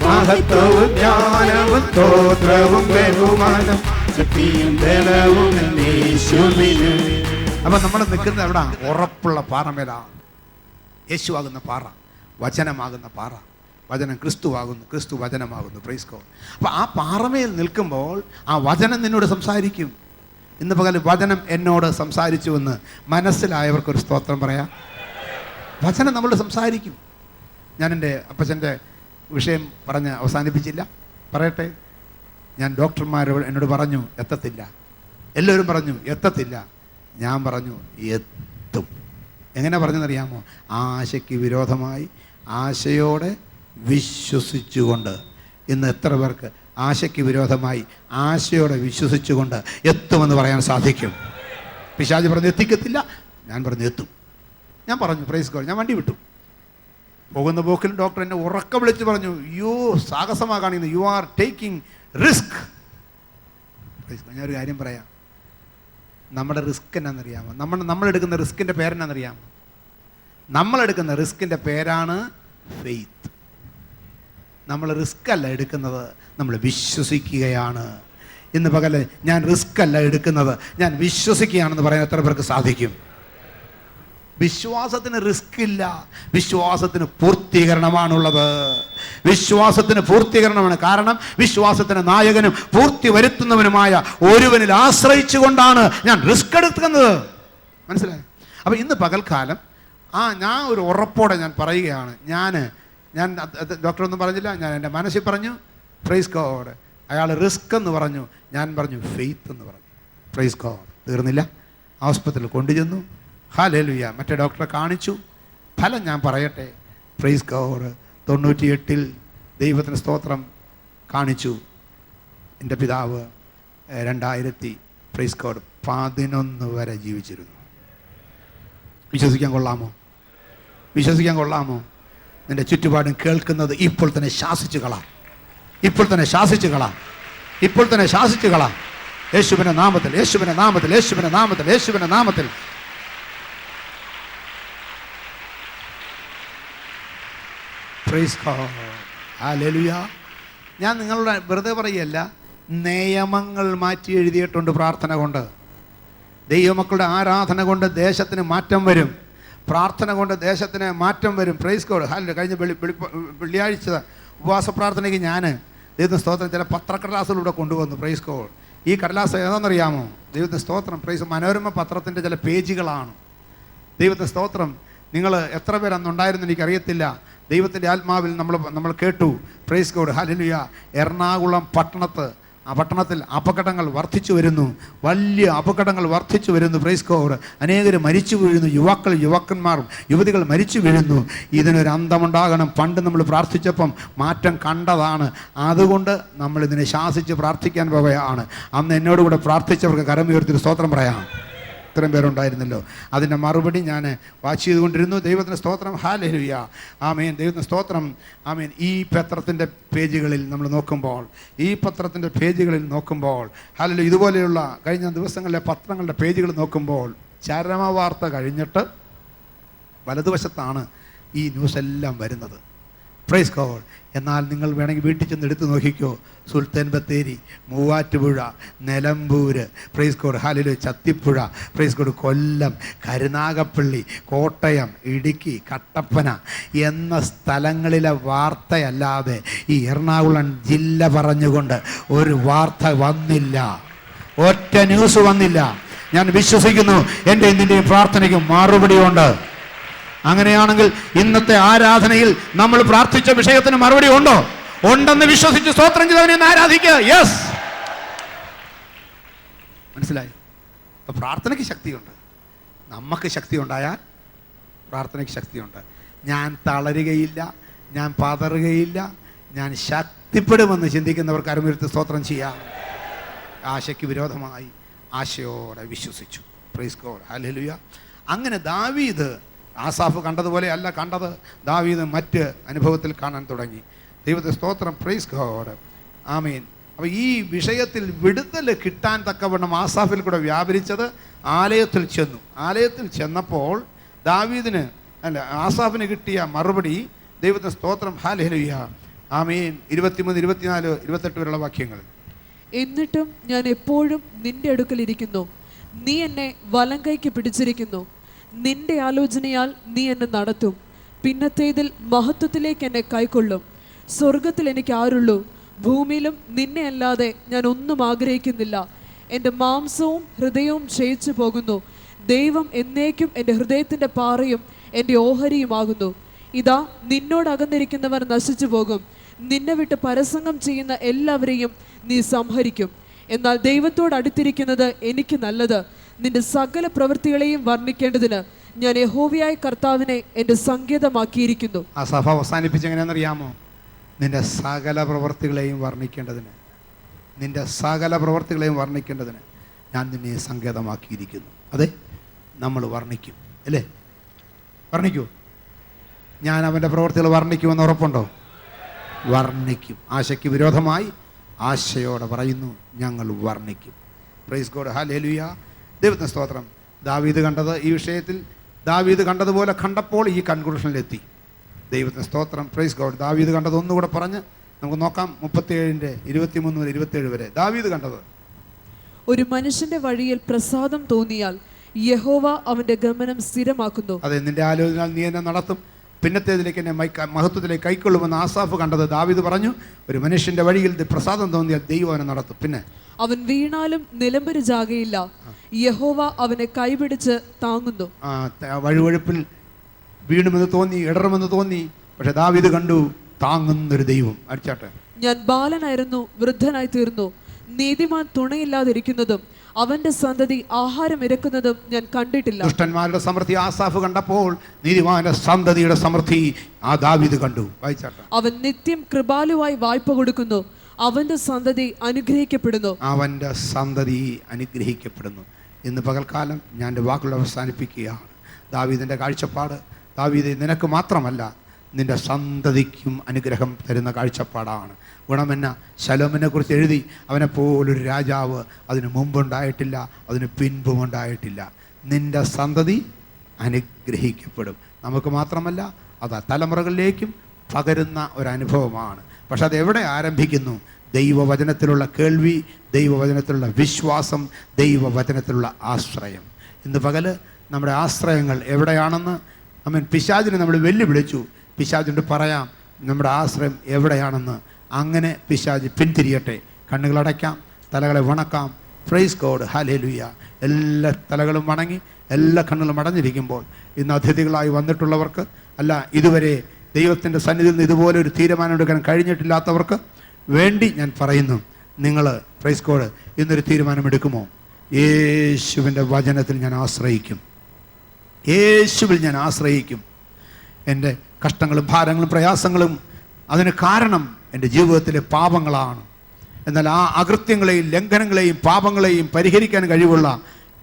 മഹത്വവും ജ്ഞാനവും സ്തോത്രവും ബഹുമാനം ശക്തിയും ബലവും യേശുവിന്. അപ്പൊ നമ്മൾ നിൽക്കുന്നത് എവിടാ? ഉറപ്പുള്ള പാറമേലാണ്. യേശുവാകുന്ന പാറ, വചനമാകുന്ന പാറ. വചനം ക്രിസ്തുവാകുന്നു, ക്രിസ്തു വചനമാകുന്നു. Price God. അപ്പോൾ ആ പാറമേൽ നിൽക്കുമ്പോൾ ആ വചനം നിന്നോട് സംസാരിക്കും. ഇന്ന് പകൽ വചനം എന്നോട് സംസാരിച്ചുവെന്ന് മനസ്സിലായവർക്കൊരു സ്തോത്രം പറയാം. വചനം നമ്മളോട് സംസാരിക്കും. ഞാൻ എൻ്റെ അപ്പച്ചൻ്റെ വിഷയം പറഞ്ഞ് അവസാനിപ്പിച്ചില്ല, പറയട്ടെ. ഞാൻ ഡോക്ടർമാരോട് എന്നോട് പറഞ്ഞു എത്തത്തില്ല, എല്ലാവരും പറഞ്ഞു എത്തത്തില്ല. ഞാൻ പറഞ്ഞു എത്തും. എങ്ങനെ പറഞ്ഞെന്നറിയാമോ? ആശയ്ക്ക് വിരോധമായി ആശയോടെ വിശ്വസിച്ചുകൊണ്ട്. ഇന്ന് എത്ര പേർക്ക് ആശയ്ക്ക് വിരോധമായി ആശയോടെ വിശ്വസിച്ചുകൊണ്ട് എത്തുമെന്ന് പറയാൻ സാധിക്കും? പിശാച് പറഞ്ഞു എത്തിക്കത്തില്ല, ഞാൻ പറഞ്ഞു എത്തും. ഞാൻ പറഞ്ഞു പ്രൈസ് ഗോഡ്. ഞാൻ വണ്ടി വിട്ടു. പോകുന്ന പോക്കിൽ ഡോക്ടർ എന്നെ ഉറക്കം വിളിച്ച് പറഞ്ഞു, യോ സാഹസമാ കാണിക്കുന്നു, യു ആർ ടേക്കിംഗ് റിസ്ക്. ഞാനൊരു കാര്യം പറയാം, നമ്മുടെ റിസ്ക് എന്നാണെന്നറിയാമോ? നമ്മളെടുക്കുന്ന റിസ്കിൻ്റെ പേരെന്നാണെന്നറിയാമോ? നമ്മളെടുക്കുന്ന റിസ്കിൻ്റെ പേരാണ് ഫെയ്ത്ത്. നമ്മൾ റിസ്ക് അല്ല എടുക്കുന്നത്, നമ്മൾ വിശ്വസിക്കുകയാണ്. ഇന്ന് പകല് ഞാൻ റിസ്ക് അല്ല എടുക്കുന്നത്, ഞാൻ വിശ്വസിക്കുകയാണെന്ന് പറയാൻ എത്ര പേർക്ക് സാധിക്കും? വിശ്വാസത്തിന് റിസ്ക് ഇല്ല, വിശ്വാസത്തിന് പൂർത്തീകരണമാണുള്ളത്. വിശ്വാസത്തിന് പൂർത്തീകരണമാണ്. കാരണം വിശ്വാസത്തിന് നായകനും പൂർത്തി വരുത്തുന്നവനുമായ ഒരുവനിൽ ആശ്രയിച്ചുകൊണ്ടാണ് ഞാൻ റിസ്ക് എടുക്കുന്നത്. മനസ്സിലായി? അപ്പം ഇന്ന് പകൽക്കാലം ഞാൻ ഒരു ഉറപ്പോടെ ഞാൻ പറയുകയാണ്. ഞാൻ ഡോക്ടറൊന്നും പറഞ്ഞില്ല, ഞാൻ എൻ്റെ മനസ്സിൽ പറഞ്ഞു പ്രൈസ് ഗോഡ്. അയാൾ റിസ്ക് എന്ന് പറഞ്ഞു, ഞാൻ പറഞ്ഞു ഫെയ്ത്ത് എന്ന് പറഞ്ഞു. Praise God. തീർന്നില്ല, ആസ്പത്രിയിൽ കൊണ്ടുചെന്നു. ഹല്ലേലൂയ. മറ്റേ ഡോക്ടറെ കാണിച്ചു. ഫലം ഞാൻ പറയട്ടെ. Praise God. 98 ദൈവത്തിന് സ്തോത്രം കാണിച്ചു. എൻ്റെ പിതാവ് 2000 പ്രൈസ് ഗോഡ് 11 വരെ ജീവിച്ചിരുന്നു. വിശ്വസിക്കാൻ കൊള്ളാമോ? വിശ്വസിക്കാൻ കൊള്ളാമോ? നിൻ്റെ ചുറ്റുപാടും കേൾക്കുന്നത് ഇപ്പോൾ തന്നെ ശാസിച്ചു കളാം. ഇപ്പോൾ തന്നെ ശാസിച്ചു കളാം. ഇപ്പോൾ തന്നെ ശാസിച്ചു കളാം. യേശുവിൻ്റെ നാമത്തിൽ, യേശുവിൻ്റെ നാമത്തിൽ, യേശുവിൻ്റെ നാമത്തിൽ, യേശുവിൻ്റെ നാമത്തിൽ. Price God. ഹല്ലേലൂയ. ഞാൻ നിങ്ങളുടെ വെറുതെ പറയുകയല്ല, നിയമങ്ങൾ മാറ്റി എഴുതിയിട്ടുണ്ട് പ്രാർത്ഥന കൊണ്ട്. ദൈവമക്കളുടെ ആരാധന കൊണ്ട് ദേശത്തിന് മാറ്റം വരും. പ്രാർത്ഥന കൊണ്ട് ദേശത്തിന് മാറ്റം വരും. Price God. ഹല്ലേലൂയ. കഴിഞ്ഞ വെള്ളിയാഴ്ച ഉപവാസ പ്രാർത്ഥനയ്ക്ക് ഞാൻ ദൈവത്തിന് സ്തോത്രം ചില പത്രക്കടലാസുകളിലൂടെ കൊണ്ടുവന്നു. Praise God. ഈ കടലാസ് ഏതാണെന്നറിയാമോ? ദൈവത്തിന് സ്തോത്രം. പ്രൈസ് മനോരമ പത്രത്തിൻ്റെ ചില പേജുകളാണ്. ദൈവത്തിന് സ്തോത്രം. നിങ്ങൾ എത്ര പേരന്നുണ്ടായിരുന്നു എനിക്കറിയത്തില്ല. ദൈവത്തിൻ്റെ ആത്മാവിൽ നമ്മൾ കേട്ടു. Price God. ഹല്ലേലൂയ. എറണാകുളം പട്ടണത്തിൽ അപകടങ്ങൾ വർദ്ധിച്ചു വരുന്നു. വലിയ അപകടങ്ങൾ വർദ്ധിച്ചു വരുന്നു. Praise God. അനേകർ മരിച്ചു വീഴുന്നു. യുവാക്കന്മാരും യുവതികൾ മരിച്ചു വീഴുന്നു. ഇതിനൊരു അന്തമുണ്ടാകണം. പണ്ട് നമ്മൾ പ്രാർത്ഥിച്ചപ്പം മാറ്റം കണ്ടതാണ്. അതുകൊണ്ട് നമ്മളിതിനെ ശാസിച്ച് പ്രാർത്ഥിക്കാൻ പോവുകയാണ്. അന്ന് എന്നോടുകൂടെ പ്രാർത്ഥിച്ചവർക്ക് കരമുയർത്തി സ്തോത്രം പറയാം. ഇത്രയും പേരുണ്ടായിരുന്നല്ലോ. അതിൻ്റെ മറുപടി ഞാൻ വാച്ച് ചെയ്തുകൊണ്ടിരുന്നു. ദൈവത്തിൻ്റെ സ്തോത്രം. ഹല്ലേലൂയ. ആമേൻ. ദൈവത്തിൻ്റെ സ്തോത്രം. ആമേൻ. ഈ പത്രത്തിൻ്റെ പേജുകളിൽ നമ്മൾ നോക്കുമ്പോൾ, ഹല്ലേലൂയ, ഇതുപോലെയുള്ള കഴിഞ്ഞ ദിവസങ്ങളിലെ പത്രങ്ങളുടെ പേജുകൾ നോക്കുമ്പോൾ ചരമവാർത്ത കഴിഞ്ഞിട്ട് വലതുവശത്താണ് ഈ ന്യൂസ് എല്ലാം വരുന്നത്. Praise God. എന്നാൽ നിങ്ങൾ വേണമെങ്കിൽ വീട്ടിൽ ചെന്ന് എടുത്ത് നോക്കിക്കോ. സുൽത്താൻ ബത്തേരി, മൂവാറ്റുപുഴ, നിലമ്പൂർ, പ്രൈസ് ഗോഡ്, ഹല്ലേലൂയ, ചത്തിപ്പുഴ, പ്രൈസ് ഗോഡ്, കൊല്ലം, കരുനാഗപ്പള്ളി, കോട്ടയം, ഇടുക്കി, കട്ടപ്പന എന്ന സ്ഥലങ്ങളിലെ വാർത്തയല്ലാതെ ഈ എറണാകുളം ജില്ല പറഞ്ഞുകൊണ്ട് ഒരു വാർത്ത വന്നില്ല. ഒറ്റ ന്യൂസ് വന്നില്ല. ഞാൻ വിശ്വസിക്കുന്നു എൻ്റെ ഇതിൻ്റെയും പ്രാർത്ഥനയ്ക്കും മറുപടിയുണ്ട്. അങ്ങനെയാണെങ്കിൽ ഇന്നത്തെ ആരാധനയിൽ നമ്മൾ പ്രാർത്ഥിച്ച വിഷയത്തിന് മറുപടി ഉണ്ടോ? ഉണ്ടെന്ന് വിശ്വസിച്ച് സ്തോത്രം ചെയ്തവനെ ആരാധിക്കുക. യെസ്. മനസ്സിലായി? അപ്പോൾ പ്രാർത്ഥനയ്ക്ക് ശക്തിയുണ്ട്. നമുക്ക് ശക്തി ഉണ്ടായാൽ പ്രാർത്ഥനയ്ക്ക് ശക്തിയുണ്ട്. ഞാൻ തളരുകയില്ല, ഞാൻ പതറുകയില്ല, ഞാൻ ശക്തിപ്പെടുമെന്ന് ചിന്തിക്കുന്നവർക്ക് അരമുയർത്തി സ്തോത്രം ചെയ്യാം. ആശയ്ക്ക് വിരോധമായി ആശയോടെ വിശ്വസിച്ചു. Price God. ഹല്ലേലൂയ. അങ്ങനെ ദാവീദ് ആസാഫ് കണ്ടതുപോലെ അല്ല കണ്ടത്. ദാവീദ് മറ്റ് അനുഭവത്തിൽ കാണാൻ തുടങ്ങി. ദൈവത്തെ സ്തോത്രം. Praise God. ആമേൻ. അപ്പോൾ ഈ വിഷയത്തിൽ വിടുതൽ കിട്ടാൻ തക്കവണ്ണം ആസാഫിൽ കൂടെ വ്യാപരിച്ചത് ആലയത്തിൽ ചെന്നു. ആലയത്തിൽ ചെന്നപ്പോൾ ആസാഫിന് കിട്ടിയ മറുപടി ദൈവത്തെ സ്തോത്രം. ഹല്ലേലൂയ. ആമേൻ. 23, 24, 28 വരെയുള്ള വാക്യങ്ങൾ. എന്നിട്ടും ഞാൻ എപ്പോഴും നിന്റെ അടുക്കലിരിക്കുന്നു, നീ എന്നെ വലം കൈക്ക് പിടിച്ചിരിക്കുന്നു. നിന്റെ ആലോചനയാൽ നീ എന്നെ നടത്തും. പിന്നത്തേതിൽ മഹത്വത്തിലേക്ക് എന്നെ കൈക്കൊള്ളും. സ്വർഗത്തിൽ എനിക്ക് ആരുള്ളൂ? ഭൂമിയിലും നിന്നെ അല്ലാതെ ഞാൻ ഒന്നും ആഗ്രഹിക്കുന്നില്ല. എൻ്റെ മാംസവും ഹൃദയവും ക്ഷയിച്ചു പോകുന്നു. ദൈവം എന്നേക്കും എൻ്റെ ഹൃദയത്തിൻ്റെ പാറയും എൻ്റെ ഓഹരിയുമാകുന്നു. ഇതാ, നിന്നോട് അകന്നിരിക്കുന്നവർ നശിച്ചു പോകും, നിന്നെ വിട്ട് പരസംഗം ചെയ്യുന്ന എല്ലാവരെയും നീ സംഹരിക്കും. എന്നാൽ ദൈവത്തോട് അടുത്തിരിക്കുന്നത് എനിക്ക് നല്ലത്. നിന്റെ സകല പ്രവൃത്തികളെയും വർണ്ണിക്കേണ്ടതിന് ഞാൻ യഹോവയായ കർത്താവിനെ എൻ്റെ സങ്കേതമാക്കിയിരിക്കുന്നു. ആ സഭ അവസാനിപ്പിച്ചെങ്ങനെയാണെന്നറിയാമോ? നിന്റെ സകല പ്രവൃത്തികളെയും വർണ്ണിക്കേണ്ടതിന്, നിന്റെ സകല പ്രവൃത്തികളെയും വർണ്ണിക്കേണ്ടതിന് ഞാൻ നിന്നെ സങ്കേതമാക്കിയിരിക്കുന്നു. അതെ, നമ്മൾ വർണ്ണിക്കും അല്ലേ? വർണ്ണിക്കൂ. ഞാൻ അവൻ്റെ പ്രവൃത്തികൾ വർണ്ണിക്കുമെന്ന് ഉറപ്പുണ്ടോ? വർണ്ണിക്കും. ആശയ്ക്ക് വിരോധമായി ആശയോടെ പറയുന്നു, ഞങ്ങൾ വർണ്ണിക്കും. പ്രൈസ് ഗോഡ്, ഹല്ലേലൂയ. ദൈവത്തിന് സ്തോത്രം. ദാവീദ് കണ്ടത് ഈ വിഷയത്തിൽ, ദാവീദ് കണ്ടതുപോലെ കണ്ടപ്പോൾ ഈ കൺക്ലൂഷനിലെത്തി. ദൈവത്തിന് സ്തോത്രം. Praise God. ദാവീദ് കണ്ടത് ഒന്നുകൂടെ പറഞ്ഞ് നമുക്ക് നോക്കാം. 37:23 മുതൽ 27 വരെ ദാവീദ് കണ്ടത്. ഒരു മനുഷ്യന്റെ വഴിയിൽ പ്രസാദം തോന്നിയാൽ യഹോവ അവന്റെ ഗമനം സ്ഥിരമാക്കുന്നു. അതെ, നിന്റെ ആലോചന നീ എന്നെ നടത്തും, പിന്നത്തേതിലേക്ക് എന്നെ മഹത്വത്തിലേക്ക് കൈക്കൊള്ളുമെന്ന് ആസാഫ് കണ്ടത്. ദാവീദ് പറഞ്ഞു, ഒരു മനുഷ്യന്റെ വഴിയിൽ പ്രസാദം തോന്നിയാൽ ദൈവം അവനെ നടത്തും. പിന്നെ അവൻ വീണാലും നിലമ്പര് ജാകയില്ല, യഹോവ അവനെ കൈപിടിച്ച് താങ്ങുന്നു. വഴുവഴുപ്പിൽ വീണുമെന്ന് തോന്നി, ഇടറുമെന്ന് തോന്നി, പക്ഷെ ദാവീദ് കണ്ടു താങ്ങുന്നൊരു ദൈവം. അടിച്ചാട്ടെ. ഞാൻ ബാലനായിരുന്നു, വൃദ്ധനായി തീർന്നു, നീതിമാൻ തുണയില്ലാതിരിക്കുന്നതും അവന്റെ സന്തതി ആഹാരം ഇരക്കുന്നതും ഞാൻ കണ്ടിട്ടില്ല. ദുഷ്ടന്മാരുടെ സമൃദ്ധി ആസാഫ് കണ്ടപ്പോൾ നീതിമാന്റെ സന്തതിയുടെ സമൃദ്ധി ആ ദാവീദ് കണ്ടു. വായിച്ചാട്ടെ. അവൻ നിത്യം കൃപാലുവായി വായ്പ കൊടുക്കുന്നു, അവന്റെ സന്തതി അനുഗ്രഹിക്കപ്പെടുന്നു. അവന്റെ സന്തതി അനുഗ്രഹിക്കപ്പെടുന്നു. ഇന്ന് പകൽക്കാലം ഞാൻ എൻ്റെ വാക്കുകൾ അവസാനിപ്പിക്കുകയാണ്. ദാവീദിൻ്റെ കാഴ്ചപ്പാട്, ദാവീദ് നിനക്ക് മാത്രമല്ല നിന്റെ സന്തതിക്കും അനുഗ്രഹം തരുന്ന കാഴ്ചപ്പാടാണ്. ഗുണമെന്ന ശലോമിനെ കുറിച്ച് എഴുതി, അവനെപ്പോലൊരു രാജാവ് അതിന് മുമ്പുണ്ടായിട്ടില്ല, അതിന് പിൻപുമുണ്ടായിട്ടില്ല. നിന്റെ സന്തതി അനുഗ്രഹിക്കപ്പെടും. നമുക്ക് മാത്രമല്ല, അത് തലമുറകളിലേക്കും പകരുന്ന ഒരനുഭവമാണ്. പക്ഷെ അതെവിടെ ആരംഭിക്കുന്നു? ദൈവവചനത്തിലുള്ള കേൾവി, ദൈവവചനത്തിലുള്ള വിശ്വാസം, ദൈവവചനത്തിലുള്ള ആശ്രയം. ഇന്ന് പകൽ നമ്മുടെ ആശ്രയങ്ങൾ എവിടെയാണെന്ന് പിശാചിനെ നമ്മൾ വെല്ലുവിളിച്ചു. പിശാചിനോട് പറയാം നമ്മുടെ ആശ്രയം എവിടെയാണെന്ന്. അങ്ങനെ പിശാച് പിന്തിരിയട്ടെ. കണ്ണുകളടയ്ക്കാം, തലകളെ വണക്കാം. പ്രൈസ് ഗോഡ്, ഹല്ലേലൂയ. എല്ലാ തലകളും വണങ്ങി, എല്ലാ കണ്ണുകളും അടഞ്ഞിരിക്കുമ്പോൾ ഇന്ന് അതിഥികളായി വന്നിട്ടുള്ളവർക്ക്, അല്ല ഇതുവരെ ദൈവത്തിൻ്റെ സന്നിധിയിൽ നിന്ന് ഇതുപോലെ ഒരു തീരുമാനം എടുക്കാൻ കഴിഞ്ഞിട്ടില്ലാത്തവർക്ക് വേണ്ടി ഞാൻ പറയുന്നു, നിങ്ങൾ പ്രൈസ് ഗോഡ് ഇന്നൊരു തീരുമാനമെടുക്കുമോ? യേശുവിൻ്റെ വചനത്തിൽ ഞാൻ ആശ്രയിക്കും, യേശുവിൽ ഞാൻ ആശ്രയിക്കും. എൻ്റെ കഷ്ടങ്ങളും ഭാരങ്ങളും പ്രയാസങ്ങളും അതിന് കാരണം എൻ്റെ ജീവിതത്തിലെ പാപങ്ങളാണ്. എന്നാൽ ആ അകൃത്യങ്ങളെയും ലംഘനങ്ങളെയും പാപങ്ങളെയും പരിഹരിക്കാൻ കഴിവുള്ള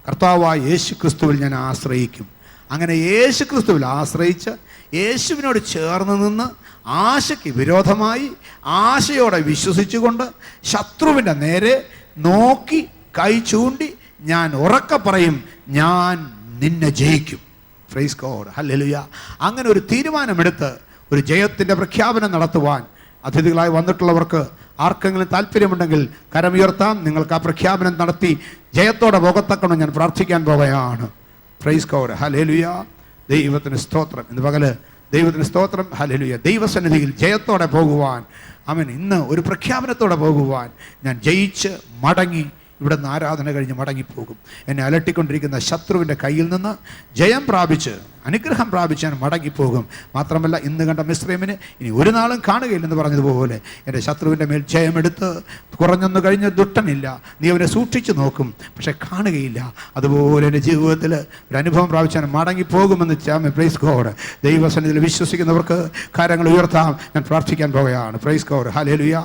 കർത്താവായ യേശു ക്രിസ്തുവിൽ ഞാൻ ആശ്രയിക്കും. അങ്ങനെ യേശു ക്രിസ്തുവിൽ ആശ്രയിച്ച് യേശുവിനോട് ചേർന്ന് നിന്ന് ആശയ്ക്ക് വിരോധമായി ആശയോടെ വിശ്വസിച്ചുകൊണ്ട് ശത്രുവിൻ്റെ നേരെ നോക്കി കൈ ചൂണ്ടി ഞാൻ ഉറക്കെ പറയും, ഞാൻ നിന്നെ ജയിക്കും. Price God, hallelujah. അങ്ങനെ ഒരു തീരുമാനമെടുത്ത് ഒരു ജയത്തിൻ്റെ പ്രഖ്യാപനം നടത്തുവാൻ അതിഥികളായി വന്നിട്ടുള്ളവർക്ക് ആർക്കെങ്കിലും താല്പര്യമുണ്ടെങ്കിൽ കരമുയർത്താം. നിങ്ങൾക്ക് ആ പ്രഖ്യാപനം നടത്തി ജയത്തോടെ പോകത്തക്കണം ഞാൻ പ്രാർത്ഥിക്കാൻ പോവുകയാണ്. പ്രൈസ് ഗോഡ്, ഹല്ലേലൂയ. ദൈവത്തിന് സ്തോത്രം. ഇന്ന് പകല് ദൈവത്തിന് സ്തോത്രം, ഹല്ലേലൂയ. ദൈവസന്നിധിയിൽ ജയത്തോടെ പോകുവാൻ, ആമേൻ, ഇന്ന് ഒരു പ്രഖ്യാപനത്തോടെ പോകുവാൻ ഞാൻ ജയിച്ച് മടങ്ങി ഇവിടെ നിന്ന് ആരാധന കഴിഞ്ഞ് മടങ്ങിപ്പോകും. എന്നെ അലട്ടിക്കൊണ്ടിരിക്കുന്ന ശത്രുവിൻ്റെ കയ്യിൽ നിന്ന് ജയം പ്രാപിച്ച് അനുഗ്രഹം പ്രാപിച്ച് ഞാൻ മടങ്ങിപ്പോകും. മാത്രമല്ല, ഇന്ന് കണ്ട മിസ്രൈമിനെ ഇനി ഒരു നാളും കാണുകയില്ലെന്ന് പറഞ്ഞതുപോലെ എൻ്റെ ശത്രുവിൻ്റെ മേൽ ജയമെടുത്ത് കുറഞ്ഞൊന്നു കഴിഞ്ഞ ദുഷ്ടനില്ല, നീ അവനെ സൂക്ഷിച്ചു നോക്കും, പക്ഷെ കാണുകയില്ല. അതുപോലെ എൻ്റെ ജീവിതത്തിൽ ഒരു അനുഭവം പ്രാപിച്ച് ഞാൻ മടങ്ങിപ്പോകുമെന്ന് പ്രൈസ് ഗോഡ്. ദൈവസന്നിധിയിൽ വിശ്വസിക്കുന്നവർക്ക് കരങ്ങൾ ഉയർത്താം. ഞാൻ പ്രാർത്ഥിക്കാൻ പോവുകയാണ്. Price God, hallelujah.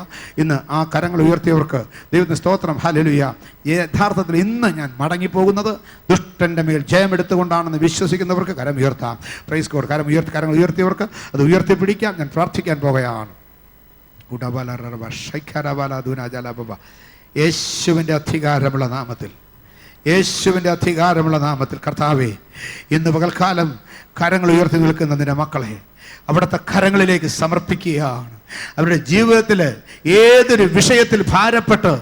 ഇന്ന് ആ കരങ്ങൾ ഉയർത്തിയവർക്ക് ദൈവത്തിന് സ്തോത്രം, ഹല്ലേലൂയ. യഥാർത്ഥത്തിൽ ഇന്ന് ഞാൻ മടങ്ങിപ്പോകുന്നത് ദുഷ്ടൻ്റെ മേൽ ജയമെടുത്തുകൊണ്ടാണെന്ന് വിശ്വസിക്കുന്നവർക്ക് കരം ഉയർത്താം. Praise God. കരങ്ങൾ ഉയർത്തിയവർക്ക് അത് ഉയർത്തിപ്പിടിക്കാം. ഞാൻ പ്രാർത്ഥിക്കാൻ പോകുകയാണ്. യേശുവിൻ്റെ അധികാരമുള്ള നാമത്തിൽ, യേശുവിൻ്റെ അധികാരമുള്ള നാമത്തിൽ കർത്താവേ, ഇന്ന് പകൽക്കാലം കരങ്ങൾ ഉയർത്തി നിൽക്കുന്ന നിന്റെ മക്കളെ അവിടുത്തെ കരങ്ങളിലേക്ക് സമർപ്പിക്കുകയാണ്. അവരുടെ ജീവിതത്തിൽ ഏതൊരു വിഷയത്തിൽ ഭാരപ്പെട്ട്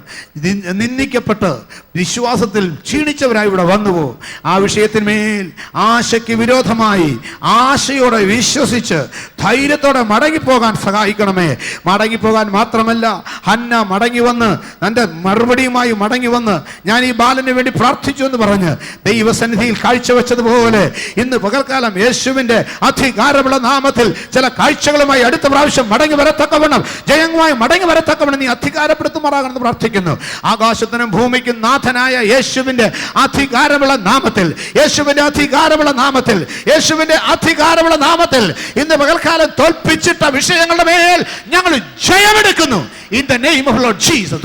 നിന്ദിക്കപ്പെട്ട് വിശ്വാസത്തിൽ ക്ഷീണിച്ചവരായി ഇവിടെ വന്നുവോ, ആ വിഷയത്തിന്മേൽ ആശയ്ക്ക് വിരോധമായി ആശയോടെ വിശ്വസിച്ച് ധൈര്യത്തോടെ മടങ്ങിപ്പോകാൻ സഹായിക്കണമേ. മടങ്ങിപ്പോകാൻ മാത്രമല്ല, ഹന്ന മടങ്ങി വന്ന് തൻ്റെ മറുപടിയുമായി മടങ്ങി വന്ന് ഞാൻ ഈ ബാലന് വേണ്ടി പ്രാർത്ഥിച്ചു എന്ന് പറഞ്ഞ് ദൈവസന്നിധിയിൽ കാഴ്ചവെച്ചതുപോലെ ഇന്ന് പകൽക്കാലം യേശുവിൻ്റെ അധികാരമുള്ള നാമത്തിൽ ചില കാഴ്ചകളുമായി അടുത്ത പ്രാവശ്യം മടങ്ങി വരത്തക്കവണ്ണം, ജയങ്ങളുമായി മടങ്ങി വരത്തക്കവണ്ണം നീ അധികാരപ്പെടുത്തുമാറാകണമെന്ന് പ്രാർത്ഥിക്കുന്നു. ആകാശത്തിനും ഭൂമിക്കും നാഥനായ യേശുവിൻ്റെ അധികാരമുള്ള നാമത്തിൽ, യേശുവിൻ്റെ അധികാരമുള്ള നാമത്തിൽ, യേശുവിൻ്റെ അധികാരമുള്ള നാമത്തിൽ ഇന്ന് പകൽക്കാലം തോൽപ്പിച്ചിട്ട വിഷയങ്ങളുടെ മേൽ ഞങ്ങൾ ജയമെടുക്കുന്നു. In the name of Lord Jesus.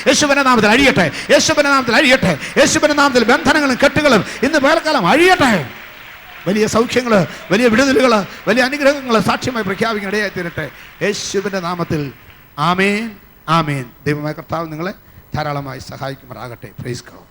യേശുവിന്റെ നാമത്തിൽ അഴിയട്ടെ, യേശുവിന്റെ നാമത്തിൽ അഴിയട്ടെ, യേശുവിന്റെ നാമത്തിൽ ബന്ധനങ്ങളും കെട്ടുകളും ഇന്ന് പകൽക്കാലം അഴിയട്ടെ. വലിയ സൗഖ്യങ്ങൾ, വലിയ വിടുതലുകൾ, വലിയ അനുഗ്രഹങ്ങൾ സാക്ഷ്യമായി പ്രഖ്യാപിക്കാൻ ഇടയായി തീരട്ടെ യേശുവിന്റെ നാമത്തിൽ. ആമേൻ, ആമേൻ. ദൈവമായ കർത്താവ് നിങ്ങളെ ധാരാളമായി സഹായിക്കുമാറാകട്ടെ. Praise God.